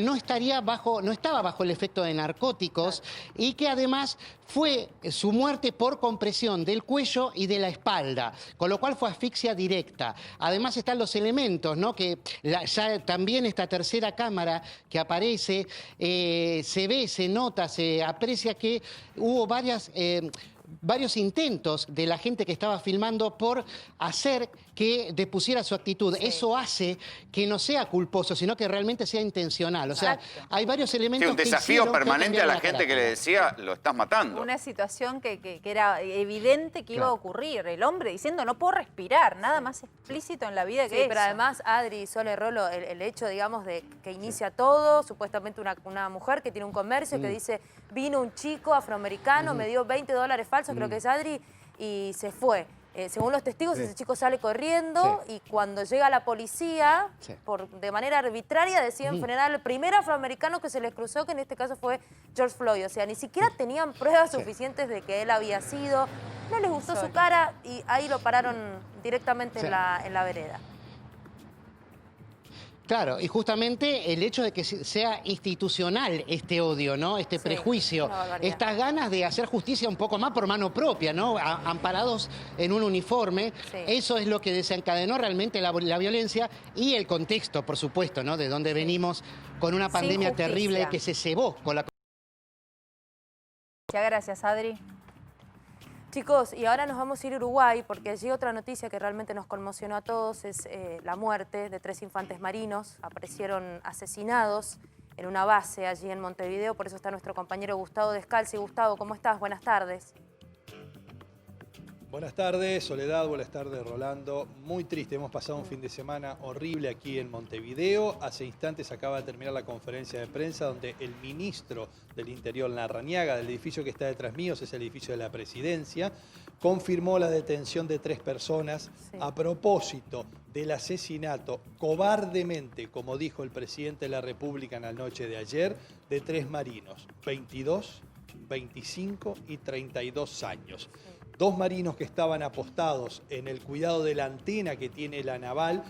no estaba bajo el efecto de narcóticos y que además fue su muerte por compresión del cuello y de la espalda, con lo cual fue asfixia directa. Además están los elementos, ¿no? Que ya también esta tercera cámara que aparece, se ve, se nota, se aprecia que hubo varios intentos de la gente que estaba filmando por hacer que depusiera su actitud. Sí. Eso hace que no sea culposo, sino que realmente sea intencional. O sea, hay varios elementos sí, un desafío permanente a la gente que le decía, lo estás matando. Una situación que era evidente que iba a ocurrir. El hombre diciendo, no puedo respirar, nada más explícito en la vida que eso. Pero además, Adri, Sole, Rolo, el hecho, digamos, de que inicia todo, supuestamente una mujer que tiene un comercio que dice, vino un chico afroamericano, me dio $20 falsos, creo que es Adri, y se fue. Según los testigos, ese chico sale corriendo y cuando llega la policía, de manera arbitraria, deciden frenar al primer afroamericano que se les cruzó, que en este caso fue George Floyd. O sea, ni siquiera tenían pruebas suficientes de que él había sido. No les gustó su cara y ahí lo pararon directamente en la vereda. Claro, y justamente el hecho de que sea institucional este odio, ¿no? Este prejuicio, estas ganas de hacer justicia un poco más por mano propia, ¿no? Amparados en un uniforme, eso es lo que desencadenó realmente la violencia y el contexto, por supuesto, ¿no? De donde venimos con una pandemia terrible que se cebó con la... Muchas gracias, Adri. Chicos, y ahora nos vamos a ir a Uruguay porque allí otra noticia que realmente nos conmocionó a todos es la muerte de 3 infantes marinos. Aparecieron asesinados en una base allí en Montevideo, por eso está nuestro compañero Gustavo Descalzi. Gustavo, ¿cómo estás? Buenas tardes. Buenas tardes, Soledad, buenas tardes, Rolando. Muy triste, hemos pasado un fin de semana horrible aquí en Montevideo. Hace instantes acaba de terminar la conferencia de prensa donde el ministro del Interior, Larrañaga, del edificio que está detrás mío, es el edificio de la Presidencia, confirmó la detención de 3 personas a propósito del asesinato cobardemente, como dijo el presidente de la República en la noche de ayer, de 3 marinos, 22, 25 y 32 años. 2 marinos que estaban apostados en el cuidado de la antena que tiene la naval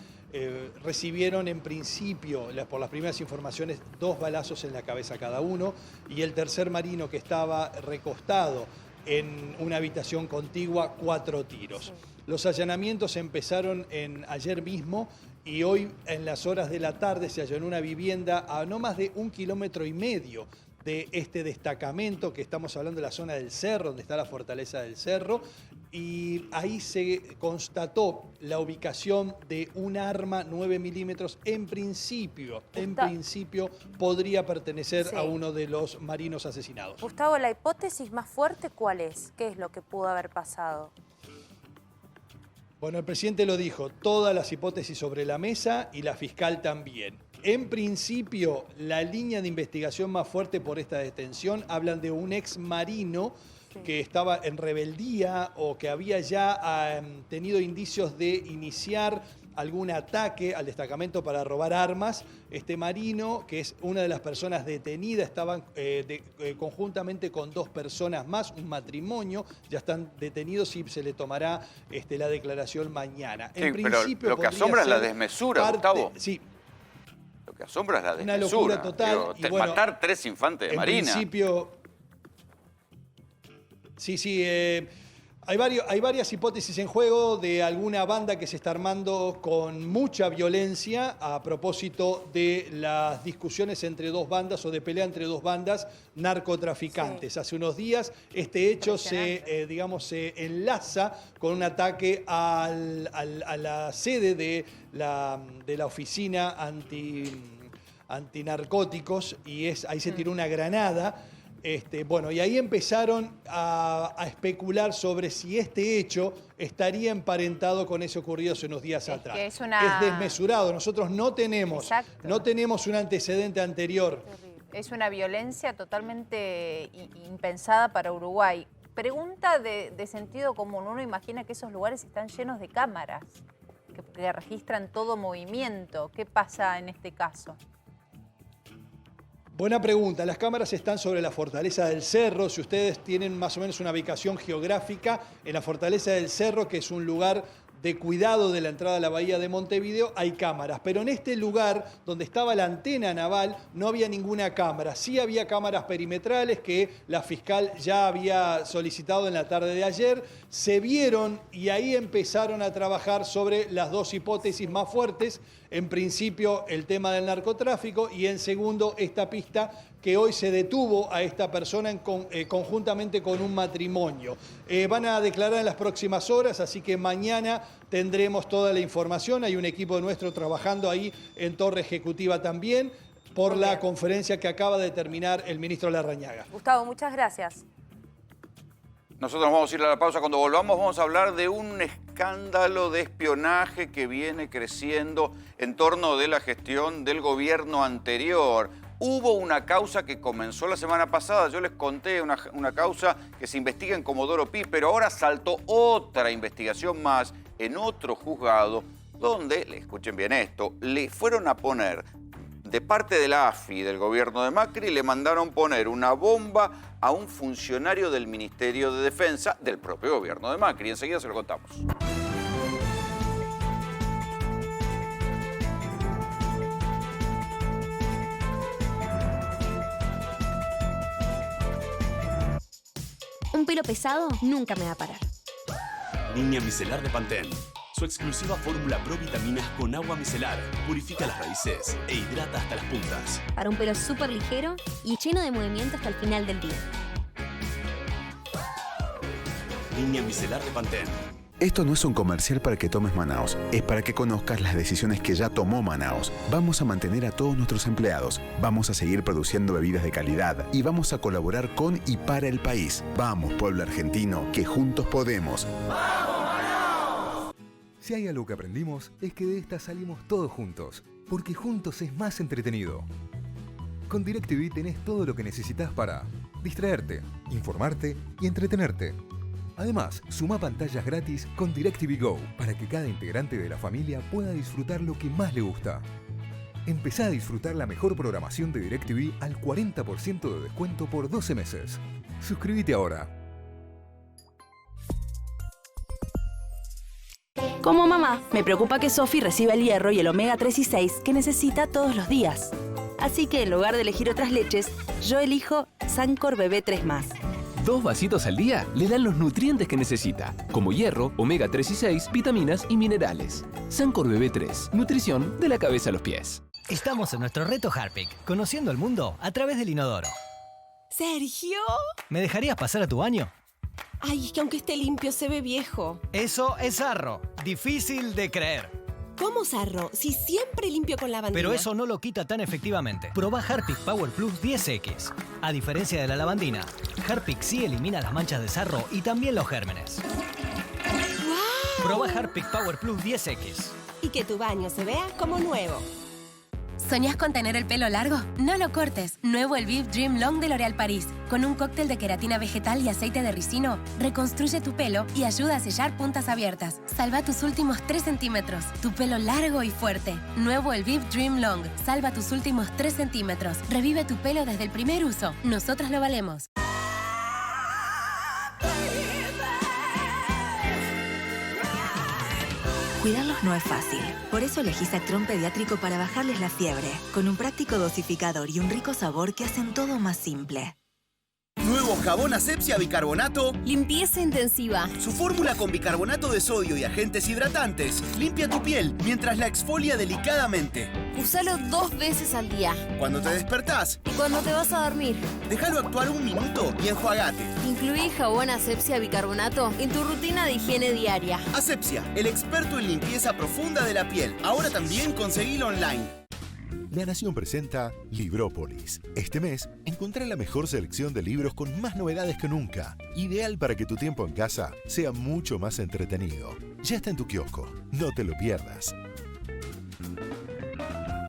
recibieron en principio, por las primeras informaciones, 2 balazos en la cabeza cada uno y el tercer marino que estaba recostado en una habitación contigua, 4 tiros. Los allanamientos empezaron ayer mismo y hoy en las horas de la tarde se allanó una vivienda a no más de 1,5 kilómetros de este destacamento, que estamos hablando de la zona del Cerro, donde está la fortaleza del Cerro, y ahí se constató la ubicación de un arma 9 milímetros. En principio podría pertenecer a uno de los marinos asesinados. Gustavo, ¿la hipótesis más fuerte cuál es? ¿Qué es lo que pudo haber pasado? Bueno, el presidente lo dijo, todas las hipótesis sobre la mesa y la fiscal también. En principio, la línea de investigación más fuerte por esta detención hablan de un ex marino que estaba en rebeldía o que había ya tenido indicios de iniciar algún ataque al destacamento para robar armas. Este marino, que es una de las personas detenidas, estaban conjuntamente con 2 personas más, un matrimonio, ya están detenidos y se le tomará la declaración mañana. En principio, pero lo que asombra es la desmesura, Gustavo. Sí. Lo que asombra es la desmesura. Una locura total. Digo, bueno, matar 3 infantes de marina. En principio... Sí, Hay varias hipótesis en juego de alguna banda que se está armando con mucha violencia a propósito de las discusiones entre dos bandas o de pelea entre dos bandas narcotraficantes. Sí. Hace unos días este hecho se enlaza con un ataque a la sede de la oficina antinarcóticos y ahí se tiró una granada. Y ahí empezaron a especular sobre si este hecho estaría emparentado con eso ocurrido hace unos días atrás. Es desmesurado. Nosotros no tenemos un antecedente anterior. Es una violencia totalmente impensada para Uruguay. Pregunta de sentido común. Uno imagina que esos lugares están llenos de cámaras que registran todo movimiento. ¿Qué pasa en este caso? Buena pregunta. Las cámaras están sobre la Fortaleza del Cerro. Si ustedes tienen más o menos una ubicación geográfica, en la Fortaleza del Cerro, que es un lugar de cuidado de la entrada a la bahía de Montevideo, hay cámaras. Pero en este lugar, donde estaba la antena naval, no había ninguna cámara. Sí había cámaras perimetrales que la fiscal ya había solicitado en la tarde de ayer. Se vieron y ahí empezaron a trabajar sobre las dos hipótesis más fuertes. En principio, el tema del narcotráfico y en segundo, esta pista que hoy se detuvo a esta persona conjuntamente con un matrimonio. Van a declarar en las próximas horas, así que mañana tendremos toda la información. Hay un equipo nuestro trabajando ahí en Torre Ejecutiva también por la conferencia que acaba de terminar el ministro Larrañaga. Gustavo, muchas gracias. Nosotros vamos a ir a la pausa. Cuando volvamos vamos a hablar de un escándalo de espionaje que viene creciendo en torno de la gestión del gobierno anterior. Hubo una causa que comenzó la semana pasada, yo les conté una causa que se investiga en Comodoro Pi, pero ahora saltó otra investigación más en otro juzgado donde, escuchen bien esto, le fueron a poner, de parte de la AFI, del gobierno de Macri, le mandaron poner una bomba a un funcionario del Ministerio de Defensa del propio gobierno de Macri. Enseguida se lo contamos. Un pelo pesado nunca me va a parar. Línea micelar de Pantene. Su exclusiva fórmula Pro Vitaminas con agua micelar purifica las raíces e hidrata hasta las puntas. Para un pelo súper ligero y lleno de movimiento hasta el final del día. Línea micelar de Pantene. Esto no es un comercial para que tomes Manaos, es para que conozcas las decisiones que ya tomó Manaos. Vamos a mantener a todos nuestros empleados, vamos a seguir produciendo bebidas de calidad y vamos a colaborar con y para el país. Vamos, pueblo argentino, que juntos podemos. ¡Vamos, Manaos! Si hay algo que aprendimos es que de esta salimos todos juntos, porque juntos es más entretenido. Con DirecTV tenés todo lo que necesitas para distraerte, informarte y entretenerte. Además, suma pantallas gratis con DirecTV Go para que cada integrante de la familia pueda disfrutar lo que más le gusta. Empezá a disfrutar la mejor programación de DirecTV al 40% de descuento por 12 meses. Suscríbete ahora. Como mamá, me preocupa que Sofi reciba el hierro y el omega 3 y 6 que necesita todos los días. Así que en lugar de elegir otras leches, yo elijo Sancor Bebé 3+. 2 vasitos al día le dan los nutrientes que necesita, como hierro, omega 3 y 6, vitaminas y minerales. Sancor Bebé 3, nutrición de la cabeza a los pies. Estamos en nuestro reto Harpic, conociendo el mundo a través del inodoro. ¿Sergio? ¿Me dejarías pasar a tu baño? Ay, es que aunque esté limpio se ve viejo. Eso es sarro, difícil de creer. ¿Cómo sarro? Si siempre limpio con lavandina. Pero eso no lo quita tan efectivamente. Probá Harpic Power Plus 10X. A diferencia de la lavandina, Harpic sí elimina las manchas de sarro y también los gérmenes. ¡Wow! Probá Harpic Power Plus 10X. Y que tu baño se vea como nuevo. ¿Soñás con tener el pelo largo? No lo cortes. Nuevo el Viv Dream Long de L'Oréal Paris. Con un cóctel de queratina vegetal y aceite de ricino, reconstruye tu pelo y ayuda a sellar puntas abiertas. Salva tus últimos 3 centímetros. Tu pelo largo y fuerte. Nuevo el Viv Dream Long. Salva tus últimos 3 centímetros. Revive tu pelo desde el primer uso. Nosotras lo valemos. Cuidarlos no es fácil. Por eso elegís Actron Pediátrico para bajarles la fiebre, con un práctico dosificador y un rico sabor que hacen todo más simple. Nuevo nuevo jabón Asepsia Bicarbonato. Limpieza intensiva. Su fórmula con bicarbonato de sodio y agentes hidratantes limpia tu piel mientras la exfolia delicadamente. Usalo 2 veces al día. Cuando te despertás Y cuando te vas a dormir. déjalo actuar 1 minuto y enjuagate. Incluí jabón Asepsia Bicarbonato en tu rutina de higiene diaria. Asepsia, el experto en limpieza profunda de la piel. Ahora también conseguilo online. La Nación presenta Librópolis. Este mes, encontrá la mejor selección de libros con más novedades que nunca. Ideal para que tu tiempo en casa sea mucho más entretenido. Ya está en tu kiosco. No te lo pierdas.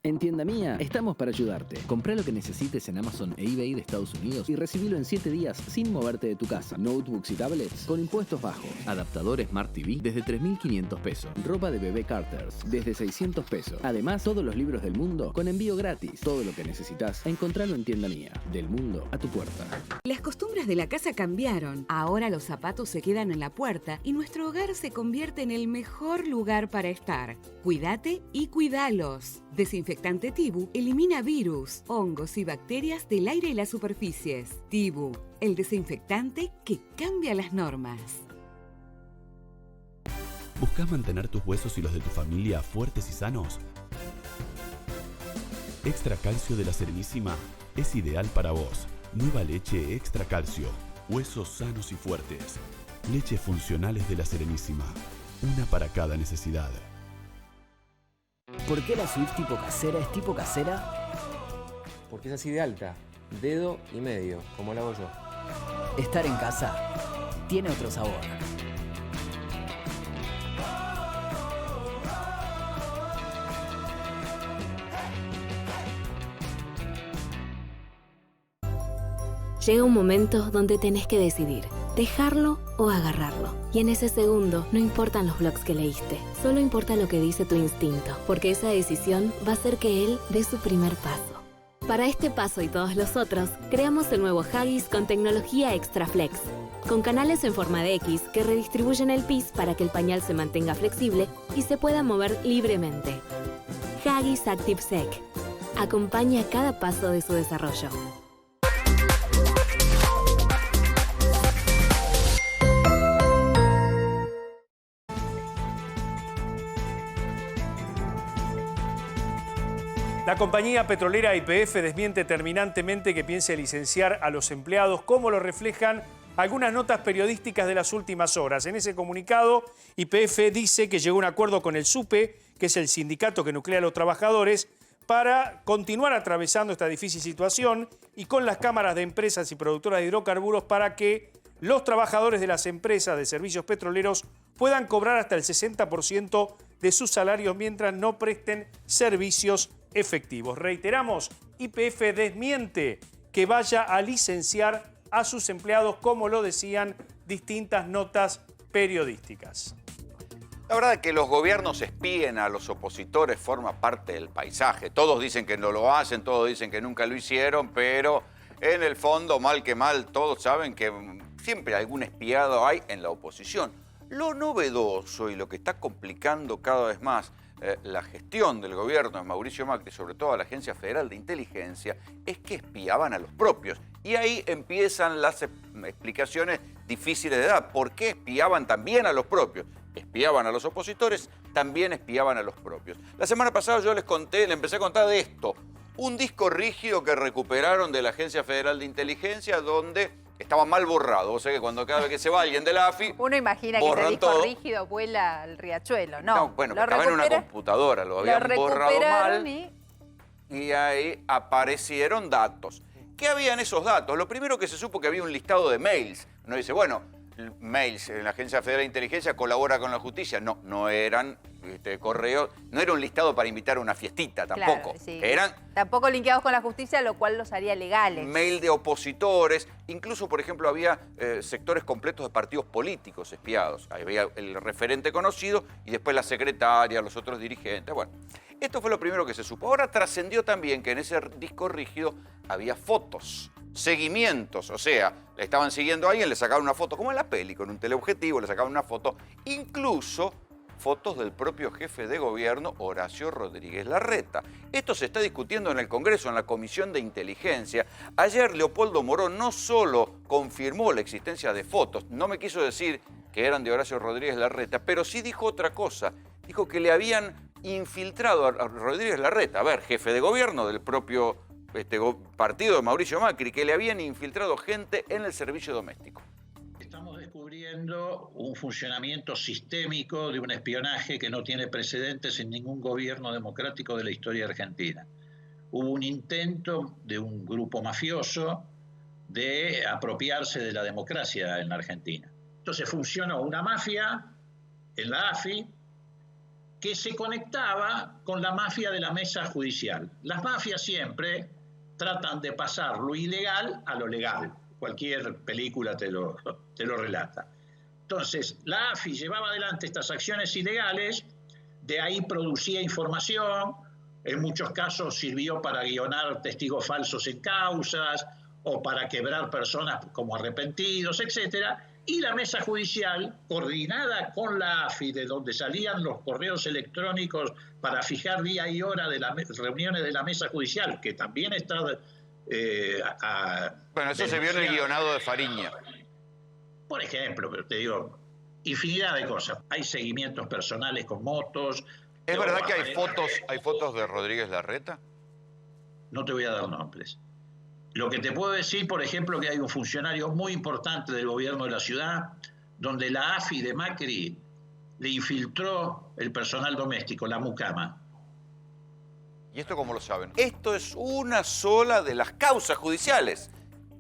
En Tienda Mía estamos para ayudarte. Comprá lo que necesites en Amazon e eBay de Estados Unidos y recibilo en 7 días sin moverte de tu casa. Notebooks y tablets con impuestos bajos. Adaptador Smart TV desde 3.500 pesos. Ropa de bebé Carters desde 600 pesos. Además, todos los libros del mundo con envío gratis. Todo lo que necesitas, encontralo en Tienda Mía. Del mundo a tu puerta. Las costumbres de la casa cambiaron. Ahora los zapatos se quedan en la puerta y nuestro hogar se convierte en el mejor lugar para estar. Cuídate y cuidalos. Desinfectante Tibu elimina virus, hongos y bacterias del aire y las superficies. Tibu, el desinfectante que cambia las normas. ¿Buscas mantener tus huesos y los de tu familia fuertes y sanos? Extra Calcio de la Serenísima es ideal para vos. Nueva leche Extra Calcio. Huesos sanos y fuertes. Leches funcionales de la Serenísima. Una para cada necesidad. ¿Por qué la Swift tipo casera es tipo casera? Porque es así de alta, dedo y medio, como lo hago yo. Estar en casa tiene otro sabor. Llega un momento donde tenés que decidir, dejarlo o agarrarlo. Y en ese segundo no importan los blogs que leíste, solo importa lo que dice tu instinto, porque esa decisión va a hacer que él dé su primer paso. Para este paso y todos los otros, creamos el nuevo Huggies con tecnología Extra Flex, con canales en forma de X que redistribuyen el pis para que el pañal se mantenga flexible y se pueda mover libremente. Huggies Active Sec. Acompaña cada paso de su desarrollo. La compañía petrolera YPF desmiente terminantemente que piense licenciar a los empleados, como lo reflejan algunas notas periodísticas de las últimas horas. En ese comunicado, YPF dice que llegó a un acuerdo con el SUPE, que es el sindicato que nuclea a los trabajadores, para continuar atravesando esta difícil situación y con las cámaras de empresas y productoras de hidrocarburos para que los trabajadores de las empresas de servicios petroleros puedan cobrar hasta el 60% de sus salarios mientras no presten servicios efectivos. Reiteramos, YPF desmiente que vaya a licenciar a sus empleados, como lo decían distintas notas periodísticas. La verdad es que los gobiernos espíen a los opositores forma parte del paisaje. Todos dicen que no lo hacen, todos dicen que nunca lo hicieron, pero en el fondo, mal que mal, todos saben que siempre algún espiado hay en la oposición. Lo novedoso y lo que está complicando cada vez más la gestión del gobierno de Mauricio Macri, sobre todo a la Agencia Federal de Inteligencia, es que espiaban a los propios. Y ahí empiezan las explicaciones difíciles de dar. ¿Por qué espiaban también a los propios? Espiaban a los opositores, también espiaban a los propios. La semana pasada yo les empecé a contar de esto. Un disco rígido que recuperaron de la Agencia Federal de Inteligencia donde estaba mal borrado. O sea que cada vez que se va alguien de la AFI, uno imagina que ese disco todo rígido vuela al riachuelo. No, bueno, estaba en una computadora, lo habían borrado mal y ahí aparecieron datos. ¿Qué había en esos datos? Lo primero que se supo que había un listado de mails. Uno dice, bueno, mails en la Agencia Federal de Inteligencia colabora con la justicia. No, no eran correos, no era un listado para invitar a una fiestita tampoco. Claro, sí. Eran tampoco linkeados con la justicia, lo cual los haría legales. mail de opositores, incluso, por ejemplo, había sectores completos de partidos políticos espiados. Ahí había el referente conocido y después la secretaria, los otros dirigentes. Bueno, esto fue lo primero que se supo. Ahora trascendió también que en ese disco rígido había fotos, seguimientos, o sea, le estaban siguiendo a alguien, le sacaban una foto, como en la peli, con un teleobjetivo, le sacaban una foto, incluso fotos del propio jefe de gobierno, Horacio Rodríguez Larreta. Esto se está discutiendo en el Congreso, en la Comisión de Inteligencia. Ayer Leopoldo Morón no solo confirmó la existencia de fotos, no me quiso decir que eran de Horacio Rodríguez Larreta, pero sí dijo otra cosa. Dijo que le habían infiltrado a Rodríguez Larreta, a ver, jefe de gobierno del propio partido de Mauricio Macri, que le habían infiltrado gente en el servicio doméstico. Estamos descubriendo un funcionamiento sistémico de un espionaje que no tiene precedentes en ningún gobierno democrático de la historia argentina. Hubo un intento de un grupo mafioso de apropiarse de la democracia en la Argentina. Entonces funcionó una mafia en la AFI que se conectaba con la mafia de la mesa judicial. Las mafias siempre tratan de pasar lo ilegal a lo legal. Cualquier película te lo relata. Entonces, la AFI llevaba adelante estas acciones ilegales, de ahí producía información, en muchos casos sirvió para guionar testigos falsos en causas o para quebrar personas como arrepentidos, etcétera. Y la mesa judicial, coordinada con la AFI, de donde salían los correos electrónicos para fijar día y hora de las reuniones de la mesa judicial, que también está... bueno, eso se vio en el guionado de Fariña. Por ejemplo, pero te digo, infinidad de cosas. Hay seguimientos personales con motos. ¿Es verdad que hay fotos de Rodríguez Larreta? No te voy a dar nombres. Lo que te puedo decir, por ejemplo, que hay un funcionario muy importante del gobierno de la ciudad, donde la AFI de Macri le infiltró el personal doméstico, la mucama. ¿Y esto cómo lo saben? Esto es una sola de las causas judiciales.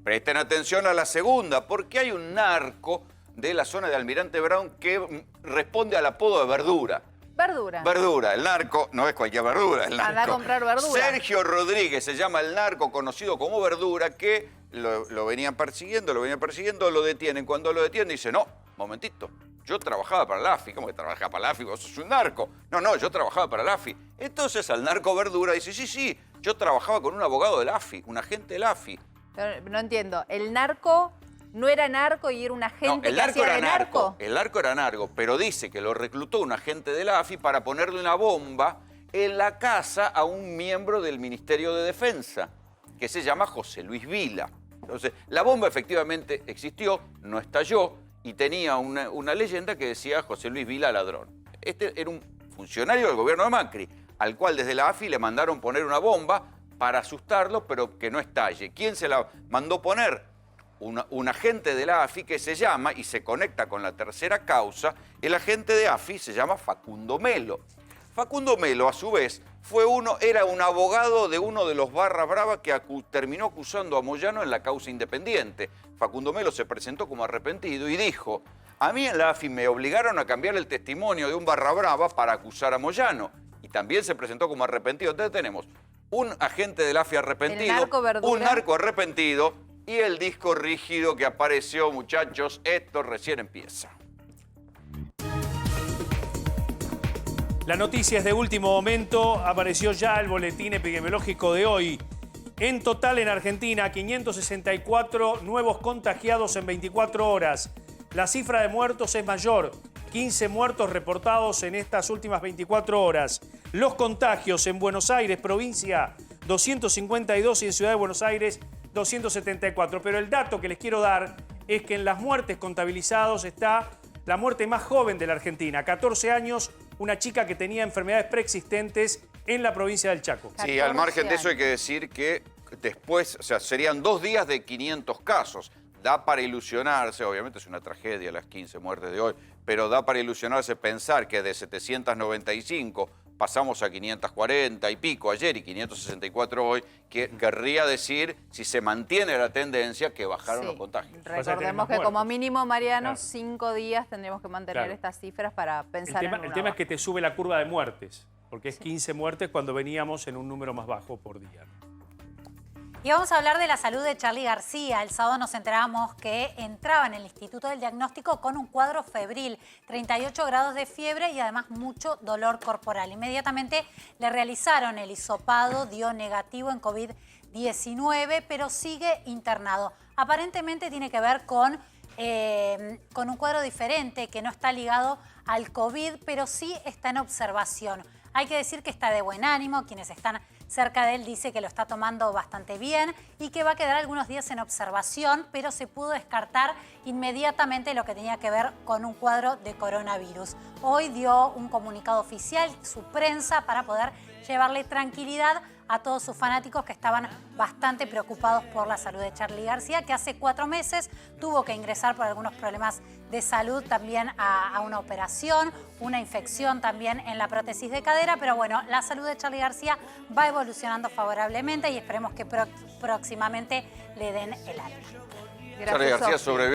Presten atención a la segunda, porque hay un narco de la zona de Almirante Brown que responde al apodo de Verdura. Verdura. Verdura, el narco, no es cualquier verdura, el narco. Anda a comprar verdura. Sergio Rodríguez se llama el narco, conocido como Verdura, que lo venían persiguiendo, lo detienen. Cuando lo detienen dice, no, momentito, yo trabajaba para la AFI. ¿Cómo que trabajaba para la AFI? Vos sos un narco. No, yo trabajaba para la AFI. Entonces al narco Verdura dice, sí, yo trabajaba con un abogado de la AFI, un agente de la AFI. Pero no entiendo, ¿el narco no era narco y era un agente que hacía de narco? El narco era narco, pero dice que lo reclutó un agente de la AFI para ponerle una bomba en la casa a un miembro del Ministerio de Defensa, que se llama José Luis Vila. Entonces, la bomba efectivamente existió, no estalló, y tenía una leyenda que decía José Luis Vila ladrón. Este era un funcionario del gobierno de Macri, al cual desde la AFI le mandaron poner una bomba para asustarlo, pero que no estalle. ¿Quién se la mandó poner? Un agente de la AFI que se llama, y se conecta con la tercera causa, el agente de AFI se llama Facundo Melo. Facundo Melo, a su vez, era un abogado de uno de los barra brava que terminó acusando a Moyano en la causa independiente. Facundo Melo se presentó como arrepentido y dijo, a mí en la AFI me obligaron a cambiar el testimonio de un barra brava para acusar a Moyano. Y también se presentó como arrepentido. Entonces tenemos un agente de la AFI arrepentido, un narco arrepentido y el disco rígido que apareció, muchachos. Esto recién empieza. La noticia es de último momento. Apareció ya el boletín epidemiológico de hoy. En total en Argentina, 564 nuevos contagiados en 24 horas. La cifra de muertos es mayor. 15 muertos reportados en estas últimas 24 horas. Los contagios en Buenos Aires, provincia, 252 y en Ciudad de Buenos Aires, 274. Pero el dato que les quiero dar es que en las muertes contabilizadas está la muerte más joven de la Argentina. 14 años, una chica que tenía enfermedades preexistentes en la provincia del Chaco. Sí, al margen de eso hay que decir que después, o sea, serían 2 días de 500 casos. Da para ilusionarse, obviamente es una tragedia las 15 muertes de hoy, pero da para ilusionarse pensar que de 795 pasamos a 540 y pico ayer y 564 hoy, que querría decir, si se mantiene la tendencia, que bajaron los contagios. Recordemos que como mínimo, Mariano, 5 días tendremos que mantener estas cifras para pensar en el tema es que te sube la curva de muertes, porque es 15 muertes cuando veníamos en un número más bajo por día. Y vamos a hablar de la salud de Charly García. El sábado nos enteramos que entraba en el Instituto del Diagnóstico con un cuadro febril, 38 grados de fiebre y además mucho dolor corporal. Inmediatamente le realizaron el hisopado, dio negativo en COVID-19, pero sigue internado. Aparentemente tiene que ver con con un cuadro diferente que no está ligado al COVID, pero sí está en observación. Hay que decir que está de buen ánimo, quienes están cerca de él dice que lo está tomando bastante bien y que va a quedar algunos días en observación, pero se pudo descartar inmediatamente lo que tenía que ver con un cuadro de coronavirus. Hoy dio un comunicado oficial, su prensa, para poder llevarle tranquilidad a todos sus fanáticos que estaban bastante preocupados por la salud de Charly García, que hace 4 meses tuvo que ingresar por algunos problemas de salud también a una operación, una infección también en la prótesis de cadera, pero bueno, la salud de Charly García va evolucionando favorablemente y esperemos que próximamente le den el alta. Charly García sobrevivió.